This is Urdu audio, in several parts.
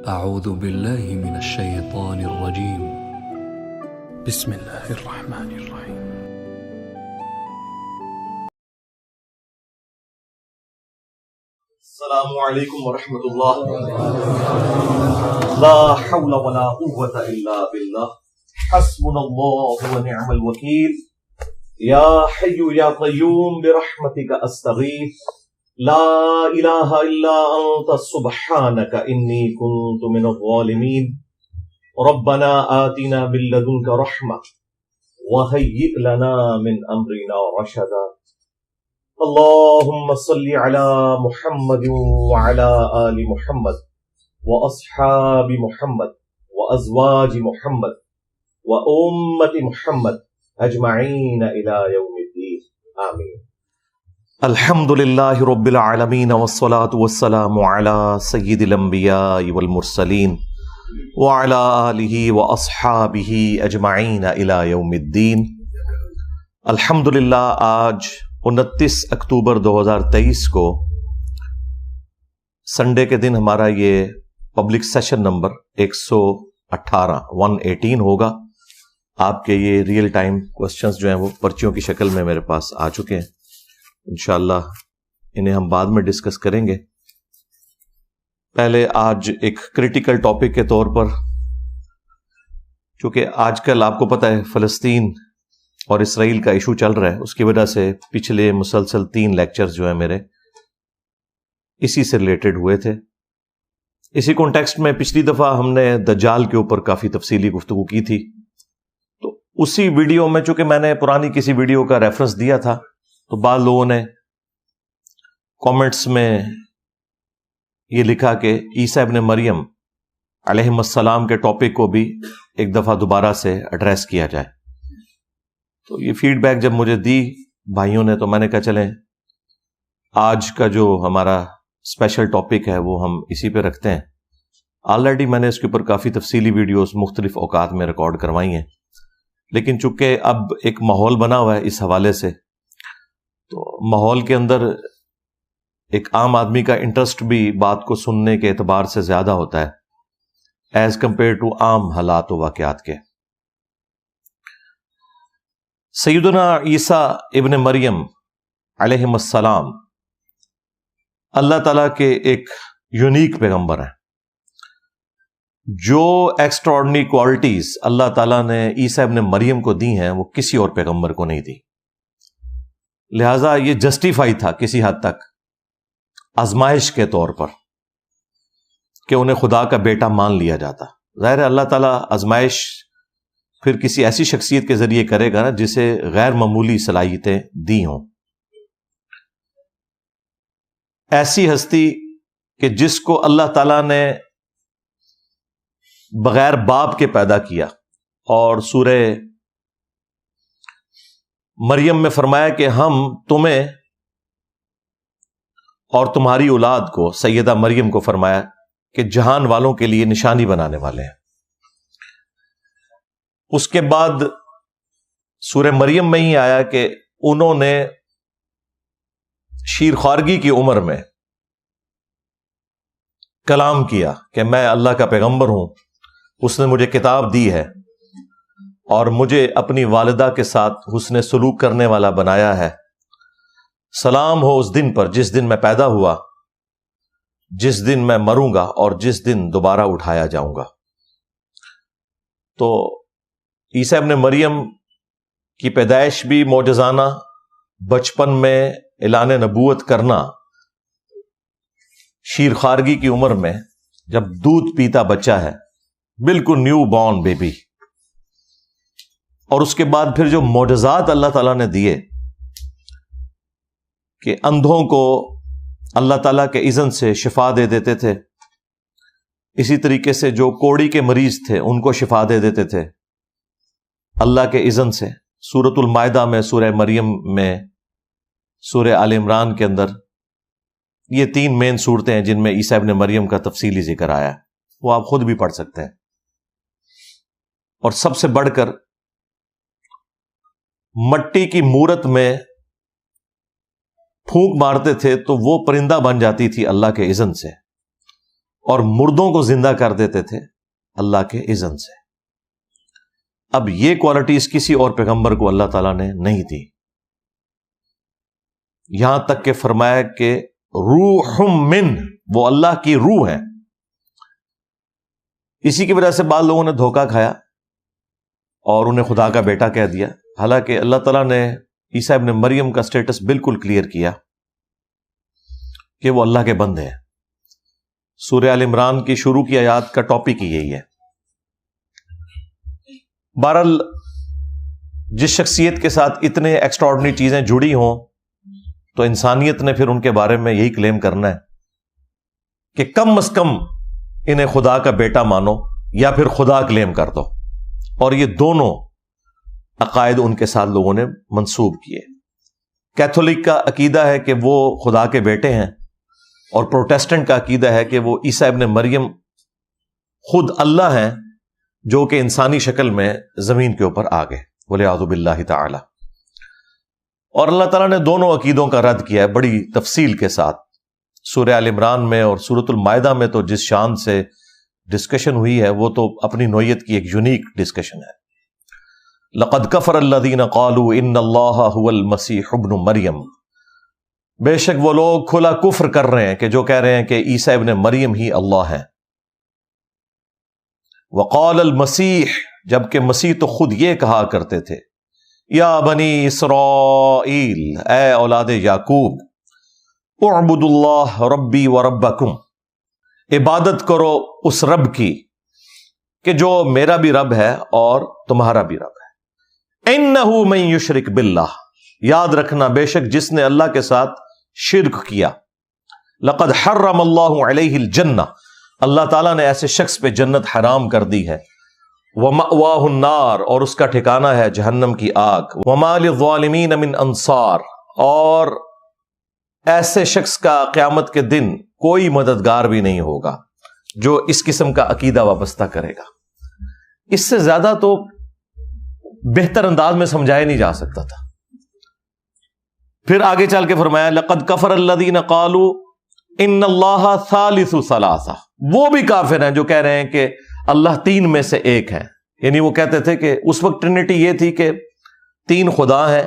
أعوذ بالله من الشيطان الرجيم. بسم الله الرحمن الرحيم. السلام علیکم ورحمۃ اللہ. لا حول ولا قوة الا باللہ. حسبنا اللہ ونعم الوکیل. یا حی یا قیوم برحمتک استغیث. لا الہ الا انت سبحانک انی کنت من الظالمین. ربنا آتنا من لدنک رحمہ وہیئ لنا من امرنا رشدا. اللهم صل على محمد وعلى آل محمد وأصحاب محمد وأزواج محمد وأمة محمد أجمعين إلى يوم الدين آمين. الحمد لله رب العالمين والصلاة والسلام على سيد الأنبياء والمرسلين وعلى آله وأصحابه أجمعين إلى يوم الدين. الحمد للہ آج 29 اکتوبر 2023 کو سنڈے کے دن ہمارا یہ پبلک سیشن نمبر 118 ہوگا. آپ کے یہ ریئل ٹائم کوسچنز جو ہیں وہ پرچیوں کی شکل میں میرے پاس آ چکے ہیں. انشاءاللہ انہیں ہم بعد میں ڈسکس کریں گے. پہلے آج ایک کریٹیکل ٹاپک کے طور پر، چونکہ آج کل آپ کو پتہ ہے فلسطین اور اسرائیل کا ایشو چل رہا ہے، اس کی وجہ سے پچھلے مسلسل 3 لیکچرز جو ہیں میرے اسی سے ریلیٹڈ ہوئے تھے. اسی کانٹیکسٹ میں پچھلی دفعہ ہم نے دجال کے اوپر کافی تفصیلی گفتگو کی تھی. تو اسی ویڈیو میں چونکہ میں نے پرانی کسی ویڈیو کا ریفرنس دیا تھا، تو بعض لوگوں نے کامنٹس میں یہ لکھا کہ عیسیٰ ابن مریم علیہ السلام کے ٹاپک کو بھی ایک دفعہ دوبارہ سے ایڈریس کیا جائے. تو یہ فیڈ بیک جب مجھے دی بھائیوں نے، تو میں نے کہا چلیں آج کا جو ہمارا اسپیشل ٹاپک ہے وہ ہم اسی پہ رکھتے ہیں. آلریڈی میں نے اس کے اوپر کافی تفصیلی ویڈیوز مختلف اوقات میں ریکارڈ کروائی ہیں، لیکن چونکہ اب ایک ماحول بنا ہوا ہے اس حوالے سے، تو ماحول کے اندر ایک عام آدمی کا انٹرسٹ بھی بات کو سننے کے اعتبار سے زیادہ ہوتا ہے ایز کمپیئر ٹو عام حالات و واقعات کے. سیدنا عیسیٰ ابن مریم علیہ السلام اللہ تعالیٰ کے ایک یونیک پیغمبر ہیں. جو ایکسٹراڈنری کوالٹیز اللہ تعالیٰ نے عیسیٰ ابن مریم کو دی ہیں وہ کسی اور پیغمبر کو نہیں دی. لہذا یہ جسٹیفائی تھا کسی حد تک آزمائش کے طور پر کہ انہیں خدا کا بیٹا مان لیا جاتا. ظاہر ہے اللہ تعالیٰ آزمائش پھر کسی ایسی شخصیت کے ذریعے کرے گا نا جسے غیر معمولی صلاحیتیں دی ہوں. ایسی ہستی کہ جس کو اللہ تعالیٰ نے بغیر باپ کے پیدا کیا، اور سورہ مریم میں فرمایا کہ ہم تمہیں اور تمہاری اولاد کو، سیدہ مریم کو فرمایا کہ جہان والوں کے لیے نشانی بنانے والے ہیں. اس کے بعد سورہ مریم میں ہی آیا کہ انہوں نے شیر خوارگی کی عمر میں کلام کیا کہ میں اللہ کا پیغمبر ہوں، اس نے مجھے کتاب دی ہے اور مجھے اپنی والدہ کے ساتھ حسن سلوک کرنے والا بنایا ہے. سلام ہو اس دن پر جس دن میں پیدا ہوا، جس دن میں مروں گا اور جس دن دوبارہ اٹھایا جاؤں گا. تو عیسیٰ ابن مریم کی پیدائش بھی معجزانہ، بچپن میں اعلان نبوت کرنا، شیر خوارگی کی عمر میں جب دودھ پیتا بچہ ہے، بالکل نیو بورن بیبی، اور اس کے بعد پھر جو معجزات اللہ تعالیٰ نے دیے کہ اندھوں کو اللہ تعالیٰ کے اذن سے شفا دے دیتے تھے، اسی طریقے سے جو کوڑی کے مریض تھے ان کو شفا دے دیتے تھے اللہ کے اذن سے. سورۃ المائدہ میں، سورہ مریم میں، سورہ آل عمران کے اندر یہ 3 مین صورتیں ہیں جن میں عیسیٰ ابن مریم کا تفصیلی ذکر آیا ہے، وہ آپ خود بھی پڑھ سکتے ہیں. اور سب سے بڑھ کر مٹی کی مورت میں پھونک مارتے تھے تو وہ پرندہ بن جاتی تھی اللہ کے اذن سے. اور مردوں کو زندہ کر دیتے تھے اللہ کے اذن سے۔ اب یہ کوالٹیز کسی اور پیغمبر کو اللہ تعالیٰ نے نہیں دی، یہاں تک کہ فرمایا کہ روح من، وہ اللہ کی روح ہے۔ اسی کی وجہ سے بعض لوگوں نے دھوکہ کھایا اور انہیں خدا کا بیٹا کہہ دیا، حالانکہ اللہ تعالیٰ نے عیسیٰ ابن مریم کا سٹیٹس بالکل کلیئر کیا کہ وہ اللہ کے بندے ہیں۔ سورہ آل عمران کی شروع کی آیات کا ٹاپک ہی یہی ہے۔ بہرحال جس شخصیت کے ساتھ اتنے ایکسٹراڈنری چیزیں جڑی ہوں تو انسانیت نے پھر ان کے بارے میں یہی کلیم کرنا ہے کہ کم از کم انہیں خدا کا بیٹا مانو یا پھر خدا کلیم کر دو، اور یہ دونوں عقائد ان کے ساتھ لوگوں نے منسوب کیے۔ کیتھولک کا عقیدہ ہے کہ وہ خدا کے بیٹے ہیں، اور پروٹیسٹنٹ کا عقیدہ ہے کہ وہ عیسیٰ ابن مریم خود اللہ ہیں جو کہ انسانی شکل میں زمین کے اوپر آ گئے، والعیاذ باللہ تعالی۔ اور اللہ تعالیٰ نے دونوں عقیدوں کا رد کیا ہے بڑی تفصیل کے ساتھ۔ سورہ آل عمران میں اور سورۃ المائدہ میں تو جس شان سے ڈسکشن ہوئی ہے وہ تو اپنی نوعیت کی ایک یونیک ڈسکشن ہے۔ لقد کفر الذین قالوا ان اللہ هو المسیح ابن مریم، بے شک وہ لوگ کھلا کفر کر رہے ہیں کہ جو کہہ رہے ہیں کہ عیسیٰ ابن مریم ہی اللہ ہے۔ وقال المسیح، جبکہ مسیح تو خود یہ کہا کرتے تھے، یا بنی اسرائیل، اے اولاد یعقوب، اعبدوا اللہ ربی و ربکم، عبادت کرو اس رب کی کہ جو میرا بھی رب ہے اور تمہارا بھی رب ہے۔ انہ من یشرک باللہ، یاد رکھنا بے شک جس نے اللہ کے ساتھ شرک کیا، لقد حرم اللہ علیہ الجنہ، اللہ تعالیٰ نے ایسے شخص پہ جنت حرام کر دی ہے، ومأواہ النار، اور اس کا ٹھکانہ ہے جہنم کی آگ، وما للظالمین من انصار، اور ایسے شخص کا قیامت کے دن کوئی مددگار بھی نہیں ہوگا جو اس قسم کا عقیدہ وابستہ کرے گا۔ اس سے زیادہ تو بہتر انداز میں سمجھایا نہیں جا سکتا تھا۔ پھر آگے چل کے فرمایا لقد کفر الذین قالوا ان اللہ ثالث ثلاثہ، وہ بھی کافر ہیں جو کہہ رہے ہیں کہ اللہ تین میں سے ایک ہے، یعنی وہ کہتے تھے کہ اس وقت ٹرینٹی یہ تھی کہ تین خدا ہیں،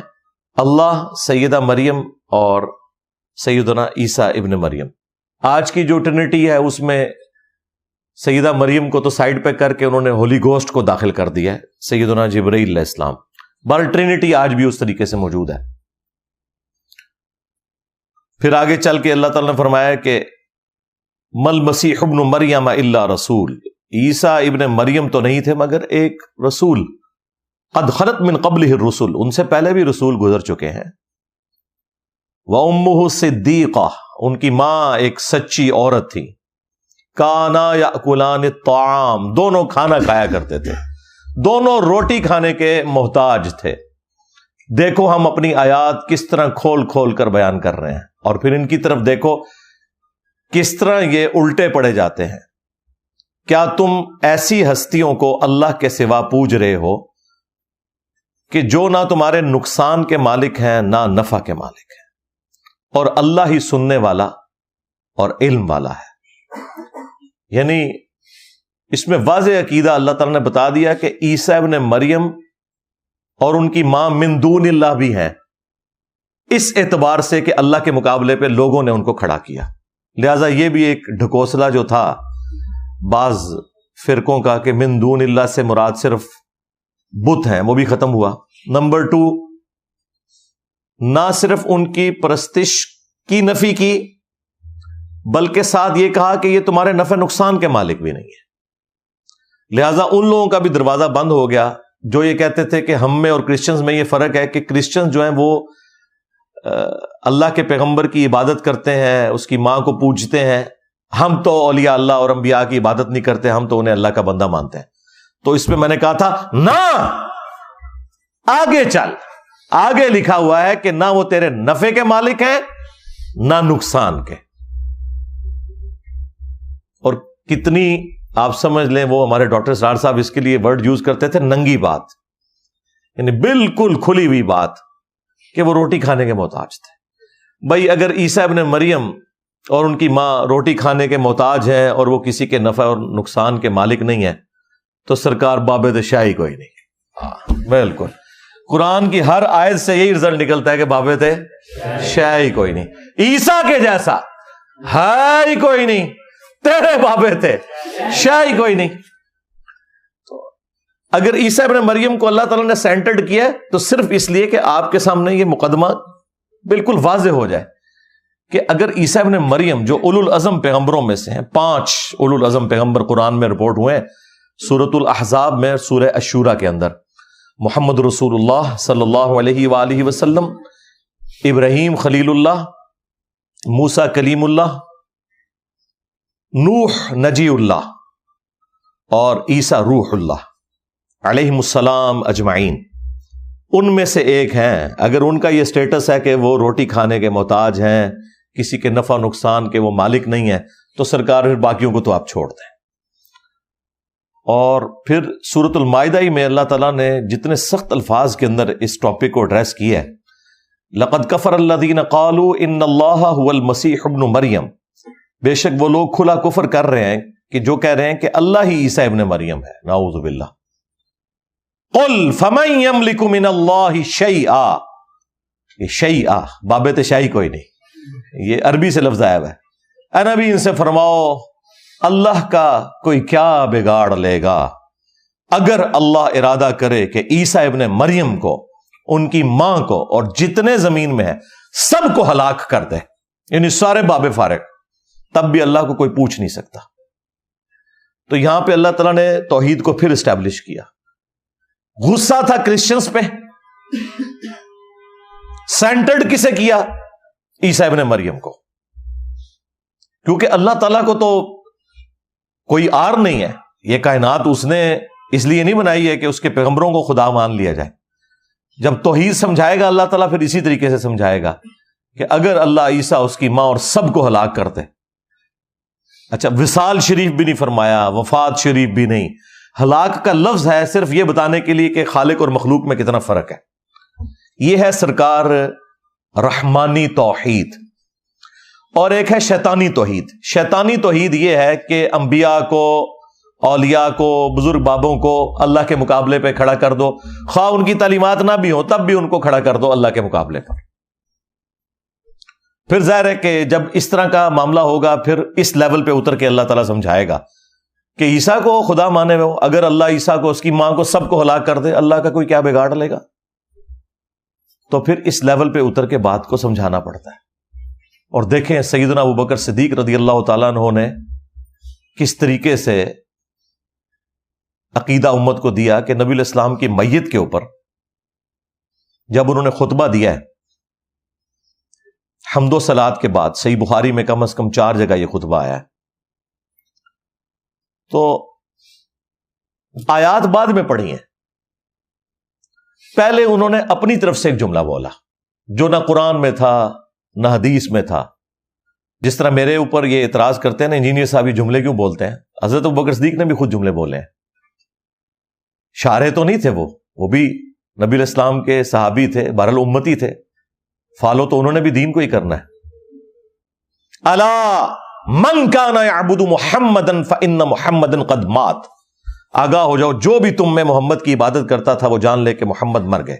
اللہ، سیدہ مریم اور سیدنا عیسیٰ ابن مریم۔ آج کی جو ٹرینٹی ہے اس میں سیدہ مریم کو تو سائڈ پہ کر کے انہوں نے ہولی گوسٹ کو داخل کر دیا ہے، سیدنا جبرائیل علیہ السلام، بل ٹرینٹی آج بھی اس طریقے سے موجود ہے۔ پھر آگے چل کے اللہ تعالیٰ نے فرمایا کہ مل مسیح ابن مریم الا رسول، عیسیٰ ابن مریم تو نہیں تھے مگر ایک رسول، قد خلت من قبلہ الرسل، ان سے پہلے بھی رسول گزر چکے ہیں، وَأُمُّهُ صِدِّيقَةٌ، ان کی ماں ایک سچی عورت تھی، كَانَا يَأْكُلَانِ الطَّعَامَ، دونوں کھانا کھایا کرتے تھے، دونوں روٹی کھانے کے محتاج تھے۔ دیکھو ہم اپنی آیات کس طرح کھول کھول کر بیان کر رہے ہیں، اور پھر ان کی طرف دیکھو کس طرح یہ الٹے پڑے جاتے ہیں۔ کیا تم ایسی ہستیوں کو اللہ کے سوا پوج رہے ہو کہ جو نہ تمہارے نقصان کے مالک ہیں نہ نفع کے مالک ہیں، اور اللہ ہی سننے والا اور علم والا ہے۔ یعنی اس میں واضح عقیدہ اللہ تعالیٰ نے بتا دیا کہ عیسیٰ ابن مریم اور ان کی ماں من دون اللہ بھی ہیں، اس اعتبار سے کہ اللہ کے مقابلے پہ لوگوں نے ان کو کھڑا کیا۔ لہذا یہ بھی ایک ڈھکوسلا جو تھا بعض فرقوں کا کہ من دون اللہ سے مراد صرف بت ہیں، وہ بھی ختم ہوا۔ نمبر 2، نہ صرف ان کی پرستش کی نفی کی بلکہ ساتھ یہ کہا کہ یہ تمہارے نفع نقصان کے مالک بھی نہیں ہے۔ لہذا ان لوگوں کا بھی دروازہ بند ہو گیا جو یہ کہتے تھے کہ ہم میں اور کرسچنز میں یہ فرق ہے کہ کرسچنز جو ہیں وہ اللہ کے پیغمبر کی عبادت کرتے ہیں، اس کی ماں کو پوجتے ہیں، ہم تو اولیاء اللہ اور انبیاء کی عبادت نہیں کرتے، ہم تو انہیں اللہ کا بندہ مانتے ہیں۔ تو اس میں نے کہا تھا نہ، آگے چل، آگے لکھا ہوا ہے کہ نہ وہ تیرے نفع کے مالک ہیں نہ نقصان کے۔ اور کتنی آپ سمجھ لیں، وہ ہمارے ڈاکٹر سرار صاحب اس کے لیے ورڈ یوز کرتے تھے، ننگی بات، یعنی بالکل کھلی ہوئی بات کہ وہ روٹی کھانے کے محتاج تھے۔ بھائی اگر عیسیٰ ابن مریم اور ان کی ماں روٹی کھانے کے محتاج ہیں اور وہ کسی کے نفع اور نقصان کے مالک نہیں ہیں، تو سرکار بابت شاہی کوئی نہیں۔ بالکل قرآن کی ہر آیت سے یہی رزلٹ نکلتا ہے کہ بابت شاہی کوئی نہیں، عیسیٰ کے جیسا ہے ہی کوئی نہیں، تیرے بابت شاہی کوئی نہیں۔ اگر عیسیٰ ابن مریم کو اللہ تعالیٰ نے سینٹرڈ کیا تو صرف اس لیے کہ آپ کے سامنے یہ مقدمہ بالکل واضح ہو جائے کہ اگر عیسیٰ ابن مریم جو اولو العزم پیغمبروں میں سے ہیں، 5 اولو العزم پیغمبر قرآن میں رپورٹ ہوئے ہیں، سورۃ الاحزاب میں، سورہ الشورى کے اندر، محمد رسول اللہ صلی اللہ علیہ وآلہ وسلم، ابراہیم خلیل اللہ، موسیٰ کلیم اللہ، نوح نجی اللہ، اور عیسیٰ روح اللہ علیہم السلام اجمعین، ان میں سے ایک ہیں۔ اگر ان کا یہ سٹیٹس ہے کہ وہ روٹی کھانے کے محتاج ہیں، کسی کے نفع نقصان کے وہ مالک نہیں ہیں، تو سرکار پھر باقیوں کو تو آپ چھوڑ دیں۔ اور پھر سورۃ المائدہ ہی میں اللہ تعالیٰ نے جتنے سخت الفاظ کے اندر اس ٹاپک کو ایڈریس کیا ہے، لقد کفر الذین قالوا ان اللہ هو المسیح ابن مریم، بے شک وہ لوگ کھلا کفر کر رہے ہیں کہ جو کہہ رہے ہیں کہ اللہ ہی عیسیٰ ابن مریم ہے، نعوذ باللہ۔ قل فمن یملک من اللہ شیئا، یہ شیئا بابت شاہی کوئی نہیں، یہ عربی سے لفظ آیا ہوا ہے۔ اے نبی ان سے فرماؤ اللہ کا کوئی کیا بگاڑ لے گا اگر اللہ ارادہ کرے کہ عیسیٰ ابن مریم کو، ان کی ماں کو، اور جتنے زمین میں ہیں سب کو ہلاک کر دے، یعنی سارے باب فارغ، تب بھی اللہ کو کوئی پوچھ نہیں سکتا۔ تو یہاں پہ اللہ تعالیٰ نے توحید کو پھر اسٹیبلش کیا۔ غصہ تھا کرسچنز پہ، سینٹرڈ کسے کیا؟ عیسیٰ ابن مریم کو، کیونکہ اللہ تعالیٰ کو تو کوئی آر نہیں ہے، یہ کائنات اس نے اس لیے نہیں بنائی ہے کہ اس کے پیغمبروں کو خدا مان لیا جائے۔ جب توحید سمجھائے گا اللہ تعالیٰ پھر اسی طریقے سے سمجھائے گا کہ اگر اللہ عیسیٰ، اس کی ماں اور سب کو ہلاک کرتے، اچھا وصال شریف بھی نہیں فرمایا، وفات شریف بھی نہیں، ہلاک کا لفظ ہے صرف یہ بتانے کے لیے کہ خالق اور مخلوق میں کتنا فرق ہے۔ یہ ہے سرکار رحمانی توحید، اور ایک ہے شیطانی توحید۔ شیطانی توحید یہ ہے کہ انبیاء کو، اولیاء کو، بزرگ بابوں کو اللہ کے مقابلے پہ کھڑا کر دو، خواہ ان کی تعلیمات نہ بھی ہو تب بھی ان کو کھڑا کر دو اللہ کے مقابلے پر۔ پھر ظاہر ہے کہ جب اس طرح کا معاملہ ہوگا پھر اس لیول پہ اتر کے اللہ تعالیٰ سمجھائے گا کہ عیسیٰ کو خدا مانے ہو، اگر اللہ عیسیٰ کو، اس کی ماں کو، سب کو ہلاک کر دے، اللہ کا کوئی کیا بگاڑ لے گا؟ تو پھر اس لیول پہ اتر کے بات کو سمجھانا پڑتا ہے۔ اور دیکھیں سیدنا ابوبکر صدیق رضی اللہ تعالیٰ عنہ نے کس طریقے سے عقیدہ امت کو دیا کہ نبی علیہ السلام کی میت کے اوپر جب انہوں نے خطبہ دیا ہے حمد و صلات کے بعد، صحیح بخاری میں کم از کم 4 جگہ یہ خطبہ آیا ہے، تو آیات بعد میں پڑھی ہیں، پہلے انہوں نے اپنی طرف سے ایک جملہ بولا جو نہ قرآن میں تھا نہ حدیث میں تھا۔ جس طرح میرے اوپر یہ اعتراض کرتے ہیں نا انجینئر صاحب یہ جملے کیوں بولتے ہیں، حضرت ابوبکر صدیق نے بھی خود جملے بولے ہیں، شارح تو نہیں تھے، وہ بھی نبی علیہ السلام کے صحابی تھے، بہرحال امتی تھے، فالو تو انہوں نے بھی دین کو ہی کرنا ہے۔ الا من کان یعبد محمدا فان محمدا قد مات، آگاہ ہو جاؤ جو بھی تم میں محمد کی عبادت کرتا تھا وہ جان لے کہ محمد مر گئے۔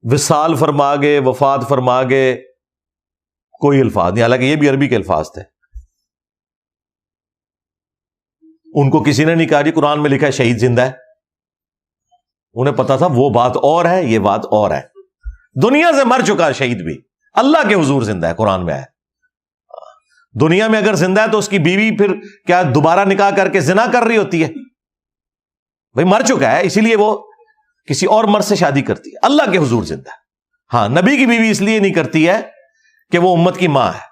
وصال فرما گئے، وفات فرما گئے، کوئی الفاظ نہیں، حالانکہ یہ بھی عربی کے الفاظ تھے۔ ان کو کسی نے نہیں کہا جی قرآن میں لکھا ہے شہید زندہ ہے، انہیں پتا تھا وہ بات اور ہے، یہ بات اور ہے۔ دنیا سے مر چکا شہید بھی اللہ کے حضور زندہ ہے، قرآن میں ہے۔ دنیا میں اگر زندہ ہے تو اس کی بیوی پھر کیا دوبارہ نکاح کر کے زنا کر رہی ہوتی ہے؟ بھئی مر چکا ہے، اسی لیے وہ کسی اور مرد سے شادی کرتی ہے، اللہ کے حضور زندہ ہے۔ ہاں نبی کی بیوی اس لیے نہیں کرتی ہے کہ وہ امت کی ماں ہے،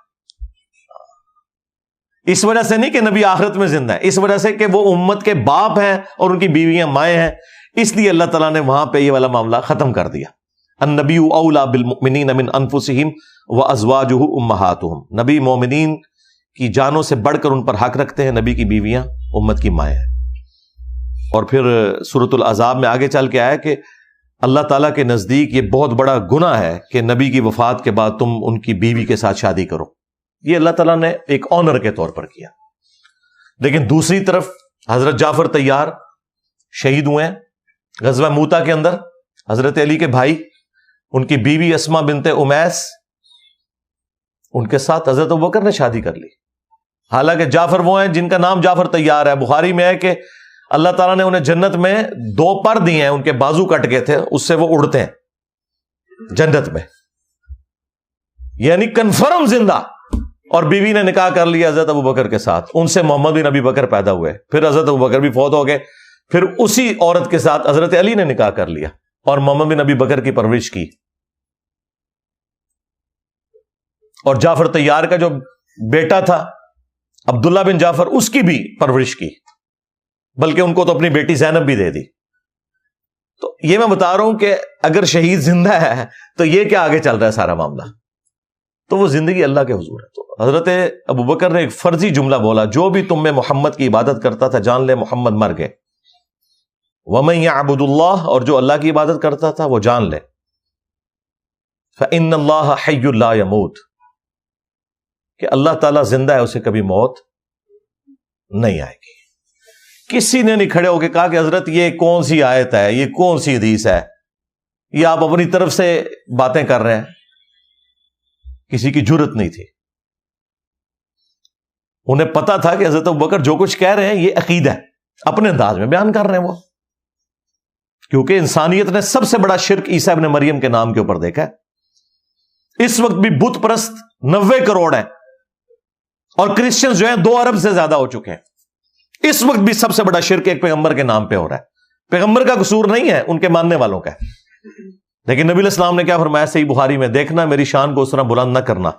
اس وجہ سے نہیں کہ نبی آخرت میں زندہ ہے، اس وجہ سے کہ وہ امت کے باپ ہیں اور ان کی بیویاں مائیں ہیں، اس لیے اللہ تعالیٰ نے وہاں پہ یہ والا معاملہ ختم کر دیا۔ النبی اولا بالمؤمنین من انفسہم وازواجہ امہاتہم، نبی مومنین کی جانوں سے بڑھ کر ان پر حق رکھتے ہیں، نبی کی بیویاں امت کی مائیں ہیں۔ اور پھر سورۃ الاحزاب میں آگے چل کے آیا کہ اللہ تعالیٰ کے نزدیک یہ بہت بڑا گناہ ہے کہ نبی کی وفات کے بعد تم ان کی بیوی کے ساتھ شادی کرو، یہ اللہ تعالیٰ نے ایک آنر کے طور پر کیا. لیکن دوسری طرف حضرت جعفر طیار شہید ہوئے ہیں غزوہ موتا کے اندر. حضرت علی کے بھائی, ان کی بیوی اسما بنت امیس, ان کے ساتھ حضرت ابوبکر نے شادی کر لی. حالانکہ جعفر وہ ہیں جن کا نام جعفر طیار ہے. بخاری میں ہے کہ اللہ تعالیٰ نے انہیں جنت میں 2 پر دیے ہیں, ان کے بازو کٹ گئے تھے, اس سے وہ اڑتے ہیں جنت میں, یعنی کنفرم زندہ. اور بیوی نے نکاح کر لیا حضرت ابوبکر کے ساتھ, ان سے محمد بن ابی بکر پیدا ہوئے. پھر حضرت ابوبکر بھی فوت ہو گئے, پھر اسی عورت کے ساتھ حضرت علی نے نکاح کر لیا اور محمد بن ابی بکر کی پرورش کی. اور جعفر طیار کا جو بیٹا تھا عبداللہ بن جعفر, اس کی بھی پرورش کی, بلکہ ان کو تو اپنی بیٹی زینب بھی دے دی. تو یہ میں بتا رہا ہوں کہ اگر شہید زندہ ہے تو یہ کیا آگے چل رہا ہے سارا معاملہ, تو وہ زندگی اللہ کے حضور ہے. تو حضرت ابوبکر نے ایک فرضی جملہ بولا, جو بھی تم میں محمد کی عبادت کرتا تھا جان لے محمد مر گئے. وَمَن يَعْبُدُ اللَّهَ, اور جو اللہ کی عبادت کرتا تھا وہ جان لے فَإِنَّ اللَّهَ حَيٌّ لَا يَمُوتُ, کہ اللہ تعالیٰ زندہ ہے, اسے کبھی موت نہیں آئے گی. کسی نے نہیں کھڑے ہو کے کہا کہ حضرت یہ کون سی آیت ہے, یہ کون سی حدیث ہے, یہ آپ اپنی طرف سے باتیں کر رہے ہیں. کسی کی جرت نہیں تھی. انہیں پتا تھا کہ حضرت ابوبکر جو کچھ کہہ رہے ہیں یہ عقیدہ ہے, اپنے انداز میں بیان کر رہے ہیں وہ, کیونکہ انسانیت نے سب سے بڑا شرک عیسیٰ ابن مریم کے نام کے اوپر دیکھا ہے. اس وقت بھی بت پرست 90 کروڑ ہیں, اور کرسچن جو ہیں 2 ارب سے زیادہ ہو چکے ہیں. اس وقت بھی سب سے بڑا شرک ایک پیغمبر کے نام پہ ہو رہا ہے. پیغمبر کا قصور نہیں ہے, ان کے ماننے والوں کا ہے. لیکن نبی علیہ السلام نے کیا فرمایا صحیح بخاری میں, دیکھنا میری شان کو اس طرح بلند نہ کرنا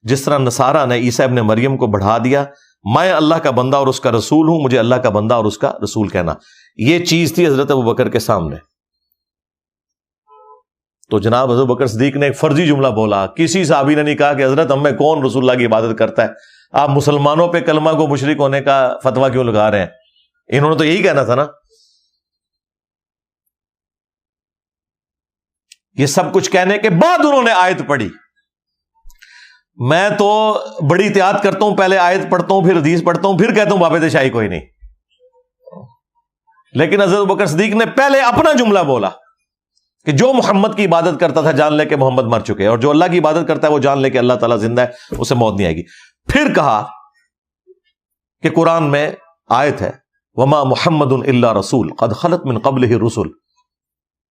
جس طرح نصارہ نے عیسیٰ ابن مریم کو بڑھا دیا. میں اللہ کا بندہ اور اس کا رسول ہوں, مجھے اللہ کا بندہ اور اس کا رسول کہنا. یہ چیز تھی حضرت ابوبکر کے سامنے. تو جناب حضرت ابوبکر صدیق نے ایک فرضی جملہ بولا. کسی صحابی نے نہیں کہا کہ حضرت ہم میں کون رسول اللہ کی عبادت کرتا ہے, آپ مسلمانوں پہ کلمہ کو مشرک ہونے کا فتویٰ کیوں لگا رہے ہیں. انہوں نے تو یہی کہنا تھا نا. یہ سب کچھ کہنے کے بعد انہوں نے آیت پڑھی. میں تو بڑی احتیاط کرتا ہوں, پہلے آیت پڑھتا ہوں, پھر حدیث پڑھتا ہوں, پھر کہتا ہوں بابے شاہی کوئی نہیں. لیکن حضرت ابوبکر صدیق نے پہلے اپنا جملہ بولا کہ جو محمد کی عبادت کرتا تھا جان لے کہ محمد مر چکے, اور جو اللہ کی عبادت کرتا ہے وہ جان لے کہ اللہ تعالیٰ زندہ ہے, اسے موت نہیں آئے گی. پھر کہا کہ قرآن میں آیت ہے وما محمد الا رسول قد خلت من قبلہ الرسل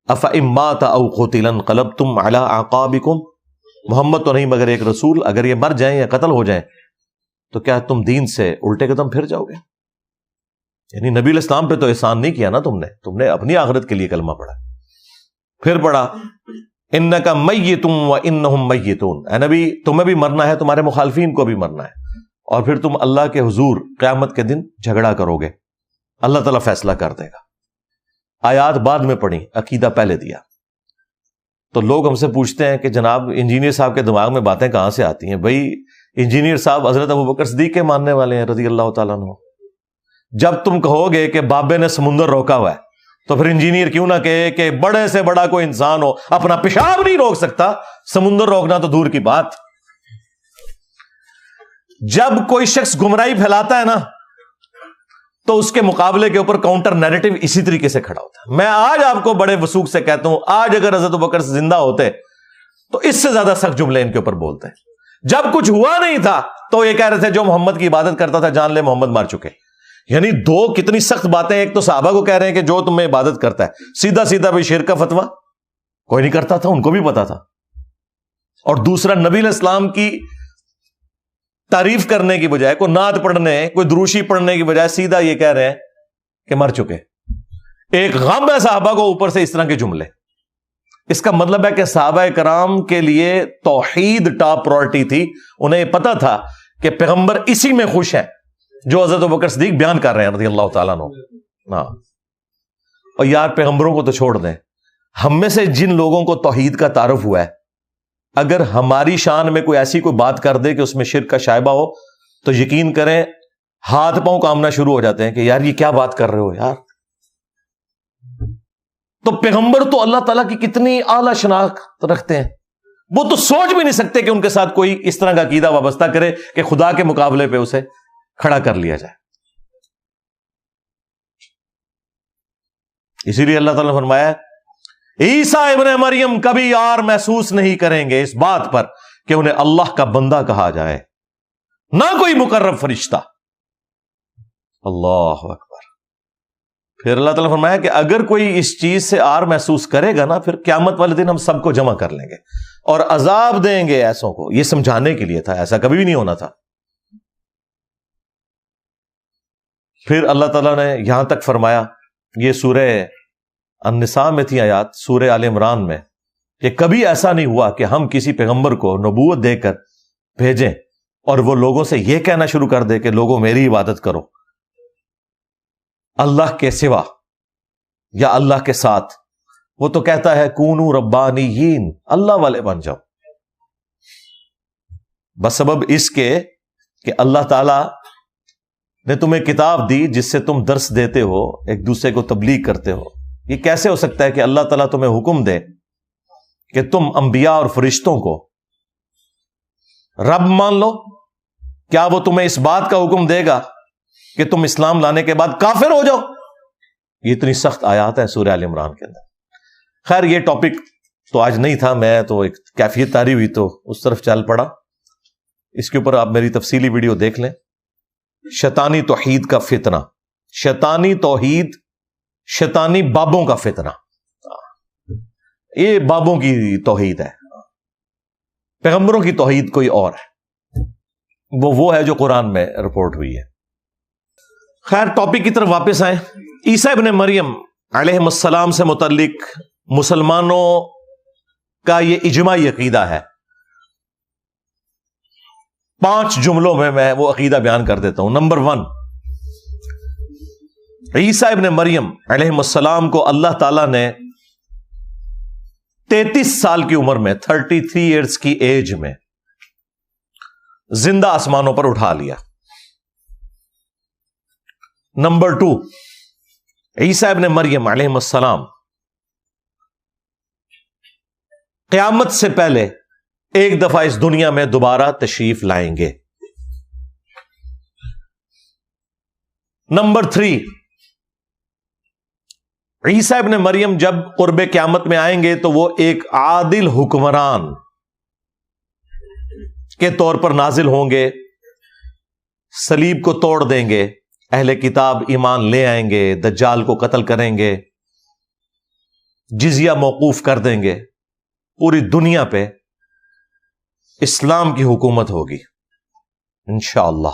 افئن مات او قتل انقلبتم علی اعقابکم. محمد تو نہیں مگر ایک رسول, اگر یہ مر جائیں یا قتل ہو جائیں تو کیا تم دین سے الٹے قدم پھر جاؤ گے. یعنی نبی علیہ السلام پہ تو احسان نہیں کیا نا تم نے اپنی آخرت کے لیے کلمہ پڑھا. پھر پڑھا انک میت وانہم میتون, اے نبی تمہیں بھی مرنا ہے, تمہارے مخالفین کو بھی مرنا ہے, اور پھر تم اللہ کے حضور قیامت کے دن جھگڑا کرو گے, اللہ تعالیٰ فیصلہ کر دے گا. آیات بعد میں پڑھی, عقیدہ پہلے دیا. تو لوگ ہم سے پوچھتے ہیں کہ جناب انجینئر صاحب کے دماغ میں باتیں کہاں سے آتی ہیں. بھائی انجینئر صاحب حضرت ابوبکر صدیق کے ماننے والے ہیں رضی اللہ تعالیٰ عنہ. جب تم کہو گے کہ بابے نے سمندر روکا ہوا ہے تو پھر انجینئر کیوں نہ کہے کہ بڑے سے بڑا کوئی انسان ہو اپنا پیشاب نہیں روک سکتا, سمندر روکنا تو دور کی بات. جب کوئی شخص گمراہی پھیلاتا ہے نا تو اس کے مقابلے کے اوپر کاؤنٹر نیریٹو اسی طریقے سے کھڑا ہوتا ہے. میں آج آپ کو بڑے وثوق سے کہتا ہوں, آج اگر حضرت ابوبکر زندہ ہوتے تو اس سے زیادہ سخت جملے ان کے اوپر بولتے ہیں. جب کچھ ہوا نہیں تھا تو یہ کہہ رہے تھے جو محمد کی عبادت کرتا تھا جان لے محمد مر چکے. یعنی 2 کتنی سخت باتیں. ایک تو صحابہ کو کہہ رہے ہیں کہ جو تمہیں عبادت کرتا ہے, سیدھا سیدھا بھی شرک کا فتویٰ کوئی نہیں کرتا تھا, ان کو بھی پتا تھا. اور دوسرا نبی علیہ السلام کی تعریف کرنے کی بجائے, کوئی نعت پڑھنے, کوئی دروشی پڑھنے کی بجائے سیدھا یہ کہہ رہے ہیں کہ مر چکے. ایک غم ہے صحابہ کو اوپر سے اس طرح کے جملے. اس کا مطلب ہے کہ صحابہ کرام کے لیے توحید ٹاپ پرائورٹی تھی. انہیں یہ پتا تھا کہ پیغمبر اسی میں خوش ہیں جو حضرت ابوبکر صدیق بیان کر رہے ہیں رضی اللہ تعالیٰ عنہ. اور یار پیغمبروں کو تو چھوڑ دیں, ہم میں سے جن لوگوں کو توحید کا تعارف ہوا ہے, اگر ہماری شان میں کوئی ایسی کوئی بات کر دے کہ اس میں شرک کا شائبہ ہو تو یقین کریں ہاتھ پاؤں کامنا شروع ہو جاتے ہیں کہ یار یہ کیا بات کر رہے ہو یار. تو پیغمبر تو اللہ تعالیٰ کی کتنی اعلیٰ شناخت رکھتے ہیں, وہ تو سوچ بھی نہیں سکتے کہ ان کے ساتھ کوئی اس طرح کا عقیدہ وابستہ کرے کہ خدا کے مقابلے پہ اسے کھڑا کر لیا جائے. اسی لیے اللہ تعالیٰ نے فرمایا عیسیٰ ابن مریم کبھی آر محسوس نہیں کریں گے اس بات پر کہ انہیں اللہ کا بندہ کہا جائے، نہ کوئی مقرب فرشتہ. اللہ اکبر. پھر اللہ تعالیٰ نے فرمایا کہ اگر کوئی اس چیز سے آر محسوس کرے گا نا، پھر قیامت والے دن ہم سب کو جمع کر لیں گے اور عذاب دیں گے ایسوں کو. یہ سمجھانے کے لیے تھا، ایسا کبھی بھی نہیں ہونا تھا. پھر اللہ تعالیٰ نے یہاں تک فرمایا، یہ سورہ النساء میں تھی آیات، سورہ آل عمران میں، کہ کبھی ایسا نہیں ہوا کہ ہم کسی پیغمبر کو نبوت دے کر بھیجیں اور وہ لوگوں سے یہ کہنا شروع کر دے کہ لوگوں میری عبادت کرو اللہ کے سوا یا اللہ کے ساتھ. وہ تو کہتا ہے کونو ربانیین، اللہ والے بن جاؤ، بس سبب اس کے کہ اللہ تعالی نے تمہیں کتاب دی جس سے تم درس دیتے ہو، ایک دوسرے کو تبلیغ کرتے ہو. یہ کیسے ہو سکتا ہے کہ اللہ تعالیٰ تمہیں حکم دے کہ تم انبیاء اور فرشتوں کو رب مان لو؟ کیا وہ تمہیں اس بات کا حکم دے گا کہ تم اسلام لانے کے بعد کافر ہو جاؤ؟ یہ اتنی سخت آیات ہیں سورہ آل عمران کے اندر. خیر یہ ٹاپک تو آج نہیں تھا، میں تو ایک کیفیت تاری ہوئی تو اس طرف چل پڑا. اس کے اوپر آپ میری تفصیلی ویڈیو دیکھ لیں. شیطانی توحید کا فتنہ، شیطانی توحید، شیطانی بابوں کا فتنہ. یہ بابوں کی توحید ہے، پیغمبروں کی توحید کوئی اور ہے، وہ ہے جو قرآن میں رپورٹ ہوئی ہے. خیر ٹاپک کی طرف واپس آئیں. عیسیٰ ابن مریم علیہ السلام سے متعلق مسلمانوں کا یہ اجماعی عقیدہ ہے. 5 جملوں میں وہ عقیدہ بیان کر دیتا ہوں. نمبر 1، عیسیٰ ابن مریم علیہ السلام کو اللہ تعالیٰ نے 33 سال کی عمر میں، 33 ایئرز کی ایج میں زندہ آسمانوں پر اٹھا لیا. نمبر 2، عیسیٰ ابن مریم علیہ السلام قیامت سے پہلے ایک دفعہ اس دنیا میں دوبارہ تشریف لائیں گے. نمبر 3، عیسیٰ ابن مریم جب قرب قیامت میں آئیں گے تو وہ ایک عادل حکمران کے طور پر نازل ہوں گے، صلیب کو توڑ دیں گے، اہل کتاب ایمان لے آئیں گے، دجال کو قتل کریں گے، جزیہ موقوف کر دیں گے، پوری دنیا پہ اسلام کی حکومت ہوگی انشاءاللہ.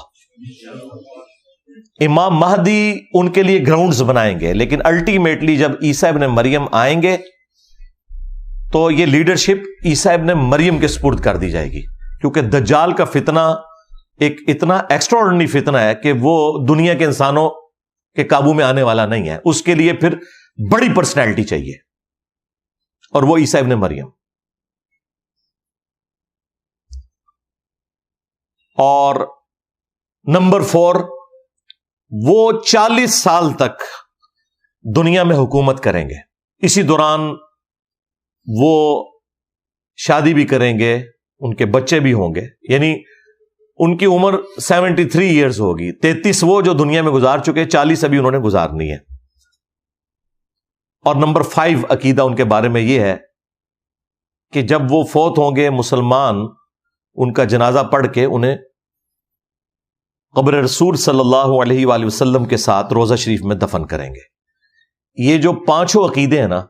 امام مہدی ان کے لیے گراؤنڈز بنائیں گے، لیکن الٹیمیٹلی جب عیسیٰ ابن مریم آئیں گے تو یہ لیڈرشپ عیسیٰ ابن مریم کے سپرد کر دی جائے گی، کیونکہ دجال کا فتنہ ایک اتنا ایکسٹراڈنری فتنہ ہے کہ وہ دنیا کے انسانوں کے قابو میں آنے والا نہیں ہے. اس کے لیے پھر بڑی پرسنالٹی چاہیے، اور وہ عیسیٰ ابن مریم. اور نمبر 4، وہ 40 سال تک دنیا میں حکومت کریں گے. اسی دوران وہ شادی بھی کریں گے، ان کے بچے بھی ہوں گے، یعنی ان کی عمر 73 ایئرز ہوگی. 33 وہ جو دنیا میں گزار چکے، 40 ابھی انہوں نے گزارنی ہے. اور نمبر 5 عقیدہ ان کے بارے میں یہ ہے کہ جب وہ فوت ہوں گے، مسلمان ان کا جنازہ پڑھ کے انہیں قبر رسول صلی اللہ علیہ وآلہ وسلم کے ساتھ روضہ شریف میں دفن کریں گے. یہ جو 5 عقیدے ہیں نا،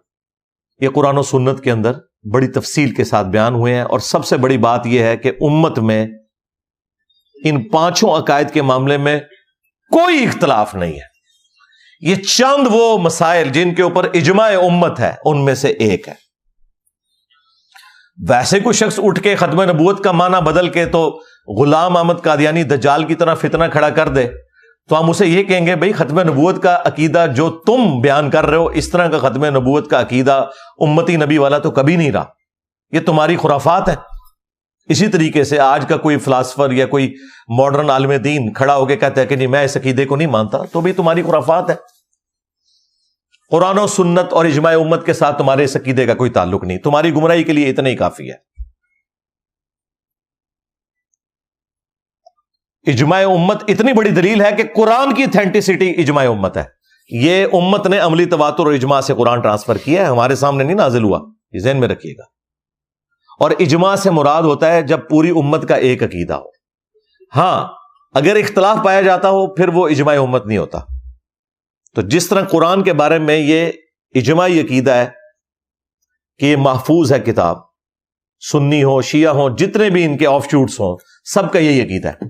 یہ قرآن و سنت کے اندر بڑی تفصیل کے ساتھ بیان ہوئے ہیں. اور سب سے بڑی بات یہ ہے کہ امت میں ان 5 عقائد کے معاملے میں کوئی اختلاف نہیں ہے. یہ چند وہ مسائل جن کے اوپر اجماع امت ہے، ان میں سے ایک ہے. ویسے کوئی شخص اٹھ کے ختم نبوت کا معنی بدل کے تو غلام احمد قادیانی دجال کی طرح فتنہ کھڑا کر دے تو ہم اسے یہ کہیں گے بھئی ختم نبوت کا عقیدہ جو تم بیان کر رہے ہو، اس طرح کا ختم نبوت کا عقیدہ امتی نبی والا تو کبھی نہیں رہا، یہ تمہاری خرافات ہیں. اسی طریقے سے آج کا کوئی فلاسفر یا کوئی ماڈرن عالم دین کھڑا ہو کے کہتا ہے کہ نہیں میں اس عقیدے کو نہیں مانتا، تو بھی تمہاری خرافات ہے. قرآن و سنت اور اجماع امت کے ساتھ تمہارے اس عقیدے کا کوئی تعلق نہیں. تمہاری گمراہی کے لیے اتنا ہی کافی ہے. اجماع امت اتنی بڑی دلیل ہے کہ قرآن کی اتھینٹسٹی اجماع امت ہے. یہ امت نے عملی تواتر اور اجماع سے قرآن ٹرانسفر کیا ہے، ہمارے سامنے نہیں نازل ہوا، یہ ذہن میں رکھیے گا. اور اجماع سے مراد ہوتا ہے جب پوری امت کا ایک عقیدہ ہو. ہاں اگر اختلاف پایا جاتا ہو پھر وہ اجماع امت نہیں ہوتا. تو جس طرح قرآن کے بارے میں یہ اجماعی عقیدہ ہے کہ یہ محفوظ ہے کتاب، سنی ہو شیعہ ہو جتنے بھی ان کے آف شوٹس ہوں سب کا یہی عقیدہ ہے.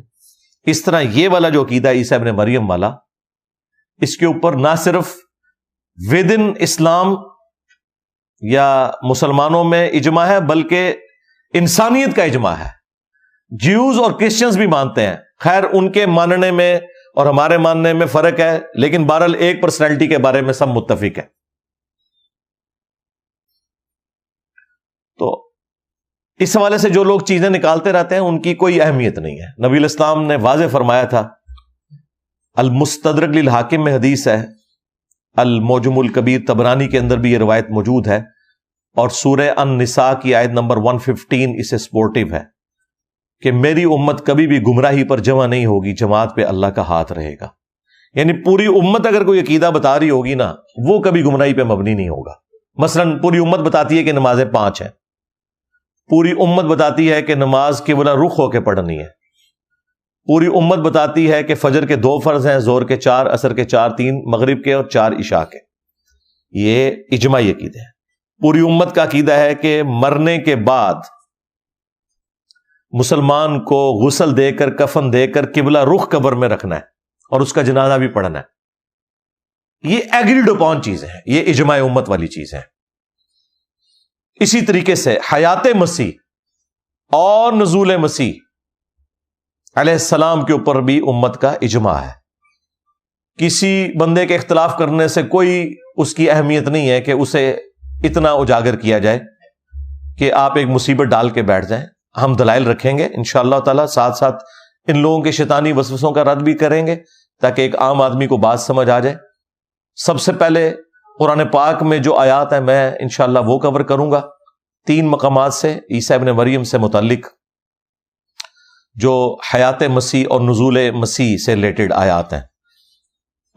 اس طرح یہ والا جو عقیدہ ہے عیسیٰ ابن مریم والا، اس کے اوپر نہ صرف ود ان اسلام یا مسلمانوں میں اجماع ہے بلکہ انسانیت کا اجماع ہے. جیوز اور کرسچنز بھی مانتے ہیں، خیر ان کے ماننے میں اور ہمارے ماننے میں فرق ہے، لیکن بہرحال ایک پرسنالٹی کے بارے میں سب متفق ہیں. تو اس حوالے سے جو لوگ چیزیں نکالتے رہتے ہیں ان کی کوئی اہمیت نہیں ہے. نبی الاسلام نے واضح فرمایا تھا، المستدرک للحاکم میں حدیث ہے، المعجم الکبیر طبرانی کے اندر بھی یہ روایت موجود ہے، اور سورہ النساء کی آیت نمبر 115 اسے سپورٹیو ہے کہ میری امت کبھی بھی گمراہی پر جمع نہیں ہوگی، جماعت پہ اللہ کا ہاتھ رہے گا. یعنی پوری امت اگر کوئی عقیدہ بتا رہی ہوگی نا وہ کبھی گمراہی پہ مبنی نہیں ہوگا. مثلا پوری امت بتاتی ہے کہ نمازیں 5 ہیں، پوری امت بتاتی ہے کہ نماز قبلہ رخ ہو کے پڑھنی ہے، پوری امت بتاتی ہے کہ فجر کے 2 فرض ہیں، ظہر کے 4، عصر کے 4، 3 مغرب کے اور 4 عشاء کے. یہ اجماعی عقیدے ہیں. پوری امت کا عقیدہ ہے کہ مرنے کے بعد مسلمان کو غسل دے کر کفن دے کر قبلہ رخ قبر میں رکھنا ہے اور اس کا جنازہ بھی پڑھنا ہے. یہ ایگریڈ اپون چیزیں ہیں، یہ اجماع امت والی چیزیں ہیں. اسی طریقے سے حیات مسیح اور نزول مسیح علیہ السلام کے اوپر بھی امت کا اجماع ہے. کسی بندے کے اختلاف کرنے سے کوئی اس کی اہمیت نہیں ہے کہ اسے اتنا اجاگر کیا جائے کہ آپ ایک مصیبت ڈال کے بیٹھ جائیں. ہم دلائل رکھیں گے انشاءاللہ تعالی، ساتھ ساتھ ان لوگوں کے شیطانی وسوسوں کا رد بھی کریں گے تاکہ ایک عام آدمی کو بات سمجھ آ جائے. سب سے پہلے قرآن پاک میں جو آیات ہیں میں انشاءاللہ وہ کور کروں گا 3 مقامات سے عیسیٰ ابن مریم سے متعلق، جو حیات مسیح اور نزول مسیح سے ریلیٹڈ آیات ہیں،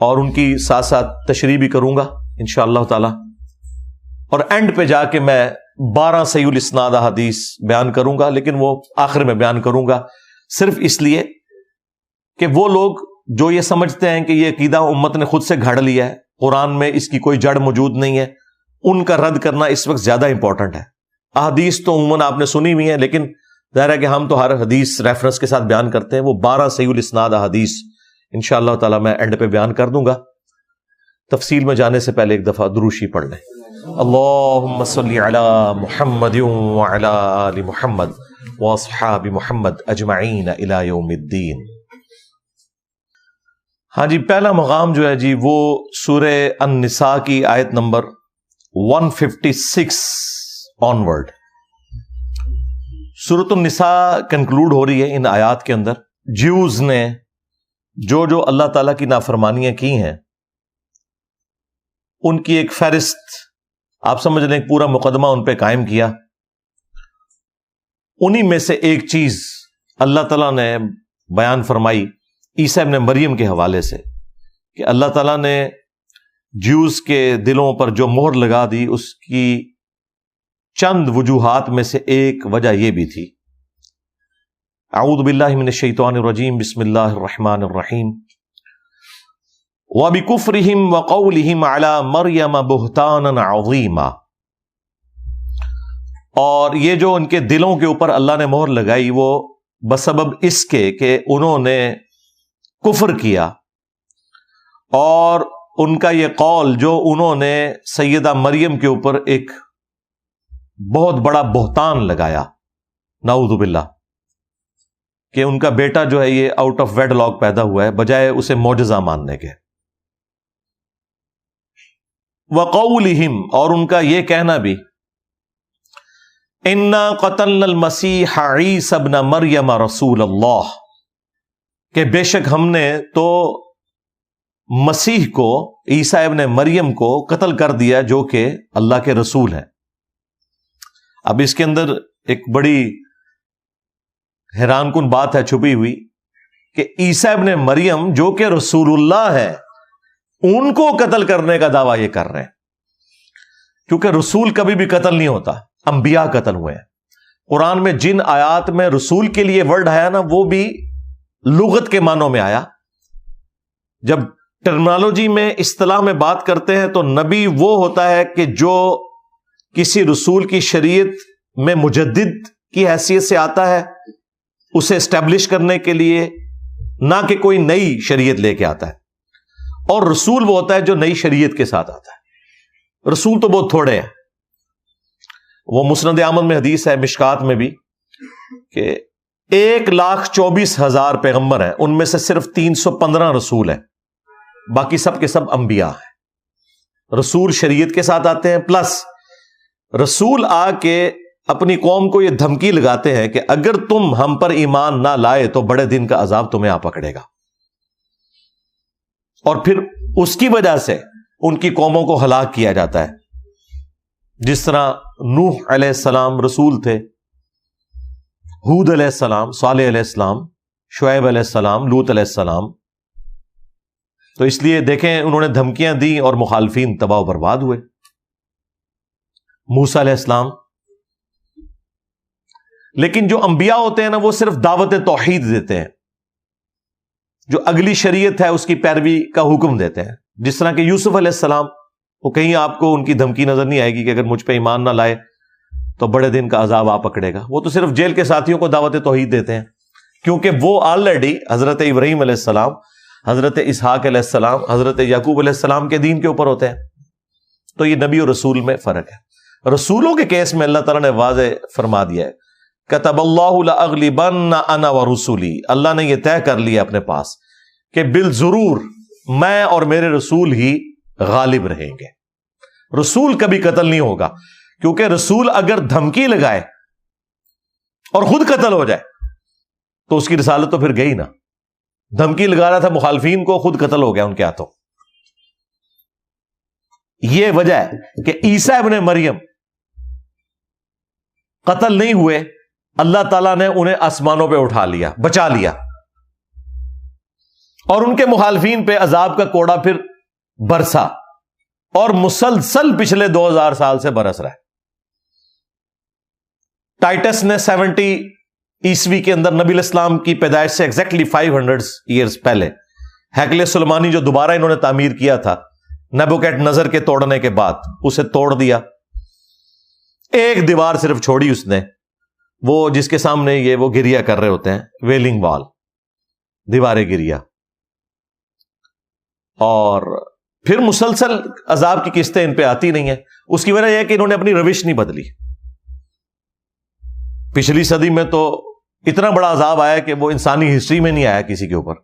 اور ان کی ساتھ ساتھ تشریح بھی کروں گا انشاءاللہ تعالی. اور اینڈ پہ جا کے میں 12 صحیح الاسناد احادیث بیان کروں گا، لیکن وہ آخر میں بیان کروں گا صرف اس لیے کہ وہ لوگ جو یہ سمجھتے ہیں کہ یہ عقیدہ امت نے خود سے گھڑ لیا ہے، قرآن میں اس کی کوئی جڑ موجود نہیں ہے، ان کا رد کرنا اس وقت زیادہ امپورٹنٹ ہے. احادیث تو عموماً آپ نے سنی ہوئی ہیں، لیکن ظاہر ہے کہ ہم تو ہر حدیث ریفرنس کے ساتھ بیان کرتے ہیں. وہ 12 صحیح الاسناد احادیث انشاءاللہ تعالی میں اینڈ پہ بیان کر دوں گا. تفصیل میں جانے سے پہلے ایک دفعہ دروشی پڑھ لیں. اللہم صلی علی محمد وعلی آل محمد واصحاب محمد اجمعین الی یوم الدین. ہاں جی، پہلا مقام جو ہے جی وہ سورہ النساء کی آیت نمبر 156 آنورڈ. سورۃ النساء کنکلوڈ ہو رہی ہے ان آیات کے اندر. جیوز نے جو اللہ تعالیٰ کی نافرمانیاں کی ہیں ان کی ایک فہرست آپ سمجھ لیں، پورا مقدمہ ان پہ قائم کیا. انہی میں سے ایک چیز اللہ تعالیٰ نے بیان فرمائی عیسیٰ ابن مریم کے حوالے سے کہ اللہ تعالیٰ نے جیوز کے دلوں پر جو مہر لگا دی اس کی چند وجوہات میں سے ایک وجہ یہ بھی تھی. اعوذ باللہ من الشیطان الرجیم، بسم اللہ الرحمن الرحیم. وَبِكُفْرِهِمْ وَقَوْلِهِمْ عَلَى مَرْيَمَ بُهْتَانًا عَظِيمًا. اور یہ جو ان کے دلوں کے اوپر اللہ نے مہر لگائی وہ بسبب اس کے کہ انہوں نے کفر کیا، اور ان کا یہ قول جو انہوں نے سیدہ مریم کے اوپر ایک بہت بڑا بہتان لگایا، نعوذ باللہ، کہ ان کا بیٹا جو ہے یہ آؤٹ آف ویڈ لاک پیدا ہوا ہے بجائے اسے معجزہ ماننے کے. وَقَوْلِهِمْ، اور ان کا یہ کہنا بھی، اِنَّا قَتَلْنَا الْمَسِيحَ عِيسَى ابْنَ مَرْيَمَ رَسُولَ اللَّهِ، کہ بے شک ہم نے تو مسیح کو، عیسیٰ ابن مریم کو قتل کر دیا جو کہ اللہ کے رسول ہیں. اب اس کے اندر ایک بڑی حیران کن بات ہے چھپی ہوئی کہ عیسیٰ ابن مریم جو کہ رسول اللہ ہے ان کو قتل کرنے کا دعویٰ یہ کر رہے ہیں، کیونکہ رسول کبھی بھی قتل نہیں ہوتا، انبیاء قتل ہوئے ہیں۔ قرآن میں جن آیات میں رسول کے لیے ورڈ آیا نا، وہ بھی لغت کے معنوں میں آیا۔ جب ٹرمنالوجی میں اصطلاح میں بات کرتے ہیں تو نبی وہ ہوتا ہے کہ جو کسی رسول کی شریعت میں مجدد کی حیثیت سے آتا ہے، اسے اسٹیبلش کرنے کے لیے، نہ کہ کوئی نئی شریعت لے کے آتا ہے۔ اور رسول وہ ہوتا ہے جو نئی شریعت کے ساتھ آتا ہے۔ رسول تو بہت تھوڑے ہیں۔ وہ مسند احمد میں حدیث ہے، مشکات میں بھی، کہ 1,24,000 پیغمبر ہیں، ان میں سے صرف 315 رسول ہیں، باقی سب کے سب انبیاء ہیں۔ رسول شریعت کے ساتھ آتے ہیں، پلس رسول آ کے اپنی قوم کو یہ دھمکی لگاتے ہیں کہ اگر تم ہم پر ایمان نہ لائے تو بڑے دن کا عذاب تمہیں آ پکڑے گا، اور پھر اس کی وجہ سے ان کی قوموں کو ہلاک کیا جاتا ہے۔ جس طرح نوح علیہ السلام رسول تھے، ہود علیہ السلام، صالح علیہ السلام، شعیب علیہ السلام، لوط علیہ السلام، تو اس لیے دیکھیں انہوں نے دھمکیاں دی اور مخالفین تباہ و برباد ہوئے۔ موسیٰ علیہ السلام۔ لیکن جو انبیاء ہوتے ہیں نا، وہ صرف دعوت توحید دیتے ہیں، جو اگلی شریعت ہے اس کی پیروی کا حکم دیتے ہیں۔ جس طرح کہ یوسف علیہ السلام، وہ کہیں آپ کو ان کی دھمکی نظر نہیں آئے گی کہ اگر مجھ پہ ایمان نہ لائے تو بڑے دن کا عذاب آ پکڑے گا۔ وہ تو صرف جیل کے ساتھیوں کو دعوت توحید دیتے ہیں، کیونکہ وہ آلریڈی حضرت ابراہیم علیہ السلام، حضرت اسحاق علیہ السلام، حضرت یعقوب علیہ السلام کے دین کے اوپر ہوتے ہیں۔ تو یہ نبی اور رسول میں فرق ہے۔ رسولوں کے کیس میں اللہ تعالیٰ نے واضح فرما دیا ہے، کتب اللہ لأغلبن انا ورسولی، اللہ نے یہ طے کر لیا اپنے پاس کہ بالضرور میں اور میرے رسول ہی غالب رہیں گے۔ رسول کبھی قتل نہیں ہوگا، کیونکہ رسول اگر دھمکی لگائے اور خود قتل ہو جائے تو اس کی رسالت تو پھر گئی نا۔ دھمکی لگا رہا تھا مخالفین کو، خود قتل ہو گیا ان کے ہاتھوں۔ یہ وجہ ہے کہ عیسیٰ ابن مریم قتل نہیں ہوئے، اللہ تعالیٰ نے انہیں آسمانوں پہ اٹھا لیا، بچا لیا، اور ان کے مخالفین پہ عذاب کا کوڑا پھر برسا، اور مسلسل پچھلے 2000 سال سے برس رہا ہے۔ ٹائٹس نے 70 عیسوی کے اندر نبی الاسلام کی پیدائش سے ایگزیکٹلی 500 ایئرز پہلے ہیکل سلیمانی جو دوبارہ انہوں نے تعمیر کیا تھا نیبوکیڈ نظر کے توڑنے کے بعد، اسے توڑ دیا۔ ایک دیوار صرف چھوڑی اس نے، وہ جس کے سامنے یہ وہ گریا کر رہے ہوتے ہیں، ویلنگ وال، دیوار گریا، اور پھر مسلسل عذاب کی قسطیں ان پہ آتی نہیں ہیں۔ اس کی وجہ یہ ہے کہ انہوں نے اپنی روش نہیں بدلی۔ پچھلی صدی میں تو اتنا بڑا عذاب آیا کہ وہ انسانی ہسٹری میں نہیں آیا کسی کے اوپر۔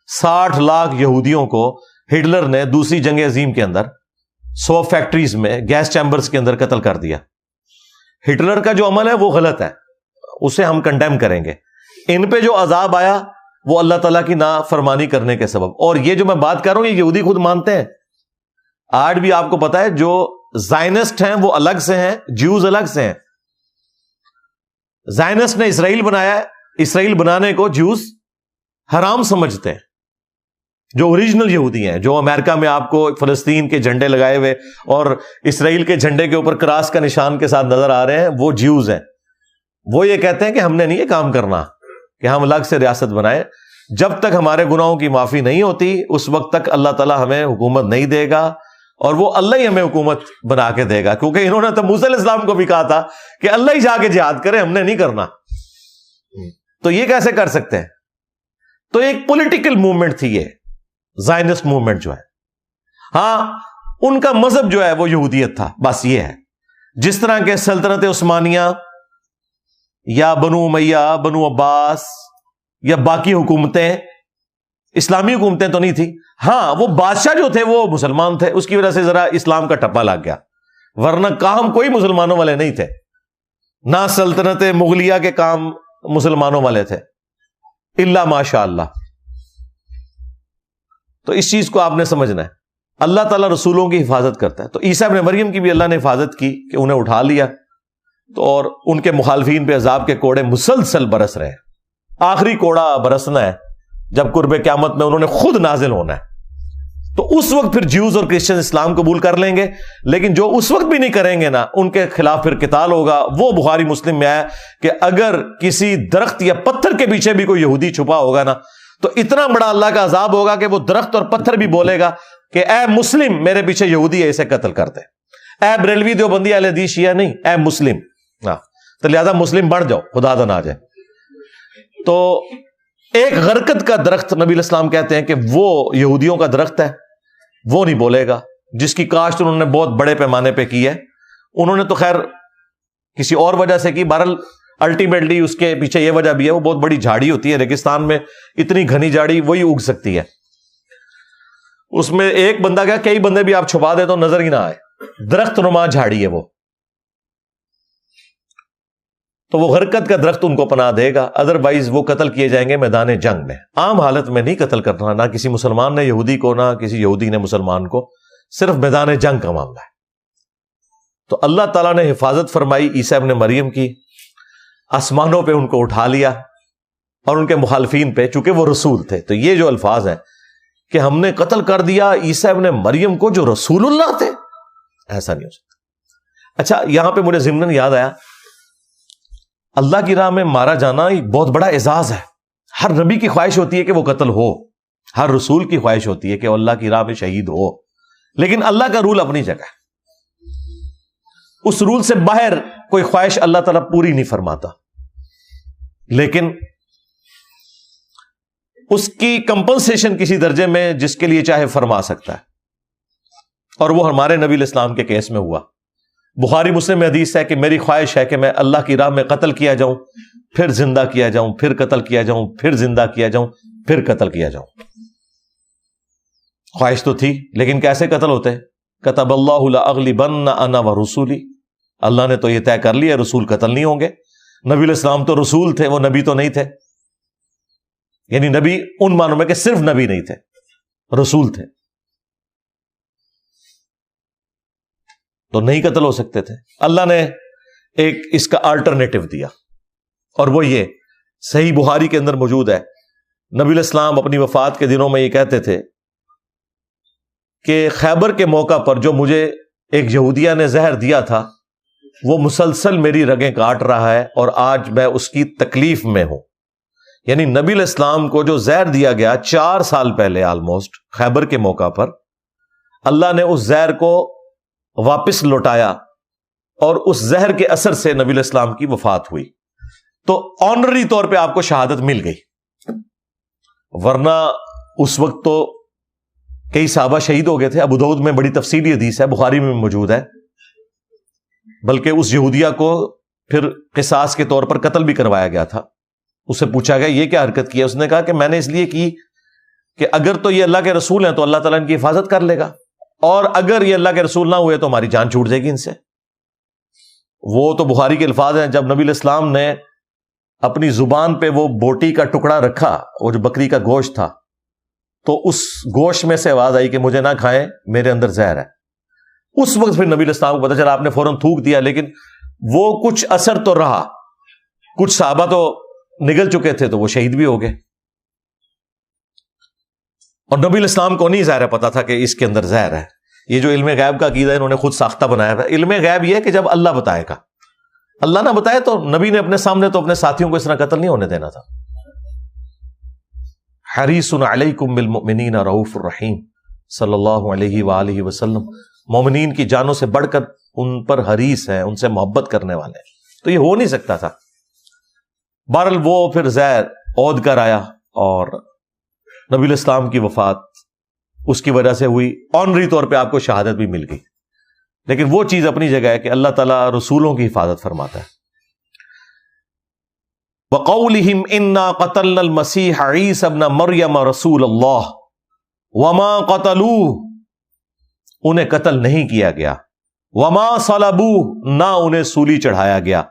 60 لاکھ یہودیوں کو ہٹلر نے دوسری جنگ عظیم کے اندر 100 فیکٹریز میں گیس چیمبرز کے اندر قتل کر دیا۔ ہٹلر کا جو عمل ہے وہ غلط ہے، اسے ہم کنڈیم کریں گے۔ ان پہ جو عذاب آیا وہ اللہ تعالیٰ کی نافرمانی کرنے کے سبب۔ اور یہ جو میں بات کر رہا ہوں یہ یہودی خود مانتے ہیں۔ آج بھی آپ کو پتا ہے جو زائنسٹ ہیں وہ الگ سے ہیں، جیوز الگ سے ہیں۔ زائنسٹ نے اسرائیل بنایا ہے، اسرائیل بنانے کو جیوز حرام سمجھتے ہیں۔ جو اوریجنل یہودی ہیں، جو امریکہ میں آپ کو فلسطین کے جھنڈے لگائے ہوئے اور اسرائیل کے جھنڈے کے اوپر کراس کا نشان کے ساتھ نظر آ رہے ہیں، وہ جیوز ہیں۔ وہ یہ کہتے ہیں کہ ہم نے نہیں یہ کام کرنا کہ ہم الگ سے ریاست بنائیں، جب تک ہمارے گناہوں کی معافی نہیں ہوتی اس وقت تک اللہ تعالیٰ ہمیں حکومت نہیں دے گا، اور وہ اللہ ہی ہمیں حکومت بنا کے دے گا، کیونکہ انہوں نے تو موسیٰ علیہ السلام کو بھی کہا تھا کہ اللہ ہی جا کے جہاد کرے، ہم نے نہیں کرنا۔ تو یہ کیسے کر سکتے ہیں؟ تو ایک پولیٹیکل موومنٹ تھی یہ زائنسٹ موومنٹ جو ہے۔ ہاں ان کا مذہب جو ہے وہ یہودیت تھا، بس یہ ہے۔ جس طرح کے سلطنت عثمانیہ یا بنو امیہ، بنو عباس یا باقی حکومتیں، اسلامی حکومتیں تو نہیں تھی، ہاں وہ بادشاہ جو تھے وہ مسلمان تھے، اس کی وجہ سے ذرا اسلام کا ٹپا لگ گیا، ورنہ کام کوئی مسلمانوں والے نہیں تھے، نہ سلطنت مغلیہ کے کام مسلمانوں والے تھے الا ماشاء اللہ۔ تو اس چیز کو آپ نے سمجھنا ہے، اللہ تعالیٰ رسولوں کی حفاظت کرتا ہے۔ تو عیسیٰ ابن مریم کی بھی اللہ نے حفاظت کی کہ انہیں اٹھا لیا، تو اور ان کے مخالفین پہ عذاب کے کوڑے مسلسل برس رہے ہیں۔ آخری کوڑا برسنا ہے جب قرب قیامت میں انہوں نے خود نازل ہونا ہے، تو اس وقت پھر جیوز اور کرسچن اسلام قبول کر لیں گے، لیکن جو اس وقت بھی نہیں کریں گے نا، ان کے خلاف پھر قتال ہوگا۔ وہ بخاری مسلم میں آیا کہ اگر کسی درخت یا پتھر کے پیچھے بھی کوئی یہودی چھپا ہوگا نا، تو اتنا بڑا اللہ کا عذاب ہوگا کہ وہ درخت اور پتھر بھی بولے گا کہ اے مسلم، میرے پیچھے یہودی ہے، اسے قتل کر دے۔ اے بریلوی دیوبندی اہل حدیث شیعہ نہیں، اے مسلم، تو لہذا مسلم بڑھ جاؤ، خدا دن آ جائے۔ تو ایک غرقد کا درخت نبی علیہ السلام کہتے ہیں کہ وہ یہودیوں کا درخت ہے، وہ نہیں بولے گا، جس کی کاشت انہوں نے بہت بڑے پیمانے پہ کی ہے۔ انہوں نے تو خیر کسی اور وجہ سے کی، بہرحال الٹیمیٹلی اس کے پیچھے یہ وجہ بھی ہے، وہ بہت بڑی جھاڑی ہوتی ہے ریگستان میں، اتنی گھنی جھاڑی وہی اگ سکتی ہے، اس میں ایک بندہ کیا کئی بندے بھی آپ چھپا دے تو نظر ہی نہ آئے، درخت نما جھاڑی ہے وہ۔ تو وہ غرقد کا درخت ان کو پناہ دے گا، ادروائز وہ قتل کیے جائیں گے میدان جنگ میں۔ عام حالت میں نہیں قتل کرنا، نہ کسی مسلمان نے یہودی کو، نہ کسی یہودی نے مسلمان کو، صرف میدان جنگ کا معاملہ ہے۔ تو اللہ تعالیٰ نے حفاظت فرمائی عیسیٰ ابن مریم کی، آسمانوں پہ ان کو اٹھا لیا، اور ان کے مخالفین پہ، چونکہ وہ رسول تھے، تو یہ جو الفاظ ہیں کہ ہم نے قتل کر دیا عیسیٰ ابن مریم کو جو رسول اللہ تھے، ایسا نہیں ہو سکتا۔ اچھا، یہاں پہ مجھے ضمناً یاد آیا، اللہ کی راہ میں مارا جانا ایک بہت بڑا اعزاز ہے۔ ہر نبی کی خواہش ہوتی ہے کہ وہ قتل ہو، ہر رسول کی خواہش ہوتی ہے کہ وہ اللہ کی راہ میں شہید ہو، لیکن اللہ کا رول اپنی جگہ ہے، اس رول سے باہر کوئی خواہش اللہ تعالیٰ پوری نہیں فرماتا، لیکن اس کی کمپنسیشن کسی درجے میں جس کے لیے چاہے فرما سکتا ہے، اور وہ ہمارے نبی علیہ السلام کے کیس میں ہوا۔ بخاری مسلم میں حدیث ہے کہ میری خواہش ہے کہ میں اللہ کی راہ میں قتل کیا جاؤں، پھر زندہ کیا جاؤں، پھر قتل کیا جاؤں، پھر زندہ کیا جاؤں، پھر قتل کیا جاؤں۔ خواہش تو تھی، لیکن کیسے قتل ہوتے؟ کتب اللہ لاغلبن انا ورسولی، اللہ نے تو یہ طے کر لیا رسول قتل نہیں ہوں گے۔ نبی علیہ السلام تو رسول تھے، وہ نبی تو نہیں تھے، یعنی نبی ان معنوں میں کہ صرف نبی نہیں تھے، رسول تھے، تو نہیں قتل ہو سکتے تھے۔ اللہ نے ایک اس کا آلٹرنیٹو دیا، اور وہ یہ صحیح بخاری کے اندر موجود ہے۔ نبی علیہ السلام اپنی وفات کے دنوں میں یہ کہتے تھے کہ خیبر کے موقع پر جو مجھے ایک یہودیہ نے زہر دیا تھا، وہ مسلسل میری رگیں کاٹ رہا ہے، اور آج میں اس کی تکلیف میں ہوں۔ یعنی نبی علیہ السلام کو جو زہر دیا گیا 4 سال پہلے آلموسٹ خیبر کے موقع پر، اللہ نے اس زہر کو واپس لوٹایا، اور اس زہر کے اثر سے نبی علیہ السلام کی وفات ہوئی۔ تو آنرری طور پہ آپ کو شہادت مل گئی، ورنہ اس وقت تو کئی صحابہ شہید ہو گئے تھے۔ ابو داؤد میں بڑی تفصیلی حدیث ہے، بخاری میں موجود ہے، بلکہ اس یہودیہ کو پھر قصاص کے طور پر قتل بھی کروایا گیا تھا۔ اسے پوچھا گیا یہ کیا حرکت کی ہے؟ اس نے کہا کہ میں نے اس لیے کی کہ اگر تو یہ اللہ کے رسول ہیں تو اللہ تعالیٰ ان کی حفاظت کر لے گا، اور اگر یہ اللہ کے رسول نہ ہوئے تو ہماری جان چھوٹ جائے گی ان سے۔ وہ تو بخاری کے الفاظ ہیں، جب نبی علیہ السلام نے اپنی زبان پہ وہ بوٹی کا ٹکڑا رکھا، وہ جو بکری کا گوشت تھا، تو اس گوشت میں سے آواز آئی کہ مجھے نہ کھائیں، میرے اندر زہر ہے۔ اس وقت پھر نبی علیہ السلام کو پتہ چلا، آپ نے فوراً تھوک دیا، لیکن وہ کچھ اثر تو رہا، کچھ صحابہ تو نگل چکے تھے تو وہ شہید بھی ہو گئے، اور نبی علیہ السلام کو نہیں ظاہر پتا تھا کہ اس کے اندر زہر ہے۔ یہ جو علم غیب کا عقیدہ انہوں نے خود ساختہ بنایا ہے۔ علم غیب یہ ہے کہ جب اللہ بتائے گا، اللہ نہ بتائے تو نبی نے اپنے سامنے تو اپنے ساتھیوں کو اس طرح قتل نہیں ہونے دینا تھا۔ حریص علیکم بالمؤمنین رؤوف الرحیم صلی اللہ علیہ وآلہ وسلم، مومنین کی جانوں سے بڑھ کر ان پر حریص ہیں، ان سے محبت کرنے والے ہیں، تو یہ ہو نہیں سکتا تھا۔ بہرحال وہ پھر زہر عود کر آیا، اور نبی علیہ السلام کی وفات اس کی وجہ سے ہوئی۔ آنری طور پہ آپ کو شہادت بھی مل گئی، لیکن وہ چیز اپنی جگہ ہے کہ اللہ تعالیٰ رسولوں کی حفاظت فرماتا ہے۔ وَقَوْلِهِمْ إِنَّا قَتَلْنَا الْمَسِيحَ عِيسَى ابْنَ مَرْيَمَ رَسُولَ اللَّهِ وَمَا قَتَلُوهُ، انہیں قتل نہیں کیا گیا، وَمَا صَلَبُوهُ، نہ انہیں سولی چڑھایا گیا،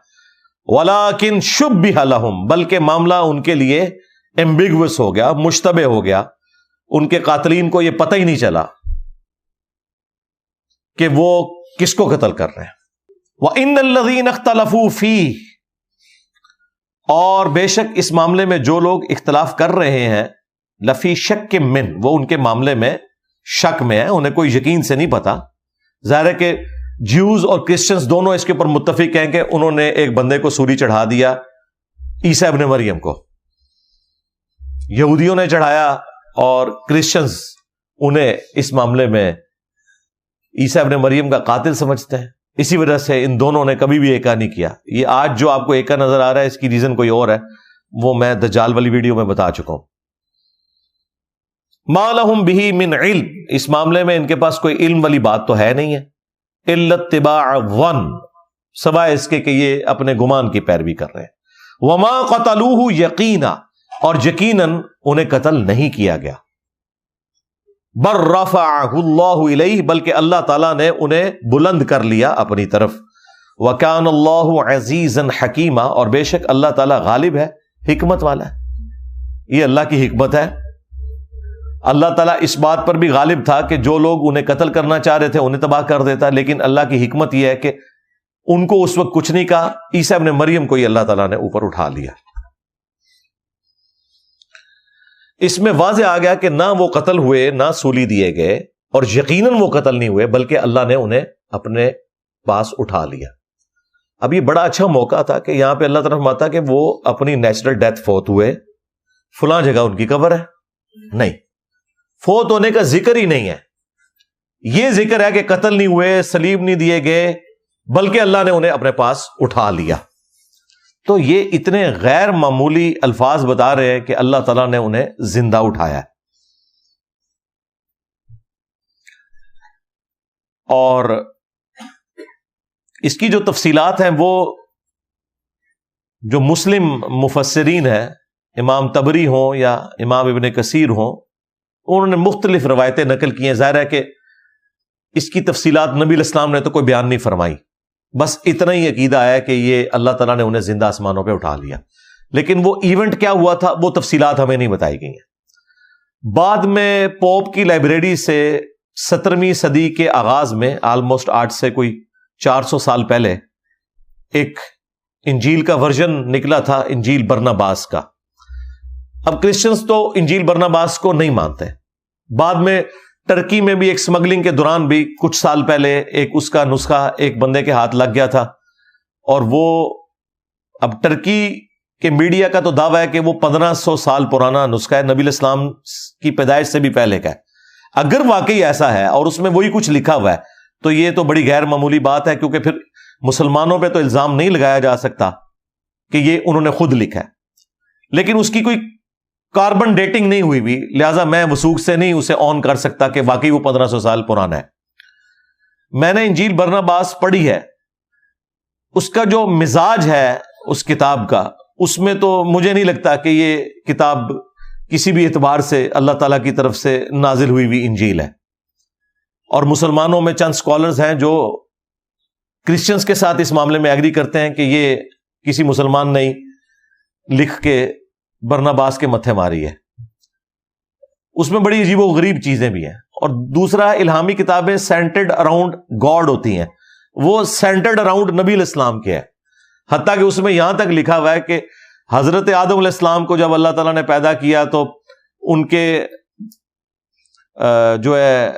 وَلَكِنْ شُبِّهَ لَهُمْ، بلکہ معاملہ ان کے لیے ایمبیگوس ہو گیا، مشتبہ ہو گیا، ان کے قاتلین کو یہ پتہ ہی نہیں چلا کہ وہ کس کو قتل کر رہے ہیں۔ وَإِنَّ الَّذِينَ اخْتَلَفُوا فِيهِ، اور بے شک اس معاملے میں جو لوگ اختلاف کر رہے ہیں، لفی شک من، وہ ان کے معاملے میں شک میں ہے، انہیں کوئی یقین سے نہیں پتا. ظاہر ہے کہ جیوز اور کرسچنز دونوں اس کے اوپر متفق ہیں کہ انہوں نے ایک بندے کو سولی چڑھا دیا، عیسیٰ ابن مریم کو. یہودیوں نے چڑھایا اور کرسچنز انہیں اس معاملے میں عیسیٰ ابن مریم کا قاتل سمجھتے ہیں. اسی وجہ سے ان دونوں نے کبھی بھی ایکا نہیں کیا. یہ آج جو آپ کو ایکا نظر آ رہا ہے اس کی ریزن کوئی اور ہے، وہ میں دجال والی ویڈیو میں بتا چکا ہوں. ما لہم بہ من علم، اس معاملے میں ان کے پاس کوئی علم والی بات تو ہے نہیں ہے. الا اتباع الظن، سوائے اس کے کہ یہ اپنے گمان کی پیروی کر رہے ہیں. وما قتلوہ یقینا، اور یقیناً انہیں قتل نہیں کیا گیا. بل رفعہ اللہ الیہ، بلکہ اللہ تعالیٰ نے انہیں بلند کر لیا اپنی طرف. وکان اللہ عزیزا حکیما، اور بے شک اللہ تعالیٰ غالب ہے، حکمت والا ہے. یہ اللہ کی حکمت ہے. اللہ تعالیٰ اس بات پر بھی غالب تھا کہ جو لوگ انہیں قتل کرنا چاہ رہے تھے انہیں تباہ کر دیتا، لیکن اللہ کی حکمت یہ ہے کہ ان کو اس وقت کچھ نہیں کہا. عیسیٰ ابن مریم کو ہی اللہ تعالیٰ نے اوپر اٹھا لیا. اس میں واضح آ گیا کہ نہ وہ قتل ہوئے نہ سولی دیے گئے، اور یقیناً وہ قتل نہیں ہوئے، بلکہ اللہ نے انہیں اپنے پاس اٹھا لیا. اب یہ بڑا اچھا موقع تھا کہ یہاں پہ اللہ تعالیٰ فرماتا کہ وہ اپنی نیچرل ڈیتھ فوت ہوئے، فلاں جگہ ان کی قبر ہے. نہیں، فوت ہونے کا ذکر ہی نہیں ہے. یہ ذکر ہے کہ قتل نہیں ہوئے، سلیب نہیں دیے گئے، بلکہ اللہ نے انہیں اپنے پاس اٹھا لیا. تو یہ اتنے غیر معمولی الفاظ بتا رہے ہیں کہ اللہ تعالیٰ نے انہیں زندہ اٹھایا. اور اس کی جو تفصیلات ہیں وہ جو مسلم مفسرین ہیں، امام طبری ہوں یا امام ابن کثیر ہوں، انہوں نے مختلف روایتیں نقل کی ہیں. ظاہر ہے کہ اس کی تفصیلات نبی علیہ السلام نے تو کوئی بیان نہیں فرمائی، بس اتنا ہی عقیدہ ہے کہ یہ اللہ تعالیٰ نے انہیں زندہ آسمانوں پہ اٹھا لیا. لیکن وہ ایونٹ کیا ہوا تھا وہ تفصیلات ہمیں نہیں بتائی گئی ہیں. بعد میں پوپ کی لائبریری سے 17ویں صدی کے آغاز میں، آلموسٹ آج سے کوئی 400 سال پہلے، ایک انجیل کا ورژن نکلا تھا، انجیل برناباس کا. اب کرسچنز تو انجیل برناباس کو نہیں مانتے. بعد میں ٹرکی میں بھی ایک سمگلنگ کے دوران بھی کچھ سال پہلے ایک اس کا نسخہ ایک بندے کے ہاتھ لگ گیا تھا، اور وہ اب ٹرکی کے میڈیا کا تو دعویٰ ہے کہ وہ 1500 سال پرانا نسخہ ہے، نبی علیہ السلام کی پیدائش سے بھی پہلے کا ہے. اگر واقعی ایسا ہے اور اس میں وہی کچھ لکھا ہوا ہے تو یہ تو بڑی غیر معمولی بات ہے، کیونکہ پھر مسلمانوں پہ تو الزام نہیں لگایا جا سکتا کہ یہ انہوں نے خود لکھا ہے. لیکن اس کی کوئی کاربن ڈیٹنگ نہیں ہوئی بھی، لہٰذا میں وثوق سے نہیں اسے آن کر سکتا کہ واقعی وہ 1500 سال پرانا ہے. میں نے انجیل برناباس پڑھی ہے، اس کا جو مزاج ہے اس کتاب کا، اس میں تو مجھے نہیں لگتا کہ یہ کتاب کسی بھی اعتبار سے اللہ تعالیٰ کی طرف سے نازل ہوئی انجیل ہے. اور مسلمانوں میں چند سکالرز ہیں جو کرسچنز کے ساتھ اس معاملے میں ایگری کرتے ہیں کہ یہ کسی مسلمان نے لکھ کے برناباس کے متھے ماری ہے. اس میں بڑی عجیب و غریب چیزیں بھی ہیں. اور دوسرا، الہامی کتابیں سینٹرڈ اراؤنڈ گاڈ ہوتی ہیں، وہ سینٹرڈ اراؤنڈ نبی علیہ السلام کے ہے. حتیٰ کہ اس میں یہاں تک لکھا ہوا ہے کہ حضرت آدم علیہ السلام کو جب اللہ تعالیٰ نے پیدا کیا تو ان کے جو ہے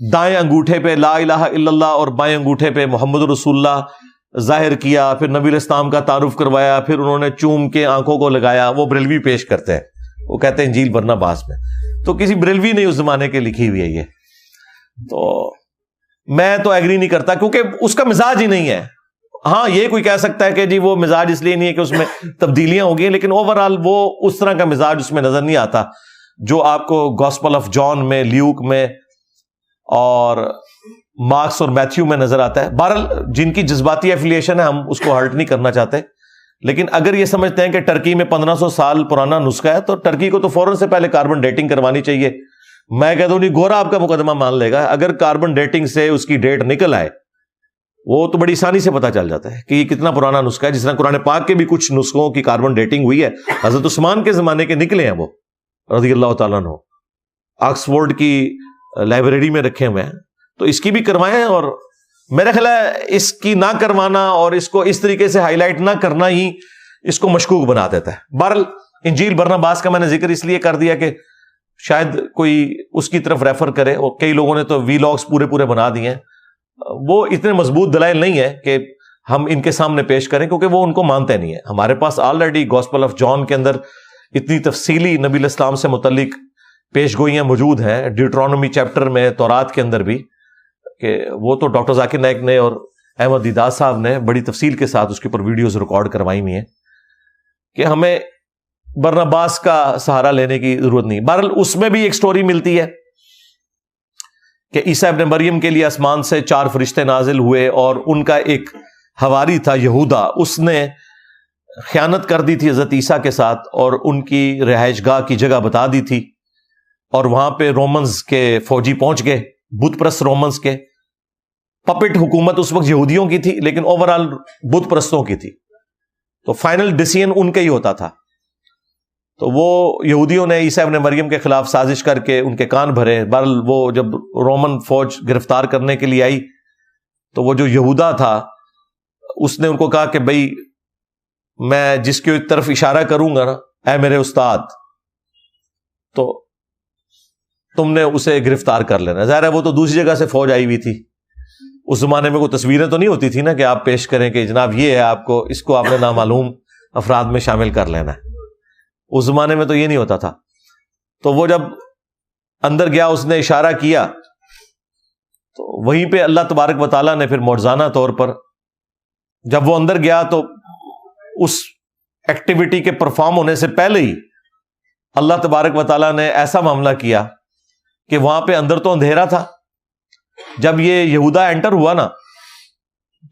دائیں انگوٹھے پہ لا الہ الا اللہ اور بائیں انگوٹھے پہ محمد رسول اللہ ظاہر کیا، پھر نبی علیہ السلام کا تعارف کروایا، پھر انہوں نے چوم کے آنکھوں کو لگایا. وہ بریلوی پیش کرتے ہیں، وہ کہتے ہیں انجیل برناباس میں. تو کسی بریلوی نے اس زمانے کے لکھی ہوئی ہے یہ. تو میں تو ایگری نہیں کرتا کیونکہ اس کا مزاج ہی نہیں ہے. ہاں یہ کوئی کہہ سکتا ہے کہ جی وہ مزاج اس لیے نہیں ہے کہ اس میں تبدیلیاں ہو گئی، لیکن اوورآل وہ اس طرح کا مزاج اس میں نظر نہیں آتا جو آپ کو گاسپل آف جان میں، لیوک میں اور مارکس اور میتھیو میں نظر آتا ہے. بہرحال جن کی جذباتی ایفیلیشن ہے ہم اس کو ہرٹ نہیں کرنا چاہتے، لیکن اگر یہ سمجھتے ہیں کہ ٹرکی میں 1500 سال پرانا نسخہ ہے تو ٹرکی کو تو فوراً سے پہلے کاربن ڈیٹنگ کروانی چاہیے. میں کہتا ہوں نہیں، گورا آپ کا مقدمہ مان لے گا. اگر کاربن ڈیٹنگ سے اس کی ڈیٹ نکل آئے وہ تو بڑی آسانی سے پتا چل جاتا ہے کہ یہ کتنا پرانا نسخہ ہے. جس طرح قرآن پاک کے بھی کچھ نسخوں کی کاربن ڈیٹنگ ہوئی ہے، حضرت عثمان کے زمانے کے نکلے ہیں وہ رضی اللہ تعالیٰ عنہ، آکسفورڈ کی لائبریری میں رکھے ہوئے ہیں. تو اس کی بھی کروائیں، اور میرا خیال ہے اس کی نہ کروانا اور اس کو اس طریقے سے ہائی لائٹ نہ کرنا ہی اس کو مشکوک بنا دیتا ہے. بہرحال انجیل برناباس کا میں نے ذکر اس لیے کر دیا کہ شاید کوئی اس کی طرف ریفر کرے، اور کئی لوگوں نے تو وی لاگس پورے بنا دیے ہیں. وہ اتنے مضبوط دلائل نہیں ہے کہ ہم ان کے سامنے پیش کریں، کیونکہ وہ ان کو مانتے نہیں ہیں. ہمارے پاس آلریڈی گاسپل آف جان کے اندر اتنی تفصیلی نبی علیہ السلام سے متعلق پیش گوئیاں موجود ہیں، ڈیوٹرانومی چیپٹر میں، تورات کے اندر بھی، کہ وہ تو ڈاکٹر ذاکر نائک نے اور احمد دیدار صاحب نے بڑی تفصیل کے ساتھ اس کے اوپر ویڈیوز ریکارڈ کروائی ہوئی ہیں کہ ہمیں برناباس کا سہارا لینے کی ضرورت نہیں. بہرحال اس میں بھی ایک سٹوری ملتی ہے کہ عیسیٰ ابن مریم کے لیے آسمان سے 4 فرشتے نازل ہوئے، اور ان کا ایک حواری تھا یہودا، اس نے خیانت کر دی تھی حضرت عیسیٰ کے ساتھ، اور ان کی رہائش گاہ کی جگہ بتا دی تھی، اور وہاں پہ رومنز کے فوجی پہنچ گئے، بت پرست رومنز کے. پپٹ حکومت اس وقت یہودیوں کی تھی، لیکن اوورآل بت پرستوں کی تھی، تو فائنل ڈیسیژن ان کا ہی ہوتا تھا. تو وہ یہودیوں نے عیسیٰ ابن مریم کے خلاف سازش کر کے ان کے کان بھرے. بہرحال وہ جب رومن فوج گرفتار کرنے کے لیے آئی تو وہ جو یہودا تھا اس نے ان کو کہا کہ بھئی میں جس کی طرف اشارہ کروں گا نا، اے میرے استاد، تو تم نے اسے گرفتار کر لینا. ظاہر ہے وہ تو دوسری جگہ سے فوج آئی ہوئی تھی. اس زمانے میں کوئی تصویریں تو نہیں ہوتی تھی نا کہ آپ پیش کریں کہ جناب یہ ہے، آپ کو اس کو آپ نے نامعلوم افراد میں شامل کر لینا ہے. اس زمانے میں تو یہ نہیں ہوتا تھا. تو وہ جب اندر گیا، اس نے اشارہ کیا، تو وہیں پہ اللہ تبارک و تعالیٰ نے پھر معجزانہ طور پر، جب وہ اندر گیا تو اس ایکٹیویٹی کے پرفارم ہونے سے پہلے ہی اللہ تبارک و تعالیٰ نے ایسا معاملہ کیا کہ وہاں پہ اندر تو اندھیرا تھا. جب یہ یہودا انٹر ہوا نا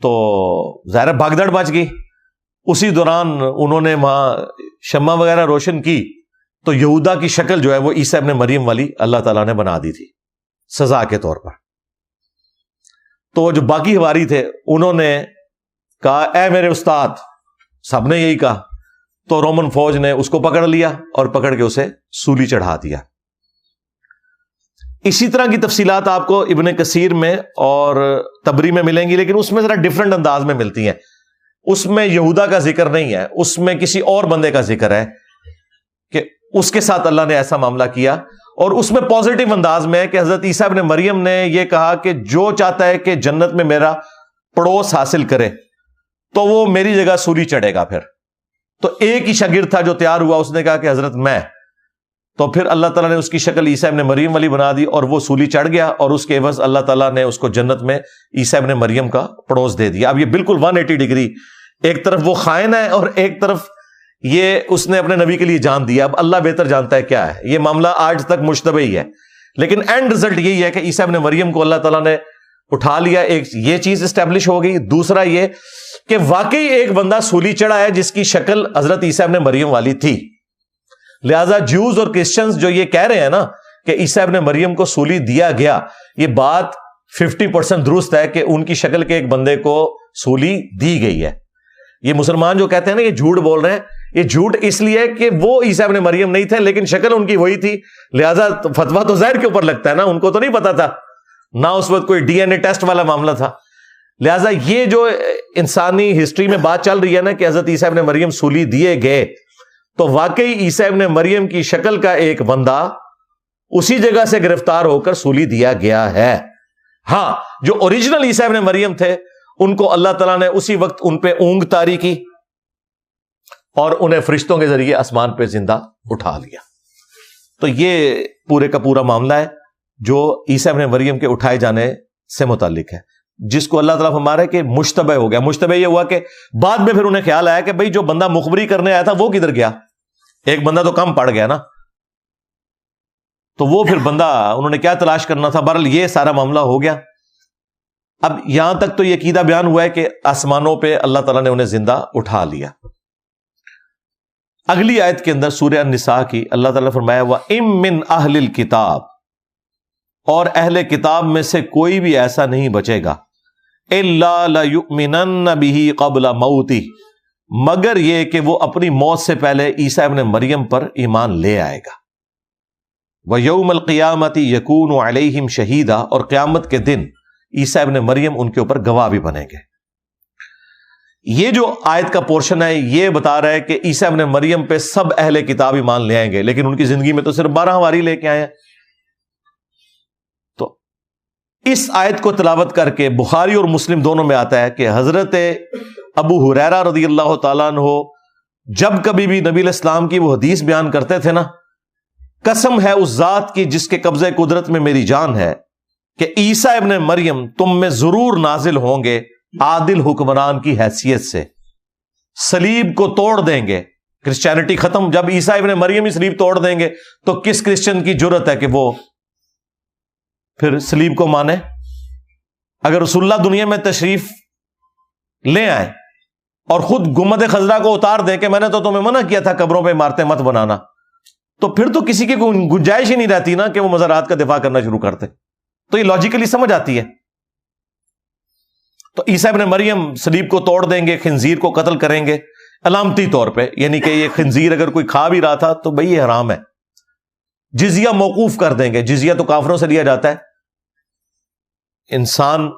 تو ظاہر بھاگ دوڑ مچ گئی. اسی دوران انہوں نے وہاں شمع وغیرہ روشن کی تو یہودا کی شکل جو ہے وہ عیسیٰ ابن مریم والی اللہ تعالیٰ نے بنا دی تھی سزا کے طور پر. تو جو باقی حواری تھے انہوں نے کہا اے میرے استاد، سب نے یہی کہا. تو رومن فوج نے اس کو پکڑ لیا اور پکڑ کے اسے سولی چڑھا دیا. اسی طرح کی تفصیلات آپ کو ابن کثیر میں اور تبری میں ملیں گی، لیکن اس میں ذرا ڈیفرنٹ انداز میں ملتی ہیں. اس میں یہودا کا ذکر نہیں ہے، اس میں کسی اور بندے کا ذکر ہے کہ اس کے ساتھ اللہ نے ایسا معاملہ کیا. اور اس میں پازیٹیو انداز میں ہے کہ حضرت عیسیٰ ابن مریم نے یہ کہا کہ جو چاہتا ہے کہ جنت میں میرا پڑوس حاصل کرے تو وہ میری جگہ سولی چڑھے گا. پھر تو ایک ہی شاگرد تھا جو تیار ہوا، اس نے کہا کہ حضرت میں، تو پھر اللہ تعالیٰ نے اس کی شکل عیسیٰ ابن مریم والی بنا دی اور وہ سولی چڑھ گیا، اور اس کے عوض اللہ تعالیٰ نے اس کو جنت میں عیسیٰ ابن مریم کا پڑوس دے دیا. اب یہ بالکل 180 ڈگری، ایک طرف وہ خائن ہے اور ایک طرف یہ اس نے اپنے نبی کے لیے جان دیا. اب اللہ بہتر جانتا ہے کیا ہے. یہ معاملہ آج تک مشتبہ ہی ہے، لیکن اینڈ رزلٹ یہی ہے کہ عیسیٰ ابن مریم کو اللہ تعالیٰ نے اٹھا لیا. ایک یہ چیز اسٹیبلش ہو گئی. دوسرا یہ کہ واقعی ایک بندہ سولی چڑھا ہے جس کی شکل حضرت عیسیٰ ابن مریم والی تھی. لہذا جیوز اور کرسچنز جو یہ کہہ رہے ہیں نا کہ عیسیٰ ابن مریم کو سولی دیا گیا، یہ بات 50% درست ہے کہ ان کی شکل کے ایک بندے کو سولی دی گئی ہے. یہ مسلمان جو کہتے ہیں نا یہ جھوٹ بول رہے ہیں، یہ جھوٹ اس لیے کہ وہ عیسیٰ ابن مریم نہیں تھے لیکن شکل ان کی وہی تھی. لہذا فتویٰ تو ظاہر کے اوپر لگتا ہے نا، ان کو تو نہیں پتا تھا، نہ اس وقت کوئی ڈی این اے ٹیسٹ والا معاملہ تھا. لہذا یہ جو انسانی ہسٹری میں بات چل رہی ہے نا کہ حضرت عیسیٰ ابن مریم سولی دیے گئے، تو واقعی عیسیٰ ابن مریم کی شکل کا ایک بندہ اسی جگہ سے گرفتار ہو کر سولی دیا گیا ہے. ہاں، جو اوریجنل عیسیٰ ابن مریم تھے ان کو اللہ تعالیٰ نے اسی وقت ان پہ اونگ طاری کی اور انہیں فرشتوں کے ذریعے آسمان پہ زندہ اٹھا لیا. تو یہ پورے کا پورا معاملہ ہے جو عیسیٰ ابن مریم کے اٹھائے جانے سے متعلق ہے، جس کو اللہ تعالیٰ فرما رہا ہے کہ مشتبہ ہو گیا. مشتبہ یہ ہوا کہ بعد میں پھر انہیں خیال آیا کہ بھئی جو بندہ مخبری کرنے آیا تھا وہ کدھر گیا، ایک بندہ تو کم پڑ گیا نا، تو وہ پھر بندہ انہوں نے کیا تلاش کرنا تھا. بہرحال یہ سارا معاملہ ہو گیا. اب یہاں تک تو یہ عقیدہ بیان ہوا ہے کہ آسمانوں پہ اللہ تعالیٰ نے انہیں زندہ اٹھا لیا. اگلی آیت کے اندر سورہ النساء کی اللہ تعالیٰ نے فرمایا وَإِن مِّنْ أَهْلِ الْكِتَابِ، اور اہل کتاب میں سے کوئی بھی ایسا نہیں بچے گا إِلَّا لَيُؤْمِنَنَّ بِهِ قَبْلَ مَوْتِهِ، مگر یہ کہ وہ اپنی موت سے پہلے عیسیٰ ابن مریم پر ایمان لے آئے گا. وَيَوْمَ الْقِيَامَةِ يَكُونُ عَلَيْهِمْ شَهِيدًا، اور قیامت کے دن عیسیٰ ابن مریم ان کے اوپر گواہ بھی بنیں گے. یہ جو آیت کا پورشن ہے یہ بتا رہا ہے کہ عیسیٰ ابن مریم پہ سب اہل کتاب ایمان لے آئیں گے، لیکن ان کی زندگی میں تو صرف 12 حواری لے کے آئے ہیں۔ تو اس آیت کو تلاوت کر کے بخاری اور مسلم دونوں میں آتا ہے کہ حضرت ابو ہریرہ رضی اللہ تعالیٰ عنہ جب کبھی بھی نبی علیہ السلام کی وہ حدیث بیان کرتے تھے نا، قسم ہے اس ذات کی جس کے قبضے قدرت میں میری جان ہے کہ عیسیٰ ابن مریم تم میں ضرور نازل ہوں گے عادل حکمران کی حیثیت سے، صلیب کو توڑ دیں گے، کرسچینٹی ختم۔ جب عیسیٰ ابن مریم ہی صلیب توڑ دیں گے تو کس کرسچن کی جرت ہے کہ وہ پھر صلیب کو مانے؟ اگر رسول اللہ دنیا میں تشریف لے آئے اور خود گنبد خضرا کو اتار دیں کہ میں نے تو تمہیں منع کیا تھا قبروں پہ عمارتیں مت بنانا، تو پھر تو کسی کی گنجائش ہی نہیں رہتی نا کہ وہ مزارات کا دفاع کرنا شروع کرتے۔ تو یہ لاجیکلی سمجھ آتی ہے۔ تو عیسیٰ ابن مریم صلیب کو توڑ دیں گے، خنزیر کو قتل کریں گے علامتی طور پہ، یعنی کہ یہ خنزیر اگر کوئی کھا بھی رہا تھا تو بھئی یہ حرام ہے۔ جزیہ موقوف کر دیں گے، جزیہ تو کافروں سے لیا جاتا ہے۔ انسان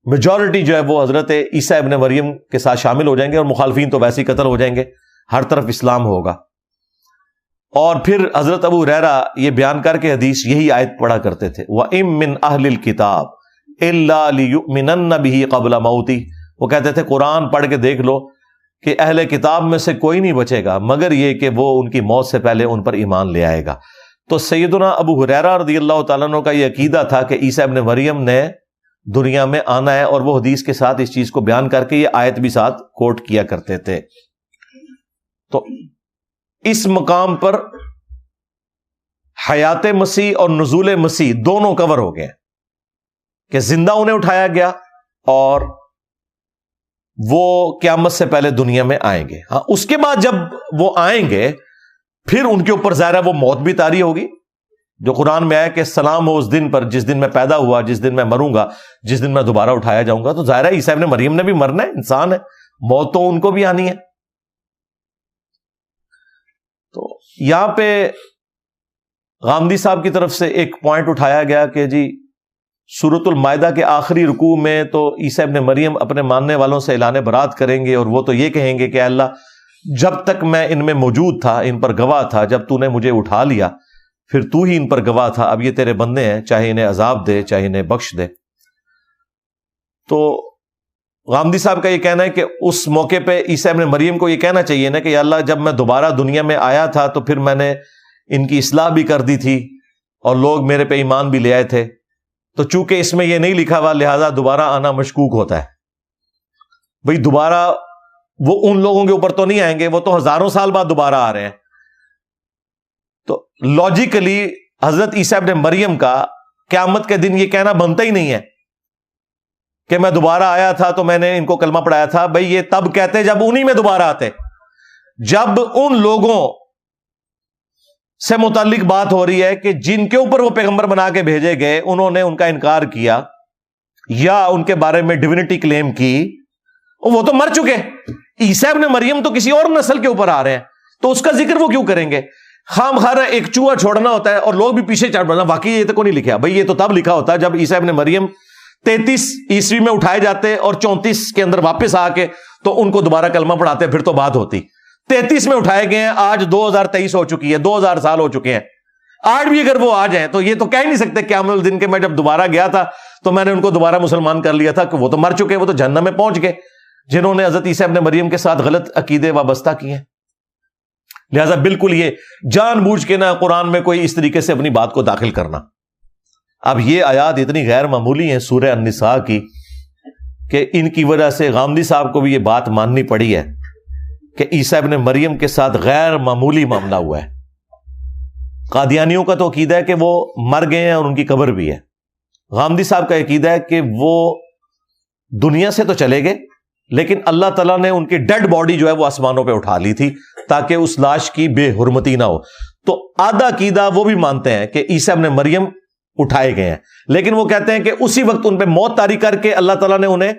میجورٹی جو ہے وہ حضرت عیسیٰ ابن مریم کے ساتھ شامل ہو جائیں گے، اور مخالفین تو ویسے ہی قتل ہو جائیں گے، ہر طرف اسلام ہوگا۔ اور پھر حضرت ابو ہریرہ یہ بیان کر کے حدیث یہی آیت پڑھا کرتے تھے، وَإِن مِّنْ أَهْلِ الْكِتَابِ إِلَّا لِيُؤْمِنَنَّ بِهِ قَبْلَ مَوْتِهِ، وہ کہتے تھے قرآن پڑھ کے دیکھ لو کہ اہل کتاب میں سے کوئی نہیں بچے گا مگر یہ کہ وہ ان کی موت سے پہلے ان پر ایمان لے آئے گا۔ تو سیدنا ابو ہریرہ رضی اللہ تعالیٰ عنہ کا یہ عقیدہ تھا کہ عیسیٰ ابن مریم نے دنیا میں آنا ہے، اور وہ حدیث کے ساتھ اس چیز کو بیان کر کے یہ آیت بھی ساتھ کوٹ کیا کرتے تھے۔ تو اس مقام پر حیات مسیح اور نزول مسیح دونوں کور ہو گئے کہ زندہ انہیں اٹھایا گیا اور وہ قیامت سے پہلے دنیا میں آئیں گے۔ ہاں، اس کے بعد جب وہ آئیں گے پھر ان کے اوپر ظاہر ہے وہ موت بھی طاری ہوگی، جو قرآن میں آیا کہ سلام ہو اس دن پر جس دن میں پیدا ہوا، جس دن میں مروں گا، جس دن میں دوبارہ اٹھایا جاؤں گا۔ تو ظاہر ہے عیسیٰ ابن مریم نے بھی مرنا ہے، انسان ہے، موت تو ان کو بھی آنی ہے۔ تو یہاں پہ غامدی صاحب کی طرف سے ایک پوائنٹ اٹھایا گیا کہ جی سورۃ المائدہ کے آخری رکوع میں تو عیسیٰ ابن مریم اپنے ماننے والوں سے اعلان برات کریں گے، اور وہ تو یہ کہیں گے کہ اللہ جب تک میں ان میں موجود تھا ان پر گواہ تھا، جب تو نے مجھے اٹھا لیا پھر تو ہی ان پر گواہ تھا، اب یہ تیرے بندے ہیں، چاہے انہیں عذاب دے چاہے انہیں بخش دے۔ تو غامدی صاحب کا یہ کہنا ہے کہ اس موقع پہ عیسیٰ ابن مریم کو یہ کہنا چاہیے نا کہ یا اللہ جب میں دوبارہ دنیا میں آیا تھا تو پھر میں نے ان کی اصلاح بھی کر دی تھی اور لوگ میرے پہ ایمان بھی لے آئے تھے، تو چونکہ اس میں یہ نہیں لکھا ہوا لہذا دوبارہ آنا مشکوک ہوتا ہے۔ بھئی دوبارہ وہ ان لوگوں کے اوپر تو نہیں آئیں گے، وہ تو ہزاروں سال بعد دوبارہ آ رہے ہیں۔ تو لاجیکلی حضرت عیسیٰ ابن مریم کا قیامت کے دن یہ کہنا بنتا ہی نہیں ہے کہ میں دوبارہ آیا تھا تو میں نے ان کو کلمہ پڑھایا تھا۔ بھئی یہ تب کہتے جب انہی میں دوبارہ آتے، جب ان لوگوں سے متعلق بات ہو رہی ہے کہ جن کے اوپر وہ پیغمبر بنا کے بھیجے گئے انہوں نے ان کا انکار کیا یا ان کے بارے میں ڈیوینٹی کلیم کی، وہ تو مر چکے۔ عیسیٰ ابن مریم تو کسی اور نسل کے اوپر آ رہے ہیں، تو اس کا ذکر وہ کیوں کریں گے؟ خام خواہ ایک چوہا چھوڑنا ہوتا ہے اور لوگ بھی پیچھے چڑھ پڑنا، واقعی یہ تو کو نہیں لکھا بھئی، یہ تو تب لکھا ہوتا جب عیسیٰ ابن مریم 33 عیسوی میں اٹھائے جاتے اور 34 کے اندر واپس آ کے تو ان کو دوبارہ کلمہ پڑھاتے، پھر تو بات ہوتی۔ 33 میں اٹھائے گئے ہیں، آج 2023 ہو چکی ہے، 2000 سال ہو چکے ہیں، آج بھی اگر وہ آ جائیں تو یہ تو کہہ نہیں سکتے قیامت الدن کے میں جب دوبارہ گیا تھا تو میں نے ان کو دوبارہ مسلمان کر لیا تھا، کہ وہ تو مر چکے، وہ تو جہنم میں پہنچ گئے جنہوں نے حضرت عیسیٰ ابن مریم کے ساتھ غلط عقیدے وابستہ کیے ہیں۔ لہذا بالکل یہ جان بوجھ کے نہ قرآن میں کوئی اس طریقے سے اپنی بات کو داخل کرنا۔ اب یہ آیات اتنی غیر معمولی ہیں سورہ النساء کی کہ ان کی وجہ سے غامدی صاحب کو بھی یہ بات ماننی پڑی ہے کہ عیسیٰ ابن مریم کے ساتھ غیر معمولی معاملہ ہوا ہے۔ قادیانیوں کا تو عقیدہ ہے کہ وہ مر گئے ہیں اور ان کی قبر بھی ہے۔ غامدی صاحب کا عقیدہ ہے کہ وہ دنیا سے تو چلے گئے لیکن اللہ تعالیٰ نے ان کی ڈیڈ باڈی جو ہے وہ آسمانوں پہ اٹھا لی تھی تاکہ اس لاش کی بے حرمتی نہ ہو۔ تو آدھا عقیدہ وہ بھی مانتے ہیں کہ عیسیٰ ابن مریم اٹھائے گئے ہیں، لیکن وہ کہتے ہیں کہ اسی وقت ان پہ موت طاری کر کے اللہ تعالیٰ نے انہیں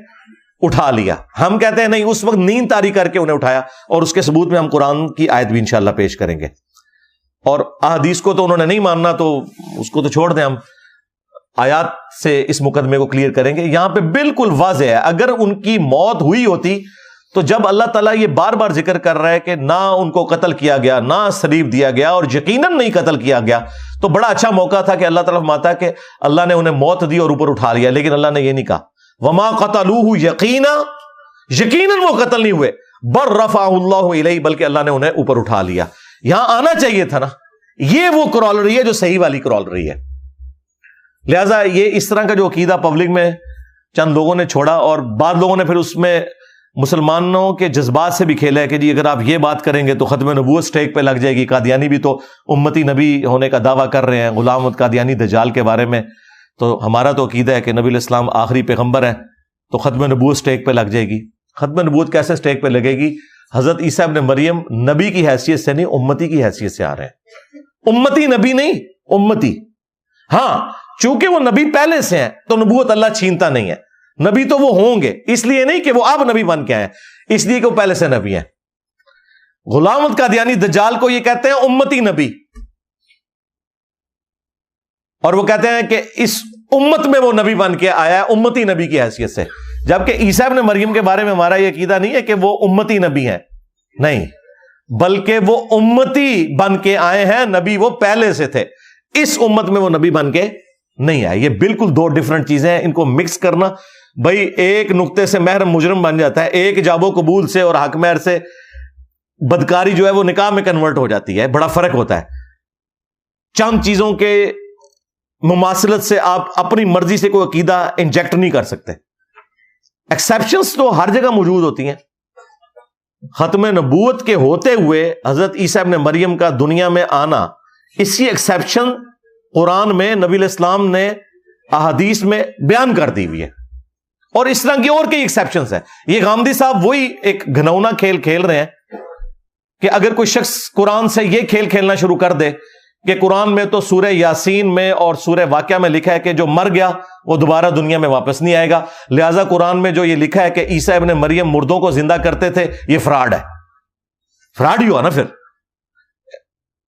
اٹھا لیا۔ ہم کہتے ہیں نہیں، اس وقت نیند طاری کر کے انہیں اٹھایا، اور اس کے ثبوت میں ہم قرآن کی آیت بھی انشاءاللہ پیش کریں گے۔ اور احادیث کو تو انہوں نے نہیں ماننا تو اس کو تو چھوڑ دیں، ہم آیات سے اس مقدمے کو کلیئر کریں گے۔ یہاں پہ بالکل واضح ہے، اگر ان کی موت ہوئی ہوتی تو جب اللہ تعالیٰ یہ بار بار ذکر کر رہا ہے کہ نہ ان کو قتل کیا گیا، نہ سلیب دیا گیا، اور یقیناً نہیں قتل کیا گیا، تو بڑا اچھا موقع تھا کہ اللہ تعالیٰ فرماتا کہ اللہ نے انہیں موت دی اور اوپر اٹھا لیا. لیکن اللہ نے یہ نہیں کہا وما قتلوہ یقینا، یقیناً وہ قتل نہیں ہوئے، بل رفعہ اللہ الیہ، بلکہ اللہ نے انہیں اوپر اٹھا لیا. یہاں آنا چاہیے تھا نا. یہ وہ کرالری ہے جو صحیح والی کرالری ہے. لہذا یہ اس طرح کا جو عقیدہ پبلک میں چند لوگوں نے چھوڑا، اور بعض لوگوں نے پھر اس میں مسلمانوں کے جذبات سے بھی کھیلا ہے کہ جی اگر آپ یہ بات کریں گے تو ختم نبوت سٹیک پہ لگ جائے گی. قادیانی بھی تو امتی نبی ہونے کا دعویٰ کر رہے ہیں، غلام احمد قادیانی دجال کے بارے میں. تو ہمارا تو عقیدہ ہے کہ نبی علیہ السلام آخری پیغمبر ہیں، تو ختم نبوت سٹیک پہ لگ جائے گی. ختم نبوت کیسے سٹیک پہ لگے گی؟ حضرت عیسیٰ ابن مریم نبی کی حیثیت سے نہیں، امتی کی حیثیت سے آ رہے ہیں. امتی نبی نہیں، امتی. ہاں چونکہ وہ نبی پہلے سے ہیں تو نبوت اللہ چھینتا نہیں ہے. نبی تو وہ ہوں گے، اس لیے نہیں کہ وہ اب نبی بن کے آئے، اس لیے کہ وہ پہلے سے نبی ہیں. غلام احمد قادیانی دجال کو یہ کہتے ہیں امتی نبی، اور وہ کہتے ہیں کہ اس امت میں وہ نبی بن کے آیا ہے امتی نبی کی حیثیت سے. جبکہ عیسیٰ ابن مریم کے بارے میں ہمارا یہ عقیدہ نہیں ہے کہ وہ امتی نبی ہیں، نہیں، بلکہ وہ امتی بن کے آئے ہیں. نبی وہ پہلے سے تھے، اس امت میں وہ نبی بن کے نہیں آئے. یہ بالکل دو ڈیفرنٹ چیزیں ہیں. ان کو مکس کرنا، بھائی ایک نقطے سے محرم مجرم بن جاتا ہے، ایک جاب و قبول سے اور حق مہر سے بدکاری جو ہے وہ نکاح میں کنورٹ ہو جاتی ہے. بڑا فرق ہوتا ہے. چند چیزوں کے مماثلت سے آپ اپنی مرضی سے کوئی عقیدہ انجیکٹ نہیں کر سکتے. ایکسیپشنز تو ہر جگہ موجود ہوتی ہیں. ختم نبوت کے ہوتے ہوئے حضرت عیسیٰ ابن مریم کا دنیا میں آنا، اس کی ایکسیپشن قرآن میں نبی علیہ السلام نے احادیث میں بیان کر دی ہوئی ہے. اور اس طرح کی اور کئی ایکسیپشنز ہیں. یہ غامدی صاحب وہی ایک گھنونا کھیل کھیل رہے ہیں کہ اگر کوئی شخص قرآن سے یہ کھیل کھیلنا شروع کر دے کہ قرآن میں تو سورہ یاسین میں اور سورہ واقعہ میں لکھا ہے کہ جو مر گیا وہ دوبارہ دنیا میں واپس نہیں آئے گا، لہٰذا قرآن میں جو یہ لکھا ہے کہ عیسیٰ ابن مریم مردوں کو زندہ کرتے تھے یہ فراڈ ہے. فراڈ ہی ہوا نا پھر.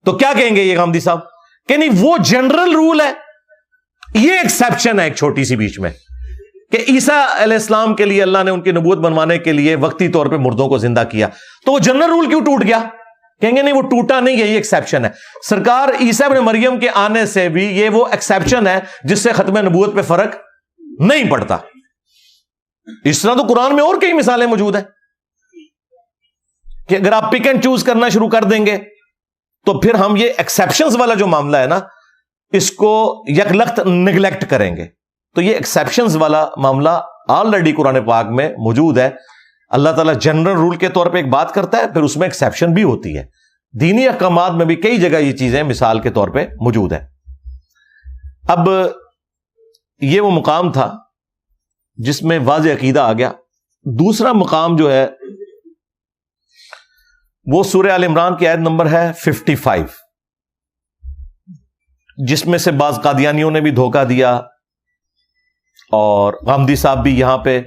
تو کیا کہیں گے یہ غامدی صاحب کہ نہیں وہ جنرل رول ہے، یہ ایکسیپشن ہے ایک چھوٹی سی بیچ میں کہ عیسیٰ علیہ السلام کے لیے اللہ نے ان کی نبوت بنوانے کے لیے وقتی طور پہ مردوں کو زندہ کیا، تو وہ جنرل رول کیوں ٹوٹ گیا؟ کہیں گے نہیں وہ ٹوٹا نہیں ہے، یہ ایکسیپشن ہے. سرکار عیسیٰ ابن مریم کے آنے سے بھی یہ وہ ایکسیپشن ہے جس سے ختم نبوت پہ فرق نہیں پڑتا. اس طرح تو قرآن میں اور کئی مثالیں موجود ہیں کہ اگر آپ پک اینڈ چوز کرنا شروع کر دیں گے تو پھر ہم یہ ایکسیپشنز والا جو معاملہ ہے نا اس کو یکلخت نگلیکٹ کریں گے. تو یہ ایکسیپشنز والا معاملہ آلریڈی قرآن پاک میں موجود ہے. اللہ تعالیٰ جنرل رول کے طور پہ ایک بات کرتا ہے، پھر اس میں ایکسیپشن بھی ہوتی ہے. دینی احکامات میں بھی کئی جگہ یہ چیزیں مثال کے طور پہ موجود ہیں. اب یہ وہ مقام تھا جس میں واضح عقیدہ آ گیا. دوسرا مقام جو ہے وہ سورہ آل عمران کی آیت نمبر ہے 55، جس میں سے بعض قادیانیوں نے بھی دھوکہ دیا، اور غامدی صاحب بھی یہاں پہ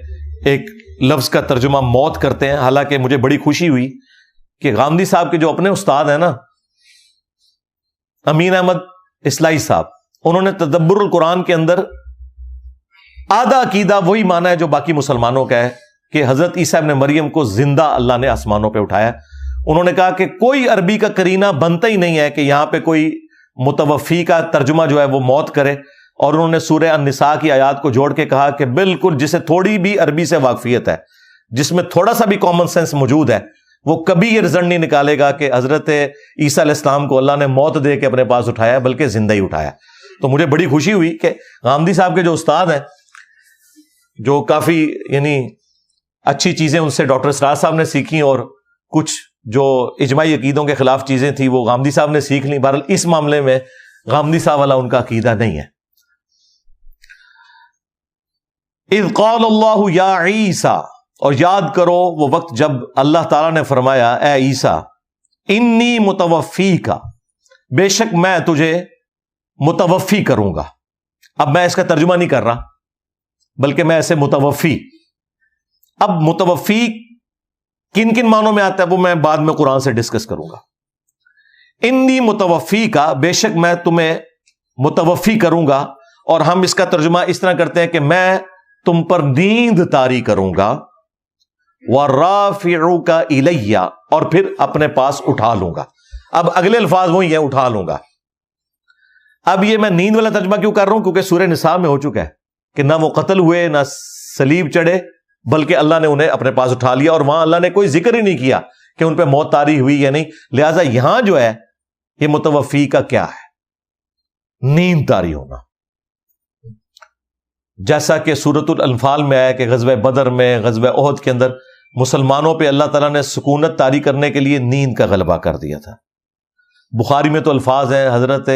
ایک لفظ کا ترجمہ موت کرتے ہیں. حالانکہ مجھے بڑی خوشی ہوئی کہ غامدی صاحب کے جو اپنے استاد ہیں نا امین احمد اصلاحی صاحب، انہوں نے تدبر القرآن کے اندر آدھا عقیدہ وہی مانا ہے جو باقی مسلمانوں کا ہے کہ حضرت عیسیٰ ابن مریم کو زندہ اللہ نے آسمانوں پہ اٹھایا. انہوں نے کہا کہ کوئی عربی کا قرینہ بنتا ہی نہیں ہے کہ یہاں پہ کوئی متوفی کا ترجمہ جو ہے وہ موت کرے. اور انہوں نے سورہ النساء کی آیات کو جوڑ کے کہا کہ بالکل جسے تھوڑی بھی عربی سے واقفیت ہے، جس میں تھوڑا سا بھی کامن سینس موجود ہے، وہ کبھی یہ رزلٹ نہیں نکالے گا کہ حضرت عیسیٰ علیہ السلام کو اللہ نے موت دے کے اپنے پاس اٹھایا، بلکہ زندہ ہی اٹھایا. تو مجھے بڑی خوشی ہوئی کہ غامدی صاحب کے جو استاد ہیں، جو کافی یعنی اچھی چیزیں ان سے ڈاکٹر اسرار صاحب نے سیکھی، اور کچھ جو اجماعی عقیدوں کے خلاف چیزیں تھیں وہ غامدی صاحب نے سیکھ لی. بہرحال اس معاملے میں غامدی صاحب والا ان کا عقیدہ نہیں ہے. اذ قال اللہ یا عیسیٰ، اور یاد کرو وہ وقت جب اللہ تعالیٰ نے فرمایا اے عیسیٰ انی متوفیکا، بے شک میں تجھے متوفی کروں گا. اب میں اس کا ترجمہ نہیں کر رہا بلکہ میں ایسے متوفی. اب متوفی کن کن معنوں میں آتا ہے وہ میں بعد میں قرآن سے ڈسکس کروں گا. انی متوفی کا، بے شک میں تمہیں متوفی کروں گا، اور ہم اس کا ترجمہ اس طرح کرتے ہیں کہ میں تم پر نیند طاری کروں گا. وَرَافِعُكَ إِلَيَّ، اور پھر اپنے پاس اٹھا لوں گا. اب اگلے الفاظ وہی ہیں، اٹھا لوں گا. اب یہ میں نیند والا ترجمہ کیوں کر رہا ہوں؟ کیونکہ سورہ نساء میں ہو چکا ہے کہ نہ وہ قتل ہوئے نہ صلیب چڑھے، بلکہ اللہ نے انہیں اپنے پاس اٹھا لیا، اور وہاں اللہ نے کوئی ذکر ہی نہیں کیا کہ ان پہ موت طاری ہوئی یا نہیں. لہٰذا یہاں جو ہے یہ متوفی کا کیا ہے؟ نیند طاری ہونا. جیسا کہ سورۃ الانفال میں آیا کہ غزوہ بدر میں، غزوہ احد کے اندر مسلمانوں پہ اللہ تعالیٰ نے سکونت طاری کرنے کے لیے نیند کا غلبہ کر دیا تھا. بخاری میں تو الفاظ ہیں، حضرت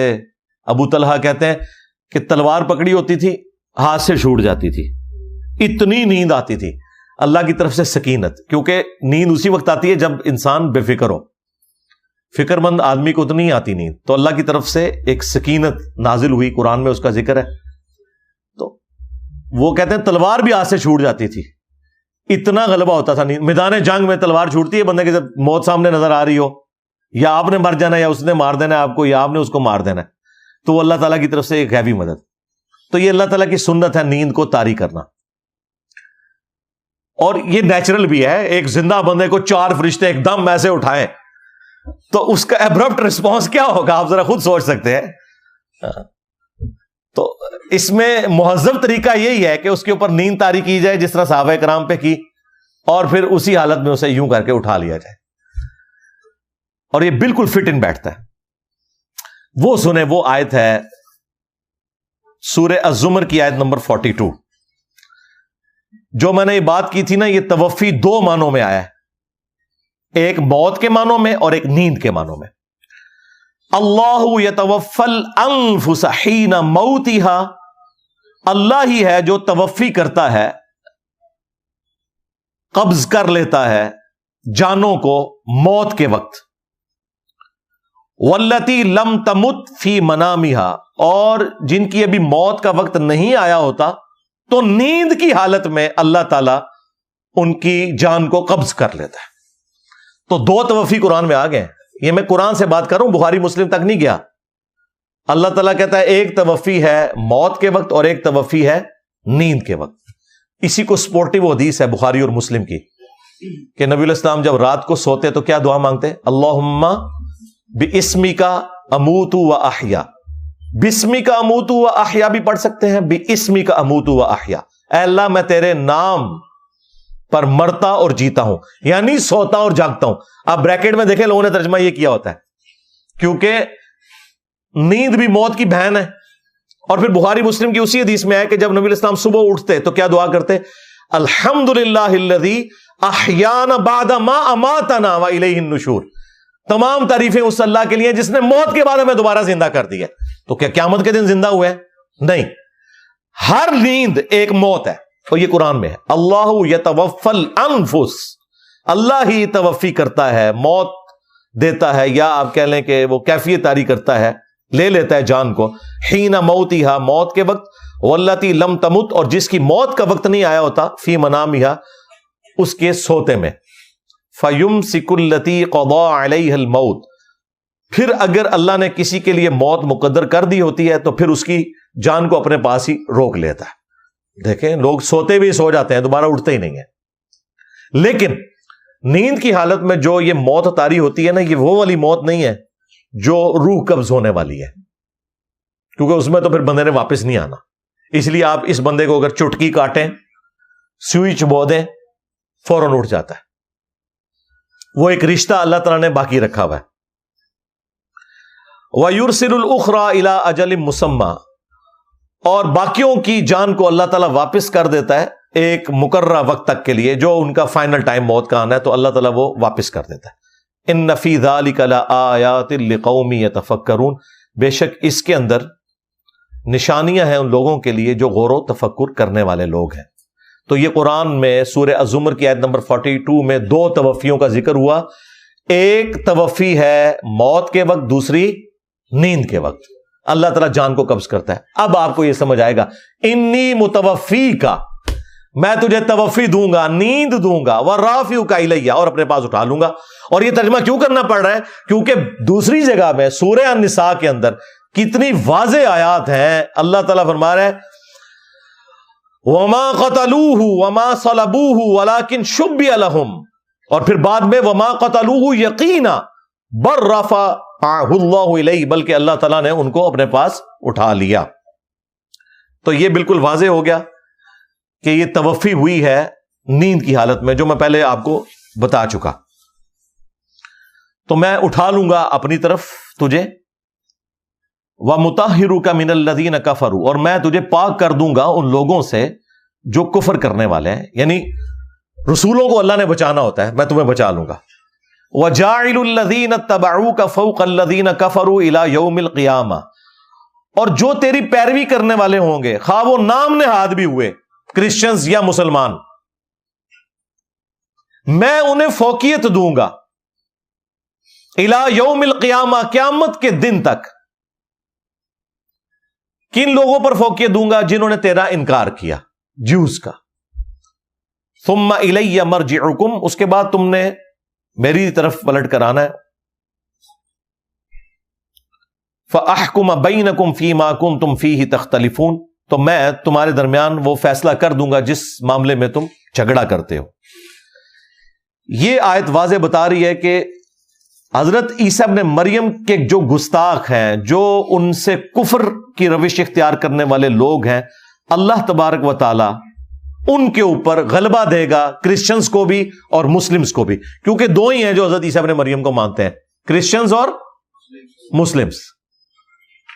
ابو طلحہ کہتے ہیں کہ تلوار پکڑی ہوتی تھی، ہاتھ سے چھوٹ جاتی تھی، اتنی نیند آتی تھی. اللہ کی طرف سے سکینت، کیونکہ نیند اسی وقت آتی ہے جب انسان بے فکر ہو. فکر مند آدمی کو تو نہیں آتی نیند، تو اللہ کی طرف سے ایک سکینت نازل ہوئی، قرآن میں اس کا ذکر ہے. تو وہ کہتے ہیں تلوار بھی ہاتھ سے چھوٹ جاتی تھی، اتنا غلبہ ہوتا تھا نیند. میدان جنگ میں تلوار چھوٹتی ہے بندے کے، جب موت سامنے نظر آ رہی ہو، یا آپ نے مر جانا یا اس نے مار دینا ہے آپ کو، یا آپ نے اس کو مار دینا ہے، تو وہ اللہ تعالیٰ کی طرف سے ایک غیبی مدد. تو یہ اللہ تعالیٰ کی سنت ہے نیند کو طاری کرنا. اور یہ نیچرل بھی ہے، ایک زندہ بندے کو 4 فرشتے ایک دم ایسے اٹھائیں تو اس کا ایبرپٹ رسپانس کیا ہوگا، آپ ذرا خود سوچ سکتے ہیں. تو اس میں مہذب طریقہ یہی ہے کہ اس کے اوپر نیند طاری کی جائے جس طرح صحابہ کرام پہ کی، اور پھر اسی حالت میں اسے یوں کر کے اٹھا لیا جائے، اور یہ بالکل فٹ ان بیٹھتا ہے. وہ سنیں، وہ آیت ہے سورہ الزمر کی آیت نمبر 42. جو میں نے یہ بات کی تھی نا، یہ توفی 2 معنوں میں آیا ہے، ایک موت کے معنوں میں اور ایک نیند کے معنوں میں. اللہ یتوفی الانفس حین موتها، اللہ ہی ہے جو توفی کرتا ہے، قبض کر لیتا ہے جانوں کو موت کے وقت. واللتی لم تمت فی منامہا، اور جن کی ابھی موت کا وقت نہیں آیا ہوتا تو نیند کی حالت میں اللہ تعالی ان کی جان کو قبض کر لیتا ہے. تو 2 توفی قرآن میں آ گئے. یہ میں قرآن سے بات کر رہا ہوں، بخاری مسلم تک نہیں گیا. اللہ تعالیٰ کہتا ہے ایک توفی ہے موت کے وقت اور ایک توفی ہے نیند کے وقت. اسی کو سپورٹیو حدیث ہے بخاری اور مسلم کی کہ نبی علیہ السلام جب رات کو سوتے تو کیا دعا مانگتے؟ اللہم بِاسْمِکَ اموت و احیا. بِاسْمِکَ اموت و احیا بھی پڑھ سکتے ہیں، بِاسْمِکَ اموت و احیا. اے اللہ میں تیرے نام پر مرتا اور جیتا ہوں، یعنی سوتا اور جاگتا ہوں. آپ بریکٹ میں دیکھیں لوگوں نے ترجمہ یہ کیا ہوتا ہے، کیونکہ نیند بھی موت کی بہن ہے. اور پھر بخاری مسلم کی اسی حدیث میں ہے کہ جب نبی علیہ السلام صبح اٹھتے تو کیا دعا کرتے؟ الحمدللہ الذی احیانا بعد ما اماتنا والیہ النشور. تمام تعریفیں اس اللہ کے لیے جس نے موت کے بعد ہمیں دوبارہ زندہ کر دیا. تو کیا قیامت کے دن زندہ ہوئے؟ نہیں، ہر نیند ایک موت ہے، اور یہ قرآن میں ہے. اللہ یتوفی الانفس، اللہ ہی توفی کرتا ہے، موت دیتا ہے، یا آپ کہہ لیں کہ وہ کیفیت طاری کرتا ہے، لے لیتا ہے جان کو. حین موتہا، موت کے وقت. واللتی لم تمت، اور جس کی موت کا وقت نہیں آیا ہوتا، فی منامہا، اس کے سوتے میں. فیمسک التی قضی علیہ الموت، پھر اگر اللہ نے کسی کے لیے موت مقدر کر دی ہوتی ہے تو پھر اس کی جان کو اپنے پاس ہی روک لیتا ہے. دیکھیں لوگ سوتے بھی سو جاتے ہیں، دوبارہ اٹھتے ہی نہیں ہیں. لیکن نیند کی حالت میں جو یہ موت طاری ہوتی ہے نا، یہ وہ والی موت نہیں ہے جو روح قبض ہونے والی ہے، کیونکہ اس میں تو پھر بندے نے واپس نہیں آنا. اس لیے آپ اس بندے کو اگر چٹکی کاٹیں، سوئی چبو دیں، فوراً اٹھ جاتا ہے. وہ ایک رشتہ اللہ تعالیٰ نے باقی رکھا ہوا ہے. وَيُرْسِلُ الْأُخْرَى إِلَىٰ أَجَلٍ مُّسَمًّى، اور باقیوں کی جان کو اللہ تعالیٰ واپس کر دیتا ہے ایک مقررہ وقت تک کے لیے، جو ان کا فائنل ٹائم موت کا آنا ہے تو اللہ تعالیٰ وہ واپس کر دیتا ہے. إِنَّ فِي ذَلِكَ لَآيَاتٍ لِقَوْمٍ يَتَفَكَّرُونَ، بے شک اس کے اندر نشانیاں ہیں ان لوگوں کے لیے جو غور و تفکر کرنے والے لوگ ہیں. تو یہ قرآن میں سورہ الزمر کی آیت نمبر 42 میں 2 توفیوں کا ذکر ہوا. ایک توفی ہے موت کے وقت، دوسری نیند کے وقت. اللہ تعالیٰ جان کو قبض کرتا ہے. اب آپ کو یہ سمجھ آئے گا، انی متوفی کا، میں تجھے توفی دوں گا، نیند دوں گا، ورافعک الیہ، اور اپنے پاس اٹھا لوں گا. اور یہ ترجمہ کیوں کرنا پڑ رہا ہے؟ کیونکہ دوسری جگہ میں سورہ النساء کے اندر کتنی واضح آیات ہیں. اللہ تعالیٰ فرما رہا ہے وما قتلوہ وما صلبوہ ولکن شبہ لہم، اور پھر بعد میں وما قتلوہ یقینا بل رفعہ اللہ الیہ، بلکہ اللہ تعالیٰ نے ان کو اپنے پاس اٹھا لیا۔ تو یہ بالکل واضح ہو گیا کہ یہ توفی ہوئی ہے نیند کی حالت میں، جو میں پہلے آپ کو بتا چکا۔ تو میں اٹھا لوں گا اپنی طرف تجھے، وَمُطَهِّرُكَ مِنَ الَّذِينَ كَفَرُوا، اور میں تجھے پاک کر دوں گا ان لوگوں سے جو کفر کرنے والے ہیں، یعنی رسولوں کو اللہ نے بچانا ہوتا ہے، میں تمہیں بچا لوں گا۔ وَجَاعِلُ الَّذِينَ اتَّبَعُوكَ فَوْقَ الَّذِينَ كَفَرُوا إِلَى يَوْمِ الْقِيَامَةِ، اور جو تیری پیروی کرنے والے ہوں گے، خواہ وہ نام نہاد بھی ہوئے کرسچنز یا مسلمان، میں انہیں فوقیت دوں گا إِلَى يَوْمِ الْقِيَامَةِ، قیامت کے دن تک۔ کن لوگوں پر فوقیت دوں گا؟ جنہوں نے تیرا انکار کیا، جیوز کا۔ ثم الی مرجعکم، اس کے بعد تم نے میری طرف پلٹ کر آنا ہے۔ فاحکم بینکم فیما کنتم فیہ تختلفون، تو میں تمہارے درمیان وہ فیصلہ کر دوں گا جس معاملے میں تم جھگڑا کرتے ہو۔ یہ آیت واضح بتا رہی ہے کہ حضرت عیسیٰ ابن مریم کے جو گستاخ ہیں، جو ان سے کفر کی روش اختیار کرنے والے لوگ ہیں، اللہ تبارک و تعالی ان کے اوپر غلبہ دے گا، کرسچنز کو بھی اور مسلمز کو بھی، کیونکہ دو ہی ہیں جو حضرت عیسیٰ ابن مریم کو مانتے ہیں، کرسچنز اور مسلمز۔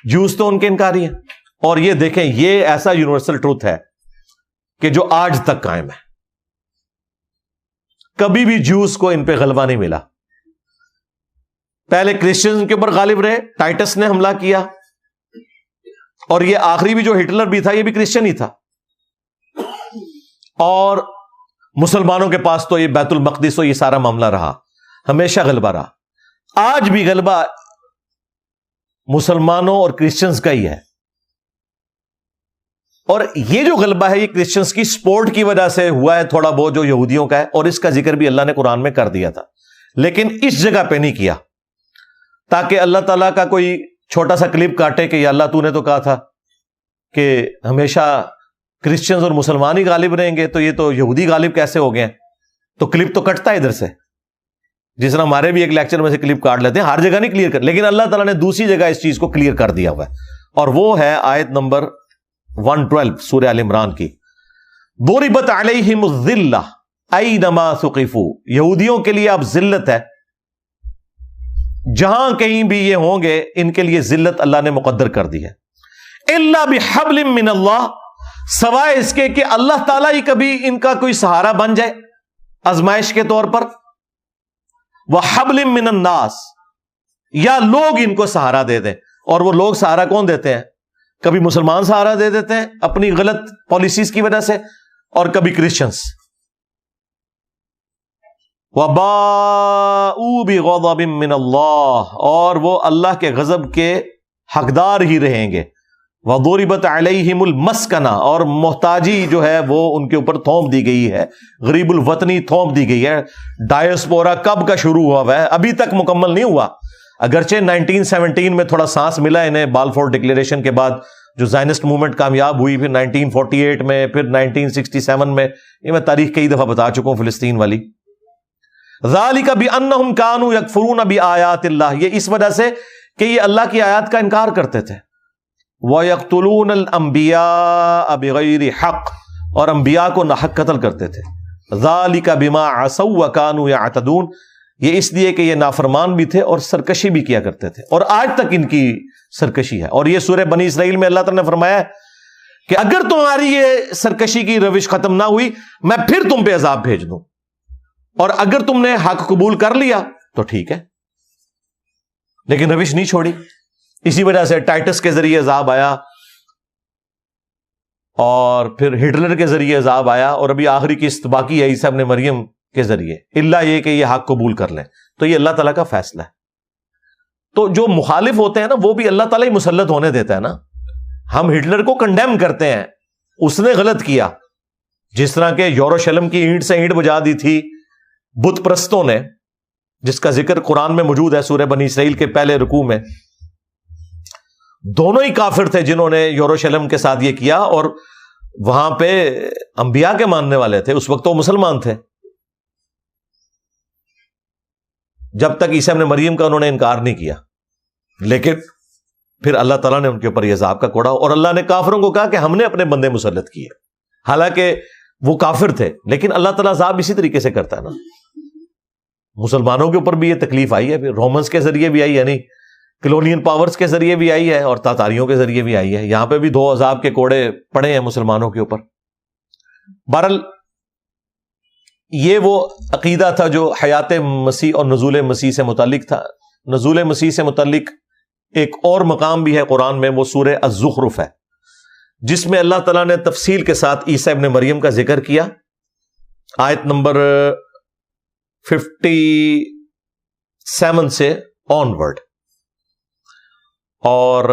جوز تو ان کے انکاری ہیں، اور یہ دیکھیں یہ ایسا یونیورسل ٹروتھ ہے کہ جو آج تک قائم ہے، کبھی بھی جوز کو ان پہ غلبہ نہیں ملا۔ پہلے کرسچنز کے اوپر غالب رہے، ٹائٹس نے حملہ کیا، اور یہ آخری بھی جو ہٹلر بھی تھا یہ بھی کرسچن ہی تھا، اور مسلمانوں کے پاس تو یہ بیت المقدس و یہ سارا معاملہ رہا، ہمیشہ غلبہ رہا۔ آج بھی غلبہ مسلمانوں اور کرسچنز کا ہی ہے، اور یہ جو غلبہ ہے یہ کرسچنز کی سپورٹ کی وجہ سے ہوا ہے تھوڑا بہت، جو یہودیوں کا ہے، اور اس کا ذکر بھی اللہ نے قرآن میں کر دیا تھا، لیکن اس جگہ پہ نہیں کیا تاکہ اللہ تعالیٰ کا کوئی چھوٹا سا کلپ کاٹے کہ یا اللہ تو نے تو کہا تھا کہ ہمیشہ کرسچنز اور مسلمان ہی غالب رہیں گے، تو یہ تو یہودی غالب کیسے ہو گئے ہیں؟ تو کلپ تو کٹتا ہے ادھر سے، جس طرح ہمارے بھی ایک لیکچر میں سے کلپ کاٹ لیتے ہیں، ہر جگہ نہیں کلیئر کر، لیکن اللہ تعالیٰ نے دوسری جگہ اس چیز کو کلیئر کر دیا ہوا ہے، اور وہ ہے آیت نمبر 112 سورہ آل عمران کی۔ ضربت علیہم الذلہ اینما ثقفوا، یہودیوں کے لیے اب ذلت ہے، جہاں کہیں بھی یہ ہوں گے ان کے لیے ذلت اللہ نے مقدر کر دی ہے۔ الا بحبل من اللہ، سوائے اس کے کہ اللہ تعالیٰ ہی کبھی ان کا کوئی سہارا بن جائے آزمائش کے طور پر، وحبل من الناس، یا لوگ ان کو سہارا دے دیں، اور وہ لوگ سہارا کون دیتے ہیں؟ کبھی مسلمان سہارا دے دیتے ہیں اپنی غلط پالیسیز کی وجہ سے، اور کبھی کرسچنز۔ وَبَاءُوا بِغَضَبٍ مِّنَ اللَّهِ، اور وہ اللہ کے غضب کے حقدار ہی رہیں گے۔ وَضُرِبَتْ عَلَيْهِمُ الْمَسْكَنَةُ، اور محتاجی جو ہے وہ ان کے اوپر تھوپ دی گئی ہے، غریب الوطنی تھوپ دی گئی ہے۔ ڈائسپورا کب کا شروع ہوا ہے؟ ابھی تک مکمل نہیں ہوا، اگرچہ 1917 میں تھوڑا سانس ملا انہیں، بالفور ڈکلیریشن کے بعد جو زائنسٹ موومنٹ کامیاب ہوئی، پھر 1948 میں، پھر 1967 میں، یہ میں تاریخ کئی دفعہ بتا چکا ہوں فلسطین والی۔ ذالک بانہم کانوا یکفرون بآیات اللہ، یہ اس وجہ سے کہ یہ اللہ کی آیات کا انکار کرتے تھے۔ وَيَقْتُلُونَ الْأَنْبِيَاءَ بِغَيْرِ حَقٍّ، اور انبیاء کو ناحق قتل کرتے تھے۔ ذَلِكَ بِمَا عَصَوْا وَكَانُوا يَعْتَدُونَ، یہ اس لیے کہ یہ نافرمان بھی تھے اور سرکشی بھی کیا کرتے تھے، اور آج تک ان کی سرکشی ہے۔ اور یہ سورہ بنی اسرائیل میں اللہ تعالیٰ نے فرمایا ہے کہ اگر تمہاری یہ سرکشی کی روش ختم نہ ہوئی میں پھر تم پہ عذاب بھیج دوں، اور اگر تم نے حق قبول کر لیا تو ٹھیک ہے، لیکن روش نہیں چھوڑی۔ اسی وجہ سے ٹائٹس کے ذریعے عذاب آیا، اور پھر ہٹلر کے ذریعے عذاب آیا، اور ابھی آخری قسط باقی ہے عیسیٰ ابن مریم کے ذریعے، اللہ یہ کہ یہ حق قبول کر لیں۔ تو یہ اللہ تعالیٰ کا فیصلہ ہے۔ تو جو مخالف ہوتے ہیں نا وہ بھی اللہ تعالیٰ ہی مسلط ہونے دیتا ہے نا۔ ہم ہٹلر کو کنڈیم کرتے ہیں، اس نے غلط کیا، جس طرح کہ یروشلم کی اینٹ سے اینٹ بجا دی تھی بت پرستوں نے، جس کا ذکر قرآن میں موجود ہے سورہ بنی اسرائیل کے پہلے رکوع میں۔ دونوں ہی کافر تھے جنہوں نے یروشلم کے ساتھ یہ کیا، اور وہاں پہ انبیاء کے ماننے والے تھے، اس وقت وہ مسلمان تھے، جب تک عیسیٰ ابن مریم کا انہوں نے انکار نہیں کیا. لیکن پھر اللہ تعالیٰ نے ان کے اوپر یہ عذاب کا کوڑا، اور اللہ نے کافروں کو کہا کہ ہم نے اپنے بندے مسلط کیے، حالانکہ وہ کافر تھے. لیکن اللہ تعالیٰ عذاب اسی طریقے سے کرتا ہے نا. مسلمانوں کے اوپر بھی یہ تکلیف آئی ہے، پھر رومنس کے ذریعے بھی آئی، یعنی کلونین پاورز کے ذریعے بھی آئی ہے، اور تاتاریوں کے ذریعے بھی آئی ہے. یہاں پہ بھی 2 عذاب کے کوڑے پڑے ہیں مسلمانوں کے اوپر. بہرحال یہ وہ عقیدہ تھا جو حیات مسیح اور نزول مسیح سے متعلق تھا. نزول مسیح سے متعلق ایک اور مقام بھی ہے قرآن میں، وہ سورہ الزخرف ہے، جس میں اللہ تعالیٰ نے تفصیل کے ساتھ عیسیٰ ابن مریم کا ذکر کیا. آیت نمبر 57 سے آنورڈ. اور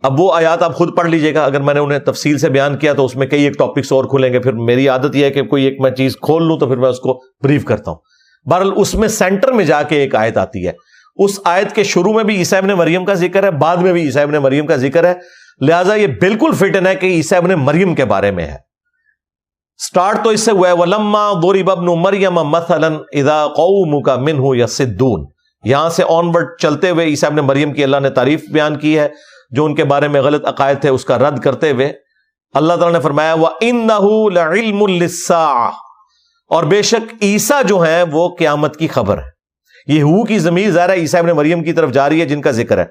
اب وہ آیات آپ خود پڑھ لیجئے گا. اگر میں نے انہیں تفصیل سے بیان کیا تو اس میں کئی ایک ٹاپکس اور کھلیں گے. پھر میری عادت یہ ہے کہ کوئی ایک میں چیز کھول لوں تو پھر میں اس کو بریف کرتا ہوں. بہرحال اس میں سینٹر میں جا کے ایک آیت آتی ہے. اس آیت کے شروع میں بھی عیسیٰ ابن مریم کا ذکر ہے، بعد میں بھی عیسیٰ ابن مریم کا ذکر ہے. لہٰذا یہ بالکل فٹن ہے کہ عیسیٰ ابن مریم کے بارے میں ہے. سٹارٹ تو اس سے ہوا ہے وَلَمَّا ضُرِبَ ابْنُ مَرْيَمَ مَثَلًا إِذَا قَوْمُكَ مِنْهُ يَصِدُّونَ. یہاں سے آنورڈ چلتے ہوئے عیسیٰ ابن مریم کی اللہ نے تعریف بیان کی ہے، جو ان کے بارے میں غلط عقائد تھے اس کا رد کرتے ہوئے اللہ تعالیٰ نے فرمایا وَإِنَّهُ لَعِلْمٌ لِلسَّاعَةِ، اور بے شک عیسیٰ جو ہیں وہ قیامت کی خبر ہے. یہ ہو کی ضمیر ظاہر ہے عیسیٰ ابن مریم کی طرف جاری ہے جن کا ذکر ہے.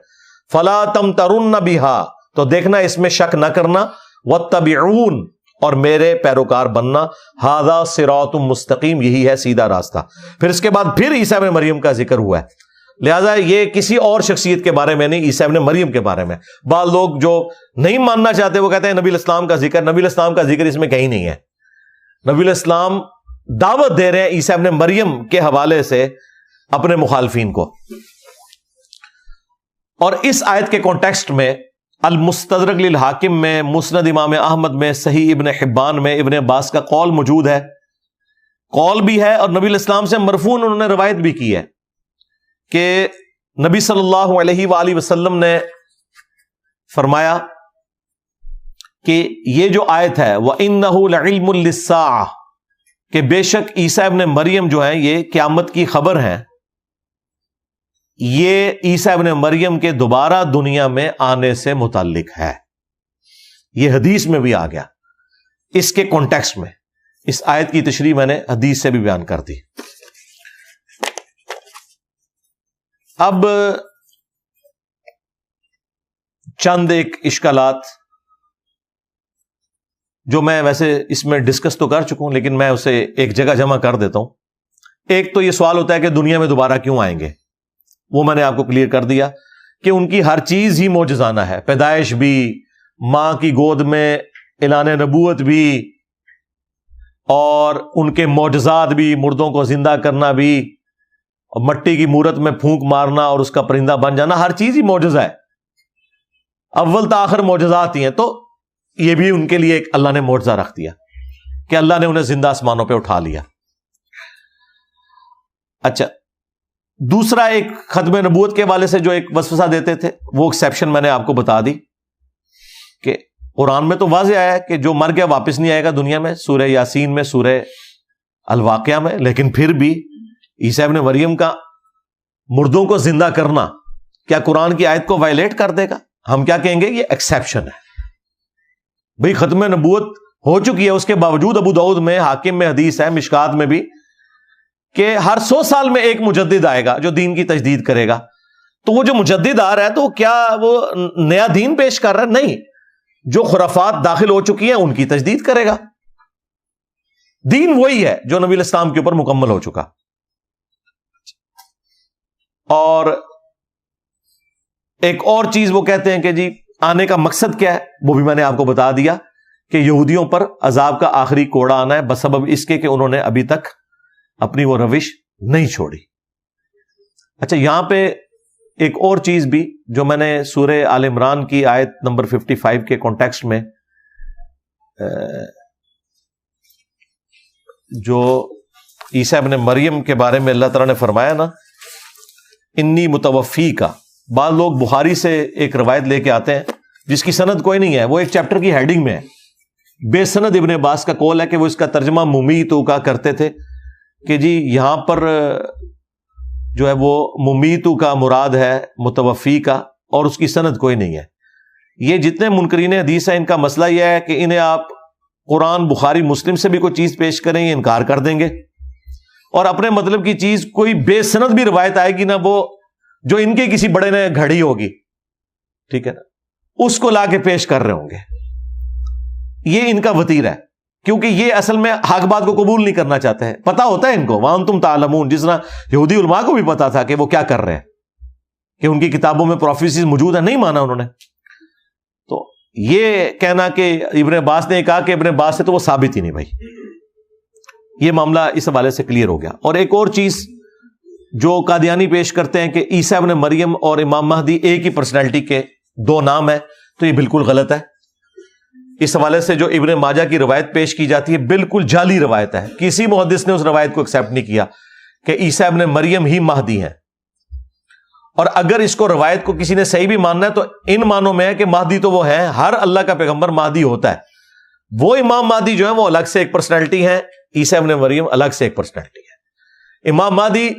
فَلَا تَمْتَرُنَّ بِهَا، تو دیکھنا اس میں شک نہ کرنا. وَاتَّبِعُونَ، اور میرے پیروکار بننا. هَذَا صِرَاطٌ مستقیم، یہی ہے سیدھا راستہ. پھر اس کے بعد پھر عیسیٰ ابن مریم کا ذکر ہوا ہے. لہٰذا یہ کسی اور شخصیت کے بارے میں نہیں، عیسیٰ ابن مریم کے بارے میں. بعض لوگ جو نہیں ماننا چاہتے وہ کہتے ہیں نبی الاسلام کا ذکر، نبی الاسلام کا ذکر اس میں کہیں نہیں ہے. نبی الاسلام دعوت دے رہے ہیں عیسیٰ ابن مریم کے حوالے سے اپنے مخالفین کو. اور اس آیت کے کانٹیکسٹ میں المستدرک للحاکم میں، مسند امام احمد میں، صحیح ابن حبان میں ابن عباس کا قول موجود ہے. قول بھی ہے اور نبی الاسلام سے مرفوع انہوں نے روایت بھی کی ہے کہ نبی صلی اللہ علیہ وآلہ وسلم نے فرمایا کہ یہ جو آیت ہے وَإِنَّهُ لَعِلْمٌ لِلسَّاعَةِ، کہ بے شک عیسیٰ ابن مریم جو ہیں یہ قیامت کی خبر ہیں. یہ عیسیٰ ابن مریم کے دوبارہ دنیا میں آنے سے متعلق ہے. یہ حدیث میں بھی آ گیا اس کے کانٹیکسٹ میں. اس آیت کی تشریح میں نے حدیث سے بھی بیان کر دی. اب چند ایک اشکالات جو میں ویسے اس میں ڈسکس تو کر چکا ہوں لیکن میں اسے ایک جگہ جمع کر دیتا ہوں. ایک تو یہ سوال ہوتا ہے کہ دنیا میں دوبارہ کیوں آئیں گے، وہ میں نے آپ کو کلیئر کر دیا کہ ان کی ہر چیز ہی معجزانہ ہے. پیدائش بھی، ماں کی گود میں اعلان نبوت بھی، اور ان کے معجزات بھی، مردوں کو زندہ کرنا بھی، اور مٹی کی مورت میں پھونک مارنا اور اس کا پرندہ بن جانا، ہر چیز ہی معجزہ ہے. اول تا آخر معجزات ہی ہیں. تو یہ بھی ان کے لیے ایک اللہ نے معجزہ رکھ دیا کہ اللہ نے انہیں زندہ آسمانوں پہ اٹھا لیا. اچھا، دوسرا ایک ختم نبوت کے حوالے سے جو ایک وسوسہ دیتے تھے وہ ایکسیپشن میں نے آپ کو بتا دی کہ قرآن میں تو واضح آیا ہے کہ جو مر گیا واپس نہیں آئے گا دنیا میں، سورہ یاسین میں، سورہ الواقعہ میں. لیکن پھر بھی عیسیٰ ابن مریم کا مردوں کو زندہ کرنا کیا قرآن کی آیت کو وائلیٹ کر دے گا؟ ہم کیا کہیں گے؟ یہ ایکسیپشن ہے. بھئی ختم نبوت ہو چکی ہے، اس کے باوجود ابو داؤد میں، حاکم میں حدیث ہے، مشکات میں بھی، کہ ہر 100 سال میں ایک مجدد آئے گا جو دین کی تجدید کرے گا. تو وہ جو مجدد آ رہا ہے تو کیا وہ نیا دین پیش کر رہا ہے؟ نہیں، جو خرافات داخل ہو چکی ہیں ان کی تجدید کرے گا. دین وہی ہے جو نبی الاسلام کے اوپر مکمل ہو چکا. اور ایک اور چیز وہ کہتے ہیں کہ جی آنے کا مقصد کیا ہے، وہ بھی میں نے آپ کو بتا دیا کہ یہودیوں پر عذاب کا آخری کوڑا آنا ہے بسبب اس کے کہ انہوں نے ابھی تک اپنی وہ روش نہیں چھوڑی. اچھا، یہاں پہ ایک اور چیز بھی جو میں نے سورہ آل عمران کی آیت نمبر 55 کے کانٹیکسٹ میں جو عیسیٰ ابن مریم کے بارے میں اللہ تعالیٰ نے فرمایا نا، انی متوفی کا، بعض لوگ بخاری سے ایک روایت لے کے آتے ہیں جس کی سند کوئی نہیں ہے، وہ ایک چیپٹر کی ہیڈنگ میں ہے، بے سند ابن عباس کا قول ہے کہ وہ اس کا ترجمہ ممیتو کا کرتے تھے کہ جی یہاں پر جو ہے وہ ممیتو کا مراد ہے متوفی کا، اور اس کی سند کوئی نہیں ہے۔ یہ جتنے منکرین حدیث ہیں ان کا مسئلہ یہ ہے کہ انہیں آپ قرآن بخاری مسلم سے بھی کوئی چیز پیش کریں یہ انکار کر دیں گے، اور اپنے مطلب کی چیز کوئی بے سند بھی روایت آئے گی نا، وہ جو ان کے کسی بڑے نے گھڑی ہوگی، ٹھیک ہے نا، اس کو لا کے پیش کر رہے ہوں گے۔ یہ ان کا وتیرہ ہے، کیونکہ یہ اصل میں حق بات کو قبول نہیں کرنا چاہتے ہیں۔ پتا ہوتا ہے ان کو، وَأَنْتُمْ تَعْلَمُونَ، جس طرح یہودی علماء کو بھی پتا تھا کہ وہ کیا کر رہے ہیں، کہ ان کی کتابوں میں پروفیسیز موجود ہیں، نہیں مانا انہوں نے۔ تو یہ کہنا کہ ابن عباس نے کہا کہ ابن عباس سے، تو وہ ثابت ہی نہیں بھائی۔ یہ معاملہ اس حوالے سے کلیئر ہو گیا۔ اور ایک اور چیز جو قادیانی پیش کرتے ہیں کہ عیسیٰ ابن مریم اور امام مہدی ایک ہی پرسنالٹی کے دو نام ہیں، تو یہ بالکل غلط ہے۔ اس حوالے سے جو ابن ماجہ کی روایت پیش کی جاتی ہے بالکل جعلی روایت ہے، کسی محدث نے اس روایت کو ایکسیپٹ نہیں کیا کہ عیسیٰ ابن مریم ہی مہدی ہیں۔ اور اگر اس کو روایت کو کسی نے صحیح بھی ماننا ہے تو ان معنوں میں ہے کہ مہدی تو وہ ہے، ہر اللہ کا پیغمبر مہدی ہوتا ہے، وہ امام مہدی جو ہے وہ الگ سے ایک پرسنالٹی ہے، عیسیٰ ابن مریم الگ سے ایک پرسنالٹی ہے۔ امام مہدی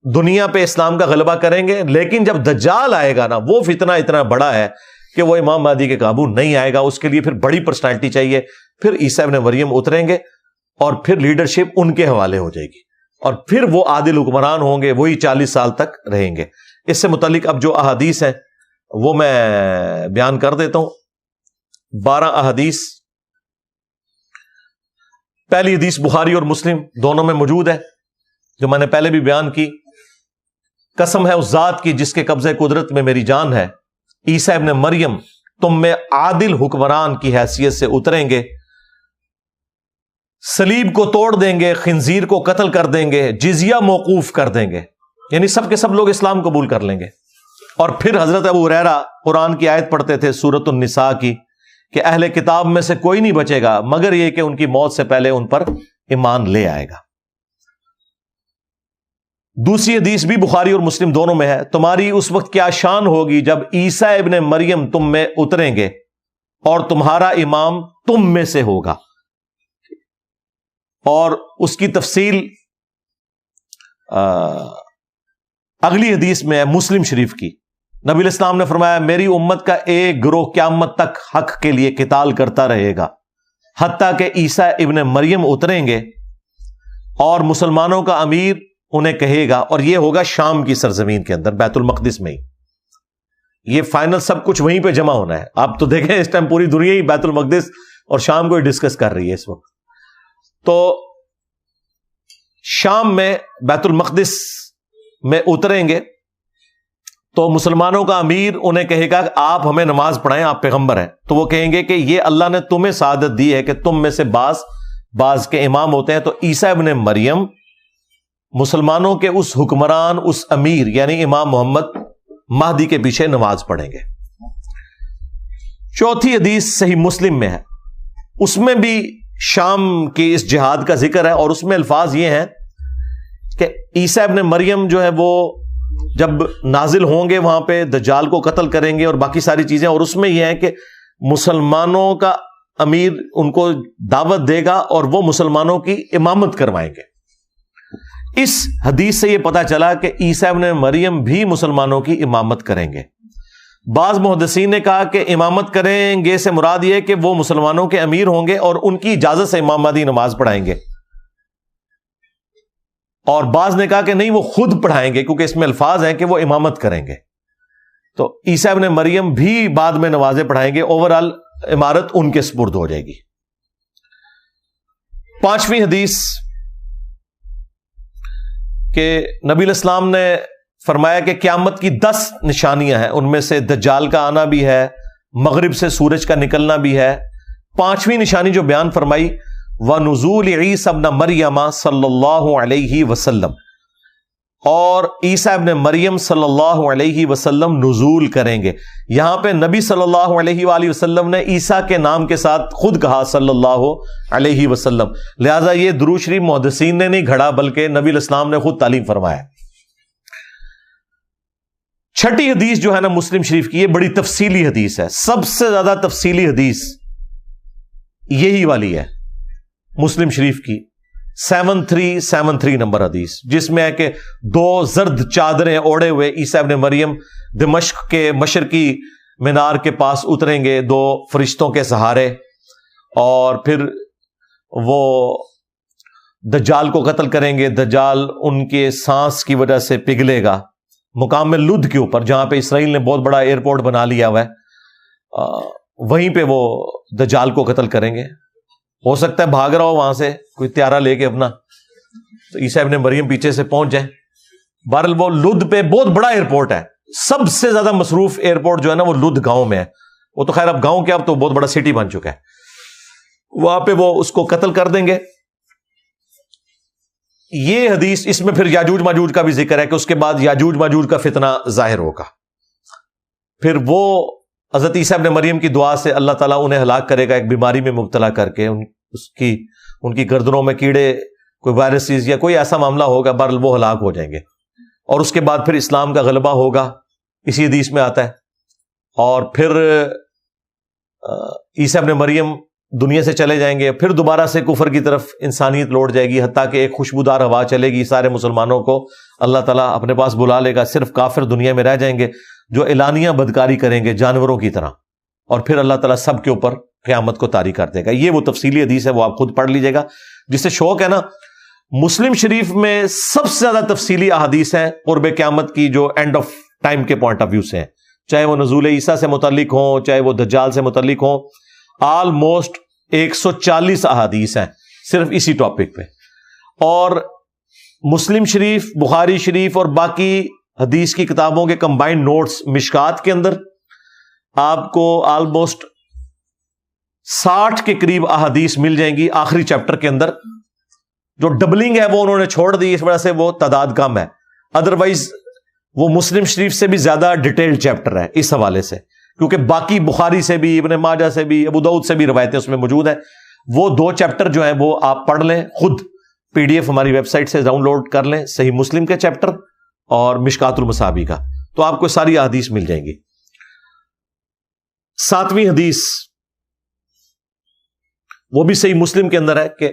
دنیا پہ اسلام کا غلبہ کریں گے، لیکن جب دجال آئے گا نا، وہ فتنہ اتنا بڑا ہے کہ وہ امام مہدی کے قابو نہیں آئے گا، اس کے لیے پھر بڑی پرسنالٹی چاہیے، پھر عیسیٰ ابن مریم اتریں گے اور پھر لیڈرشپ ان کے حوالے ہو جائے گی، اور پھر وہ عادل حکمران ہوں گے، وہی 40 سال تک رہیں گے۔ اس سے متعلق اب جو احادیث ہیں وہ میں بیان کر دیتا ہوں۔ 12 احادیث۔ پہلی حدیث بخاری اور مسلم دونوں میں موجود ہے، جو میں نے پہلے بھی بیان کی۔ قسم ہے اس ذات کی جس کے قبضے قدرت میں میری جان ہے، عیسیٰ ابن مریم تم میں عادل حکمران کی حیثیت سے اتریں گے، صلیب کو توڑ دیں گے، خنزیر کو قتل کر دیں گے، جزیہ موقوف کر دیں گے، یعنی سب کے سب لوگ اسلام قبول کر لیں گے۔ اور پھر حضرت ابو ہریرہ قرآن کی آیت پڑھتے تھے سورۃ النساء کی کہ اہل کتاب میں سے کوئی نہیں بچے گا مگر یہ کہ ان کی موت سے پہلے ان پر ایمان لے آئے گا۔ دوسری حدیث بھی بخاری اور مسلم دونوں میں ہے، تمہاری اس وقت کیا شان ہوگی جب عیسیٰ ابن مریم تم میں اتریں گے اور تمہارا امام تم میں سے ہوگا۔ اور اس کی تفصیل اگلی حدیث میں ہے مسلم شریف کی۔ نبی الاسلام نے فرمایا میری امت کا ایک گروہ قیامت تک حق کے لیے قتال کرتا رہے گا حتیٰ کہ عیسیٰ ابن مریم اتریں گے اور مسلمانوں کا امیر انہیں کہے گا، اور یہ ہوگا شام کی سرزمین کے اندر، بیت المقدس میں ہی۔ یہ فائنل سب کچھ وہیں پہ جمع ہونا ہے۔ آپ تو دیکھیں اس ٹائم پوری دنیا ہی بیت المقدس اور شام کو ہی ڈسکس کر رہی ہے اس وقت۔ تو شام میں بیت المقدس میں اتریں گے تو مسلمانوں کا امیر انہیں کہے گا آپ ہمیں نماز پڑھائیں، آپ پیغمبر ہیں۔ تو وہ کہیں گے کہ یہ اللہ نے تمہیں سعادت دی ہے کہ تم میں سے بعض کے امام ہوتے ہیں۔ تو عیسیٰ ابن مریم مسلمانوں کے اس حکمران، اس امیر یعنی امام محمد مہدی کے پیچھے نماز پڑھیں گے۔ چوتھی حدیث صحیح مسلم میں ہے، اس میں بھی شام کی اس جہاد کا ذکر ہے، اور اس میں الفاظ یہ ہیں کہ عیسیٰ ابن مریم جو ہے وہ جب نازل ہوں گے وہاں پہ دجال کو قتل کریں گے اور باقی ساری چیزیں، اور اس میں یہ ہے کہ مسلمانوں کا امیر ان کو دعوت دے گا اور وہ مسلمانوں کی امامت کروائیں گے۔ اس حدیث سے یہ پتا چلا کہ عیسیٰ ابن مریم بھی مسلمانوں کی امامت کریں گے۔ بعض محدثین نے کہا کہ امامت کریں گے سے مراد یہ کہ وہ مسلمانوں کے امیر ہوں گے اور ان کی اجازت سے امام مہدی نماز پڑھائیں گے، اور بعض نے کہا کہ نہیں وہ خود پڑھائیں گے کیونکہ اس میں الفاظ ہیں کہ وہ امامت کریں گے۔ تو عیسیٰ ابن مریم بھی بعد میں نمازیں پڑھائیں گے، اوورآل امارت ان کے سپرد ہو جائے گی۔ پانچویں حدیث کہ نبی الاسلام نے فرمایا کہ قیامت کی 10 نشانیاں ہیں، ان میں سے دجال کا آنا بھی ہے، مغرب سے سورج کا نکلنا بھی ہے۔ پانچویں نشانی جو بیان فرمائی وَنُزُولِ عِیسیٰ ابن مریم صلی اللہ علیہ وسلم، اور عیسیٰ ابن مریم صلی اللہ علیہ وسلم نزول کریں گے۔ یہاں پہ نبی صلی اللہ علیہ وآلہ وسلم نے عیسیٰ کے نام کے ساتھ خود کہا صلی اللہ علیہ وسلم، لہذا یہ درود شریف محدثین نے نہیں گھڑا بلکہ نبی الاسلام نے خود تعلیم فرمایا۔ چھٹی حدیث جو ہے نا مسلم شریف کی، یہ بڑی تفصیلی حدیث ہے، سب سے زیادہ تفصیلی حدیث یہی والی ہے مسلم شریف کی 7373 نمبر حدیث، جس میں ہے کہ 2 زرد چادریں اوڑے ہوئے عیسیٰ ابن مریم دمشق کے مشرقی مینار کے پاس اتریں گے 2 فرشتوں کے سہارے، اور پھر وہ دجال کو قتل کریں گے۔ دجال ان کے سانس کی وجہ سے پگھلے گا مقام لد کے اوپر، جہاں پہ اسرائیل نے بہت بڑا ایئرپورٹ بنا لیا ہوا ہے، وہیں پہ وہ دجال کو قتل کریں گے۔ ہو سکتا ہے بھاگ رہا ہو وہاں سے کوئی طیارہ لے کے اپنا، تو عیسیٰ ابن مریم پیچھے سے پہنچ جائیں۔ بہرحال وہ لد پہ بہت بڑا ایئرپورٹ ہے، سب سے زیادہ مصروف ایئرپورٹ جو ہے نا وہ لد گاؤں میں ہے۔ وہ تو خیر اب گاؤں کیا، اب تو بہت بڑا سٹی بن چکا ہے۔ وہاں پہ وہ اس کو قتل کر دیں گے۔ یہ حدیث، اس میں پھر یاجوج ماجوج کا بھی ذکر ہے کہ اس کے بعد یاجوج ماجوج کا فتنہ ظاہر ہوگا۔ پھر وہ حضرت عیسیٰ ابن مریم کی دعا سے اللہ تعالیٰ انہیں ہلاک کرے گا ایک بیماری میں مبتلا کر کے، ان کی گردنوں میں کیڑے، کوئی وائرسز یا کوئی ایسا معاملہ ہوگا، بہرحال وہ ہلاک ہو جائیں گے۔ اور اس کے بعد پھر اسلام کا غلبہ ہوگا، اسی حدیث میں آتا ہے۔ اور پھر عیسیٰ ابن مریم دنیا سے چلے جائیں گے، پھر دوبارہ سے کفر کی طرف انسانیت لوٹ جائے گی، حتیٰ کہ ایک خوشبودار ہوا چلے گی، سارے مسلمانوں کو اللہ تعالیٰ اپنے پاس بلا لے گا، صرف کافر دنیا میں رہ جائیں گے جو اعلانیہ بدکاری کریں گے جانوروں کی طرح، اور پھر اللہ تعالیٰ سب کے اوپر قیامت کو طاری کر دے گا۔ یہ وہ تفصیلی حدیث ہے، وہ آپ خود پڑھ لیجئے گا۔ جس سے شوق ہے نا، مسلم شریف میں سب سے زیادہ تفصیلی احادیث ہیں قرب قیامت کی، جو اینڈ آف ٹائم کے پوائنٹ آف ویو سے ہیں، چاہے وہ نزول عیسیٰ سے متعلق ہوں، چاہے وہ دجال سے متعلق ہوں۔ آلموسٹ 140 احادیث ہیں صرف اسی ٹاپک پہ، اور مسلم شریف، بخاری شریف اور باقی حدیث کی کتابوں کے کمبائنڈ نوٹس مشکات کے اندر آپ کو آلموسٹ 60 کے قریب احادیث مل جائیں گی آخری چیپٹر کے اندر۔ جو ڈبلنگ ہے وہ انہوں نے چھوڑ دی، اس وجہ سے وہ تعداد کم ہے، ادروائز وہ مسلم شریف سے بھی زیادہ ڈیٹیلڈ چیپٹر ہے اس حوالے سے، کیونکہ باقی بخاری سے بھی، ابن ماجہ سے بھی، ابو داؤد سے بھی روایتیں اس میں موجود ہیں۔ وہ 2 چیپٹر جو ہیں وہ آپ پڑھ لیں خود، PDF ہماری ویب سائٹ سے ڈاؤن لوڈ کر لیں، صحیح مسلم کے چیپٹر اور مشکات المصابیح کا، تو آپ کو ساری احادیث مل جائیں گی۔ 7ویں حدیث وہ بھی صحیح مسلم کے اندر ہے کہ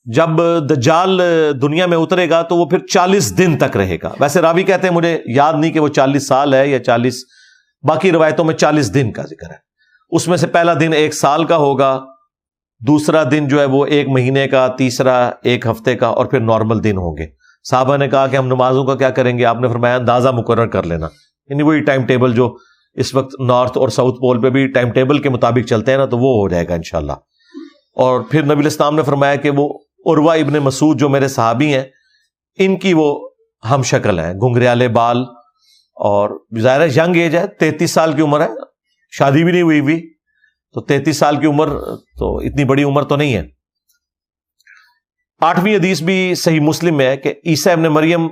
جب دجال دنیا میں اترے گا تو وہ پھر 40 دن تک رہے گا۔ ویسے راوی کہتے ہیں، مجھے یاد نہیں کہ وہ 40 سال ہے یا 40، باقی روایتوں میں 40 دن کا ذکر ہے۔ اس میں سے پہلا دن 1 سال کا ہوگا، دوسرا دن جو ہے وہ 1 مہینے کا، تیسرا 1 ہفتے کا، اور پھر نارمل دن ہوں گے۔ صحابہ نے کہا کہ ہم نمازوں کا کیا کریں گے؟ آپ نے فرمایا اندازہ مقرر کر لینا، یعنی وہی ٹائم ٹیبل جو اس وقت نارتھ اور ساؤتھ پول پہ بھی ٹائم ٹیبل کے مطابق چلتے ہیں نا، تو وہ ہو جائے گا انشاءاللہ۔ اور پھر نبی علیہ السلام نے فرمایا کہ وہ عروہ ابن مسعود جو میرے صحابی ہیں، ان کی وہ ہم شکل ہیں، گھنگریالے بال، اور ظاہر ہے ینگ ایج ہے، 33 سال کی عمر ہے، شادی بھی نہیں ہوئی ہوئی، تو 33 سال کی عمر تو اتنی بڑی عمر تو نہیں ہے۔ 8ویں حدیث بھی صحیح مسلم میں ہے کہ عیسیٰ ابن مریم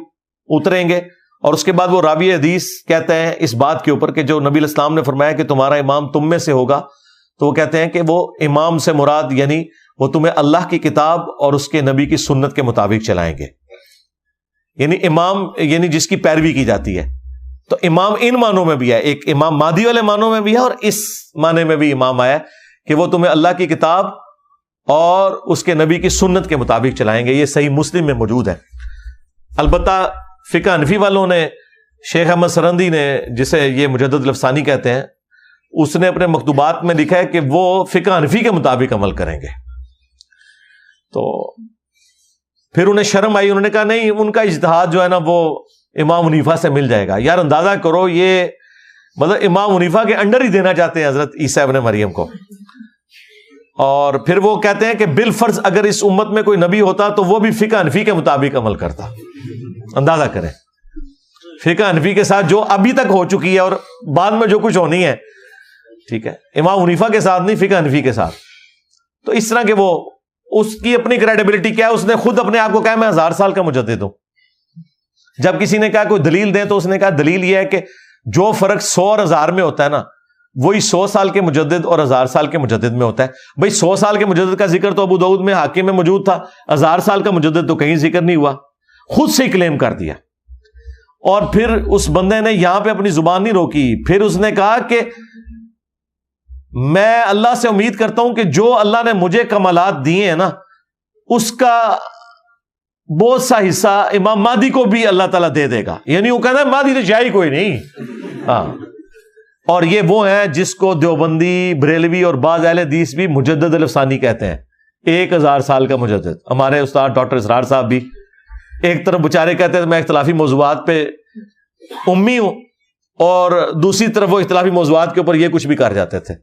اتریں گے، اور اس کے بعد وہ راوی حدیث کہتے ہیں اس بات کے اوپر کہ جو نبی علیہ السلام نے فرمایا کہ تمہارا امام تم میں سے ہوگا، تو وہ کہتے ہیں کہ وہ امام سے مراد یعنی وہ تمہیں اللہ کی کتاب اور اس کے نبی کی سنت کے مطابق چلائیں گے، یعنی امام یعنی جس کی پیروی کی جاتی ہے۔ تو امام ان معنوں میں بھی ہے، ایک امام مادی والے معنوں میں بھی ہے، اور اس معنی میں بھی امام آیا کہ وہ تمہیں اللہ کی کتاب اور اس کے نبی کی سنت کے مطابق چلائیں گے۔ یہ صحیح مسلم میں موجود ہے۔ البتہ فقہ حنفی والوں نے، شیخ احمد سرندی نے، جسے یہ مجدد الافسانی کہتے ہیں، اس نے اپنے مکتوبات میں لکھا ہے کہ وہ فقہ حنفی کے مطابق عمل کریں گے۔ تو پھر انہیں شرم آئی، انہوں نے کہا نہیں، ان کا اجتہاد جو ہے نا وہ امام حنیفہ سے مل جائے گا۔ یار اندازہ کرو، یہ مطلب امام حنیفہ کے انڈر ہی دینا چاہتے ہیں حضرت عیسیٰ ابن مریم کو۔ اور پھر وہ کہتے ہیں کہ بالفرض اگر اس امت میں کوئی نبی ہوتا تو وہ بھی فقہ حنفی کے مطابق عمل کرتا۔ اندازہ کریں، فقہ حنفی کے ساتھ جو ابھی تک ہو چکی ہے اور بعد میں جو کچھ ہونی ہے، ٹھیک ہے، امام حنیفہ کے ساتھ نہیں، فقہ حنفی کے ساتھ۔ تو اس طرح کہ وہ، اس کی اپنی کریڈیبلٹی کیا ہے، اس نے خود اپنے آپ کو کہا میں 1000 سال کا مجدد ہوں۔ جب کسی نے کہا کوئی دلیل دیں تو اس نے کہا دلیل یہ ہے کہ جو فرق 100 اور 1000 میں ہوتا ہے نا، وہی 100 سال کے مجدد اور 1000 سال کے مجدد میں ہوتا ہے۔ بھائی 100 سال کے مجدد کا ذکر تو ابو داؤد میں، حاکم میں موجود تھا، 1000 سال کا مجدد تو کہیں ذکر نہیں ہوا، خود سے کلیم کر دیا۔ اور پھر اس بندے نے یہاں پہ اپنی زبان نہیں روکی، پھر اس نے کہا کہ میں اللہ سے امید کرتا ہوں کہ جو اللہ نے مجھے کمالات دیے ہیں نا, اس کا بہت سا حصہ امام مہدی کو بھی اللہ تعالیٰ دے دے گا. یعنی وہ کہتا ہے مہدی تو جائے کوئی نہیں. ہاں, اور یہ وہ ہیں جس کو دیوبندی, بریلوی اور بعض اہل حدیث بھی مجدد الافسانی کہتے ہیں. 1000 سال کا مجدد. ہمارے استاد ڈاکٹر اسرار صاحب بھی ایک طرف بچارے کہتے ہیں میں اختلافی موضوعات پہ امی ہوں, اور دوسری طرف وہ اختلافی موضوعات کے اوپر یہ کچھ بھی کر جاتے تھے.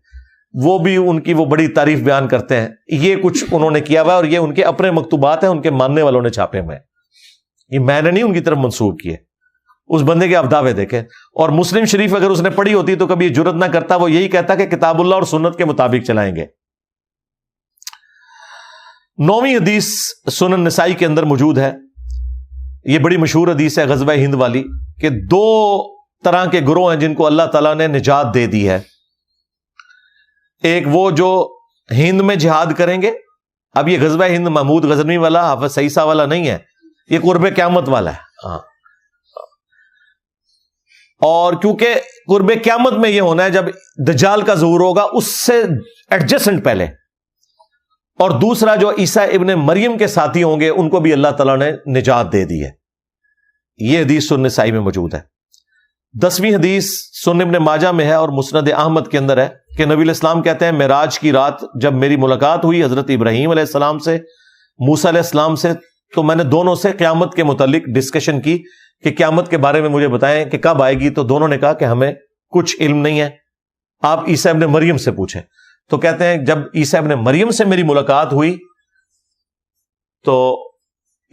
وہ بھی ان کی وہ بڑی تعریف بیان کرتے ہیں. یہ کچھ انہوں نے کیا ہوا ہے, اور یہ ان کے اپنے مکتوبات ہیں, ان کے ماننے والوں نے چھاپے ہوئے ہیں. یہ میں نے نہیں ان کی طرف منسوب کیے. اس بندے کے آپ دعوے دیکھیں. اور مسلم شریف اگر اس نے پڑھی ہوتی تو کبھی جرت نہ کرتا, وہ یہی کہتا کہ کتاب اللہ اور سنت کے مطابق چلائیں گے. 9ویں حدیث سنن نسائی کے اندر موجود ہے. یہ بڑی مشہور حدیث ہے غزوہ ہند والی, کہ 2 طرح کے گروہ ہیں جن کو اللہ تعالیٰ نے نجات دے دی ہے. ایک وہ جو ہند میں جہاد کریں گے. اب یہ غزوہ ہند محمود غزنوی والا, حافظ سعیسہ والا نہیں ہے, یہ قرب قیامت والا ہے. ہاں, اور کیونکہ قرب قیامت میں یہ ہونا ہے جب دجال کا ظہور ہوگا, اس سے ایڈجسٹنٹ پہلے. اور دوسرا جو عیسیٰ ابن مریم کے ساتھی ہوں گے ان کو بھی اللہ تعالیٰ نے نجات دے دی ہے. یہ حدیث سنن نسائی میں موجود ہے. 10ویں حدیث سنن ابن ماجہ میں ہے اور مسند احمد کے اندر ہے کہ نبی علیہ السلام کہتے ہیں معراج کی رات جب میری ملاقات ہوئی حضرت ابراہیم علیہ السلام سے, موسیٰ علیہ السلام سے, تو میں نے دونوں سے قیامت کے متعلق ڈسکشن کی کہ قیامت کے بارے میں مجھے بتائیں کہ کب آئے گی. تو دونوں نے کہا کہ ہمیں کچھ علم نہیں ہے, آپ عیسیٰ ابن مریم سے پوچھیں. تو کہتے ہیں جب عیسیٰ ابن مریم سے میری ملاقات ہوئی تو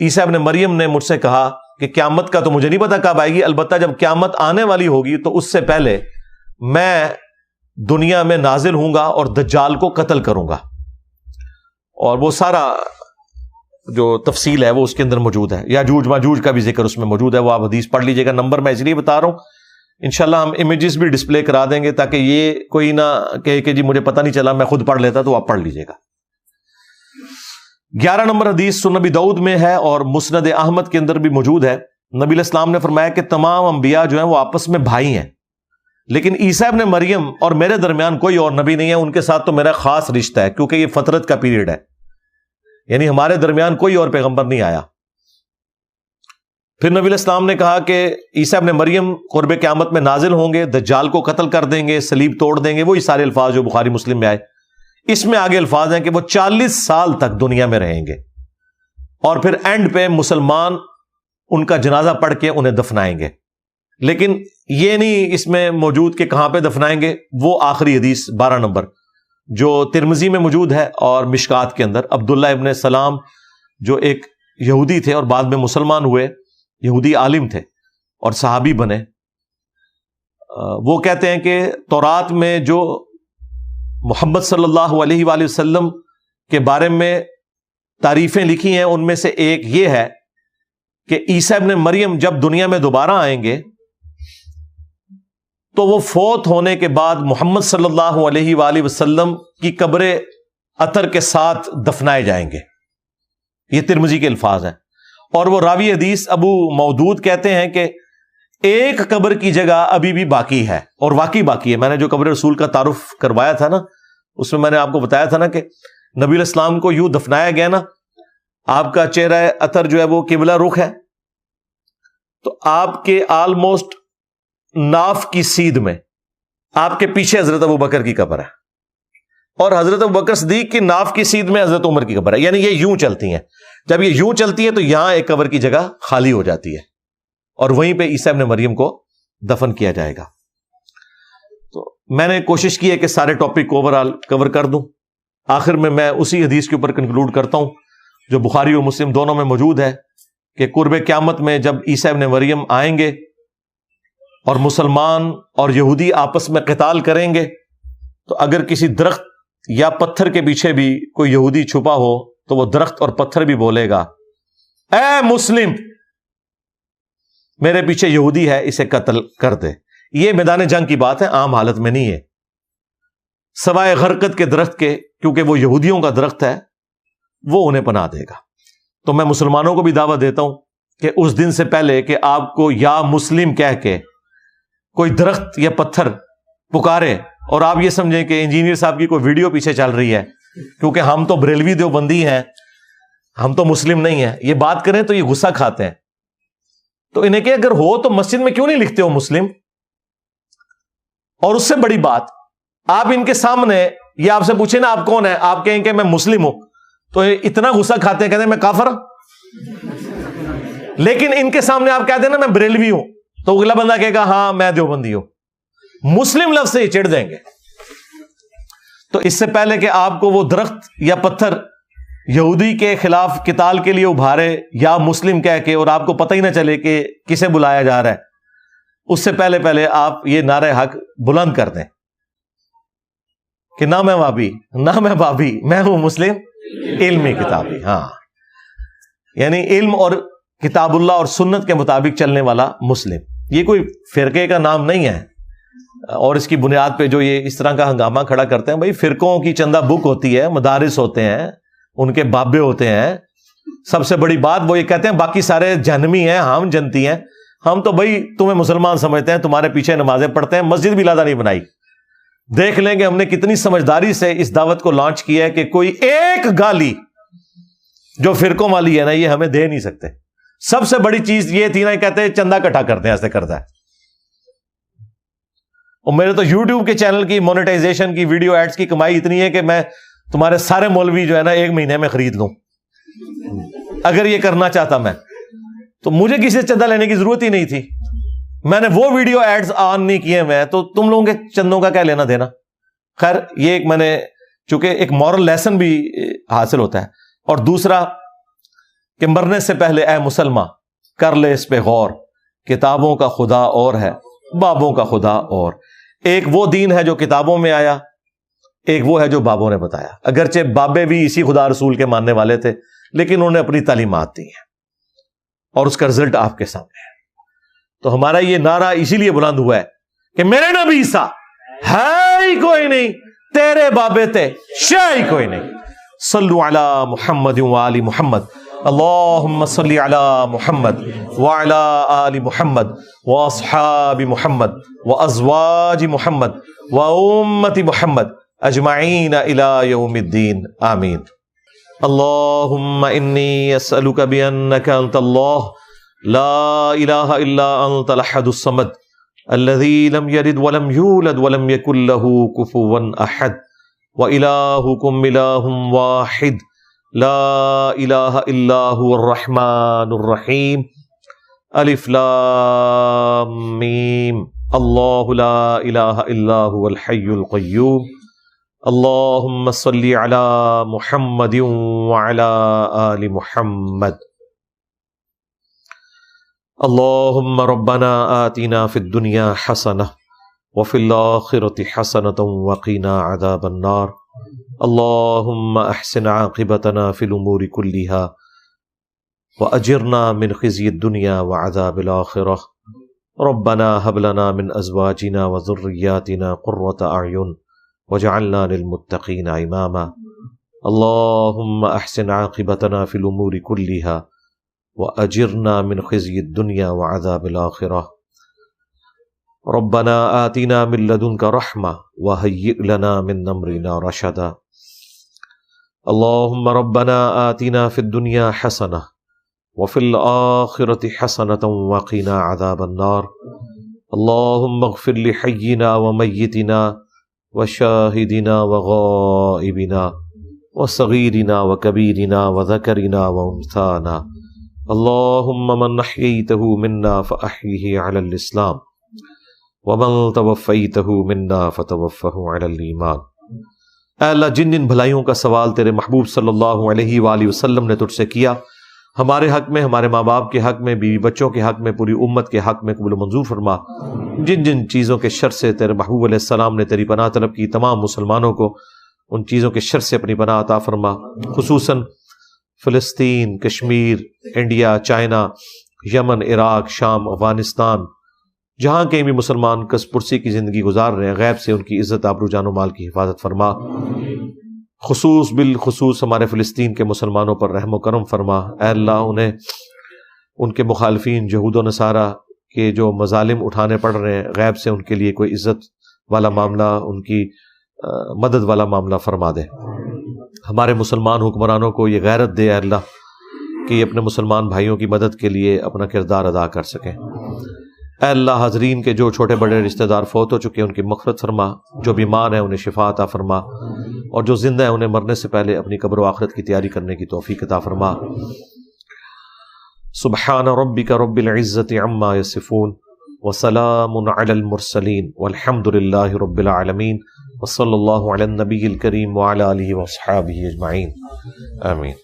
عیسیٰ ابن مریم نے مجھ سے کہا کہ قیامت کا تو مجھے نہیں پتا کب آئے گی, البتہ جب قیامت آنے والی ہوگی تو اس سے پہلے میں دنیا میں نازل ہوں گا اور دجال کو قتل کروں گا. اور وہ سارا جو تفصیل ہے وہ اس کے اندر موجود ہے. یاجوج ماجوج کا بھی ذکر اس میں موجود ہے, وہ آپ حدیث پڑھ لیجئے گا. نمبر میں اس لیے بتا رہا ہوں, انشاءاللہ ہم امیجز بھی ڈسپلے کرا دیں گے تاکہ یہ کوئی نہ کہے کہ جی مجھے پتہ نہیں چلا, میں خود پڑھ لیتا, تو آپ پڑھ لیجئے گا. 11 نمبر حدیث سنن نبی داؤد میں ہے اور مسند احمد کے اندر بھی موجود ہے. نبی علیہ السلام نے فرمایا کہ تمام انبیاء جو ہیں وہ آپس میں بھائی ہیں, لیکن عیسیٰ ابن مریم اور میرے درمیان کوئی اور نبی نہیں ہے, ان کے ساتھ تو میرا خاص رشتہ ہے کیونکہ یہ فترت کا پیریڈ ہے, یعنی ہمارے درمیان کوئی اور پیغمبر نہیں آیا. پھر نبی علیہ السلام نے کہا کہ عیسیٰ ابن مریم قرب قیامت میں نازل ہوں گے, دجال کو قتل کر دیں گے, صلیب توڑ دیں گے, وہی سارے الفاظ جو بخاری مسلم میں آئے. اس میں آگے الفاظ ہیں کہ وہ 40 سال تک دنیا میں رہیں گے, اور پھر اینڈ پہ مسلمان ان کا جنازہ پڑھ کے انہیں دفنائیں گے. لیکن یہ نہیں اس میں موجود کہ کہاں پہ دفنائیں گے. وہ آخری حدیث 12 نمبر جو ترمذی میں موجود ہے اور مشکات کے اندر, عبداللہ ابن سلام جو ایک یہودی تھے اور بعد میں مسلمان ہوئے, یہودی عالم تھے اور صحابی بنے, وہ کہتے ہیں کہ تورات میں جو محمد صلی اللہ علیہ وآلہ وسلم کے بارے میں تعریفیں لکھی ہیں ان میں سے ایک یہ ہے کہ عیسیٰ ابن مریم جب دنیا میں دوبارہ آئیں گے تو وہ فوت ہونے کے بعد محمد صلی اللہ علیہ وآلہ وسلم کی قبر عطر کے ساتھ دفنائے جائیں گے. یہ ترمذی کے الفاظ ہیں. اور وہ راوی حدیث ابو مودود کہتے ہیں کہ ایک قبر کی جگہ ابھی بھی باقی ہے, اور واقعی باقی ہے. میں نے جو قبر رسول کا تعارف کروایا تھا نا, اس میں نے آپ کو بتایا تھا نا کہ نبی علیہ السلام کو یوں دفنایا گیا نا, آپ کا چہرہ عطر جو ہے وہ قبلہ رخ ہے, تو آپ کے آلموسٹ ناف کی سیدھ میں آپ کے پیچھے حضرت ابوبکر کی قبر ہے, اور حضرت ابوبکر صدیق کی ناف کی سیدھ میں حضرت عمر کی قبر ہے. یعنی یہ یوں چلتی ہیں. جب یہ یوں چلتی ہے تو یہاں ایک قبر کی جگہ خالی ہو جاتی ہے, اور وہیں پہ عیسیٰ ابن مریم کو دفن کیا جائے گا. تو میں نے کوشش کی ہے کہ سارے ٹاپک کو اوورآل کور کر دوں. آخر میں اسی حدیث کے اوپر کنکلوڈ کرتا ہوں جو بخاری اور مسلم دونوں میں موجود ہے کہ قرب قیامت میں جب عیسیٰ ابن مریم آئیں گے اور مسلمان اور یہودی آپس میں قتال کریں گے, تو اگر کسی درخت یا پتھر کے پیچھے بھی کوئی یہودی چھپا ہو تو وہ درخت اور پتھر بھی بولے گا اے مسلم میرے پیچھے یہودی ہے, اسے قتل کر دے. یہ میدان جنگ کی بات ہے, عام حالت میں نہیں ہے, سوائے غرقد کے درخت کے, کیونکہ وہ یہودیوں کا درخت ہے, وہ انہیں پناہ دے گا. تو میں مسلمانوں کو بھی دعوت دیتا ہوں کہ اس دن سے پہلے کہ آپ کو یا مسلم کہہ کے کوئی درخت یا پتھر پکارے اور آپ یہ سمجھیں کہ انجینئر صاحب کی کوئی ویڈیو پیچھے چل رہی ہے کیونکہ ہم تو بریلوی دیوبندی ہیں, ہم تو مسلم نہیں ہیں, یہ بات کریں تو یہ غصہ کھاتے ہیں. تو انہیں کہ اگر ہو تو مسجد میں کیوں نہیں لکھتے ہو مسلم؟ اور اس سے بڑی بات, آپ ان کے سامنے یہ آپ سے پوچھیں نا آپ کون ہیں, آپ کہیں کہ میں مسلم ہوں, تو اتنا غصہ کھاتے ہیں, کہتے ہیں میں کافر ہوں. لیکن ان کے سامنے آپ کہتے ہیں نا میں بریلوی ہوں, تو اگلا بندہ کہے گا ہاں میں دیوبندی ہوں. مسلم لفظ سے یہ چڑھ دیں گے. تو اس سے پہلے کہ آپ کو وہ درخت یا پتھر یہودی کے خلاف قتال کے لیے ابھارے یا مسلم کہہ کے, اور آپ کو پتہ ہی نہ چلے کہ کسے بلایا جا رہا ہے, اس سے پہلے آپ یہ نعرہ حق بلند کر دیں کہ نہ میں وابی نہ میں بابی, میں ہوں مسلم علمی کتابی. ہاں, یعنی علم اور کتاب اللہ اور سنت کے مطابق چلنے والا مسلم. یہ کوئی فرقے کا نام نہیں ہے, اور اس کی بنیاد پہ جو یہ اس طرح کا ہنگامہ کھڑا کرتے ہیں, بھائی فرقوں کی چندہ بک ہوتی ہے, مدارس ہوتے ہیں, ان کے بابے ہوتے ہیں. سب سے بڑی بات وہ یہ کہتے ہیں باقی سارے جہنمی ہیں, ہم جنتی ہیں. ہم تو بھائی تمہیں مسلمان سمجھتے ہیں, تمہارے پیچھے نمازیں پڑھتے ہیں, مسجد بھی لادہ نہیں بنائی. دیکھ لیں گے ہم نے کتنی سمجھداری سے اس دعوت کو لانچ کیا ہے کہ کوئی ایک گالی جو فرقوں والی ہے نا یہ ہمیں دے نہیں سکتے. سب سے بڑی چیز یہ تھی نا, کہتے ہیں چندہ اکٹھا کرتے ہیں, ایسے کرتا ہے. اور میرے تو یوٹیوب کے چینل کی مونیٹائزیشن کی ویڈیو ایڈز کی کمائی اتنی ہے کہ میں تمہارے سارے مولوی جو ہے نا 1 مہینے میں خرید لوں, اگر یہ کرنا چاہتا میں تو مجھے کسی سے چندہ لینے کی ضرورت ہی نہیں تھی. میں نے وہ ویڈیو ایڈز آن نہیں کیے میں, تو تم لوگوں کے چندوں کا کیا لینا دینا. خیر, یہ ایک میں نے چونکہ ایک مورل لیسن بھی حاصل ہوتا ہے, اور دوسرا کہ مرنے سے پہلے اے مسلمان کر لے اس پہ غور, کتابوں کا خدا اور ہے بابوں کا خدا اور. ایک وہ دین ہے جو کتابوں میں آیا, ایک وہ ہے جو بابوں نے بتایا. اگرچہ بابے بھی اسی خدا رسول کے ماننے والے تھے, لیکن انہوں نے اپنی تعلیمات دی ہیں, اور اس کا رزلٹ آپ کے سامنے ہے. تو ہمارا یہ نعرہ اسی لیے بلند ہوا ہے کہ میرے نبی عیسیٰ ہے ہی کوئی نہیں, تیرے بابے تھے شے ہی کوئی نہیں. صلو علی محمد وآل محمد, اللہم صلی علی محمد وعلی آل محمد واصحاب محمد وازواج محمد وامت محمد اجمعین الی یوم الدین, آمین. اللہم انی اسألک بانک انت اللہ لا الہ الا انت الاحد الصمد الذی لم یلد ولم یولد ولم یکن له کفوا احد وإلہکم الہ واحد لا الہ الا هو الرحمن الرحیم الف لام میم اللہ لا الہ الا هو الحی القیوم اللہم صلی علی محمد وعلی آل محمد. اللہم ربنا آتنا فی الدنیا حسنہ وفی الآخرۃ حسنۃ وقنا عذاب النار. اللہم احسن عاقبتنا فی الامور کلها واجرنا من خزی الدنیا وعذاب الآخرہ. ربنا هب لنا من ازواجنا وذریاتنا قرۃ اعین وجعلنا للمتقین اماما. اللہم احسن عاقبتنا فی الامور کلها وأجرنا من خزي الدنيا وعذاب الآخرة. ربنا آتنا من لدنك رحمة وهيئ لنا من أمرنا رشدا. اللهم ربنا آتنا في الدنيا حسنة وفي الآخرة حسنة وقنا عذاب النار. اللهم اغفر لحينا وميتنا وشاهدنا وغائبنا وصغيرنا وكبيرنا وذكرنا وأنثانا. اللهم من احييته منا فاحيه على الاسلام ومن توفيته منا فتوفه على الايمان. اے اللہ, جن جن بھلائیوں کا سوال تیرے محبوب صلی اللہ علیہ وآلہ وسلم نے تجھ سے کیا, ہمارے حق میں, ہمارے ماں باپ کے حق میں, بیوی بچوں کے حق میں, پوری امت کے حق میں قبول و منظور فرما. جن جن چیزوں کے شر سے تیرے محبوب علیہ السلام نے تیری پناہ طلب کی, تمام مسلمانوں کو ان چیزوں کے شر سے اپنی پناہ عطا فرما. خصوصاً فلسطین, کشمیر, انڈیا, چائنا, یمن, عراق, شام, افغانستان, جہاں کہیں بھی مسلمان کس پرسی کی زندگی گزار رہے ہیں, غیب سے ان کی عزت, آبرو, جان و مال کی حفاظت فرما. بالخصوص ہمارے فلسطین کے مسلمانوں پر رحم و کرم فرما. اے اللہ, انہیں ان کے مخالفین یہود و نصارہ کے جو مظالم اٹھانے پڑ رہے ہیں, غیب سے ان کے لیے کوئی عزت والا معاملہ، ان کی مدد والا معاملہ فرما دے۔ ہمارے مسلمان حکمرانوں کو یہ غیرت دے اے اللہ کہ یہ اپنے مسلمان بھائیوں کی مدد کے لیے اپنا کردار ادا کر سکیں۔ اے اللہ حاضرین کے جو چھوٹے بڑے رشتہ دار فوت ہو چکے ہیں ان کی مغفرت فرما، جو بیمار ہیں انہیں شفا عطا فرما، اور جو زندہ ہیں انہیں مرنے سے پہلے اپنی قبر و آخرت کی تیاری کرنے کی توفیق عطا فرما۔ سبحان ربک رب العزت عما یصفون وسلام علی المرسلین والحمد للہ رب العالمین، وصلی اللہ علی النبی الکریم وعلی آلہ واصحابہ اجمعین، آمین۔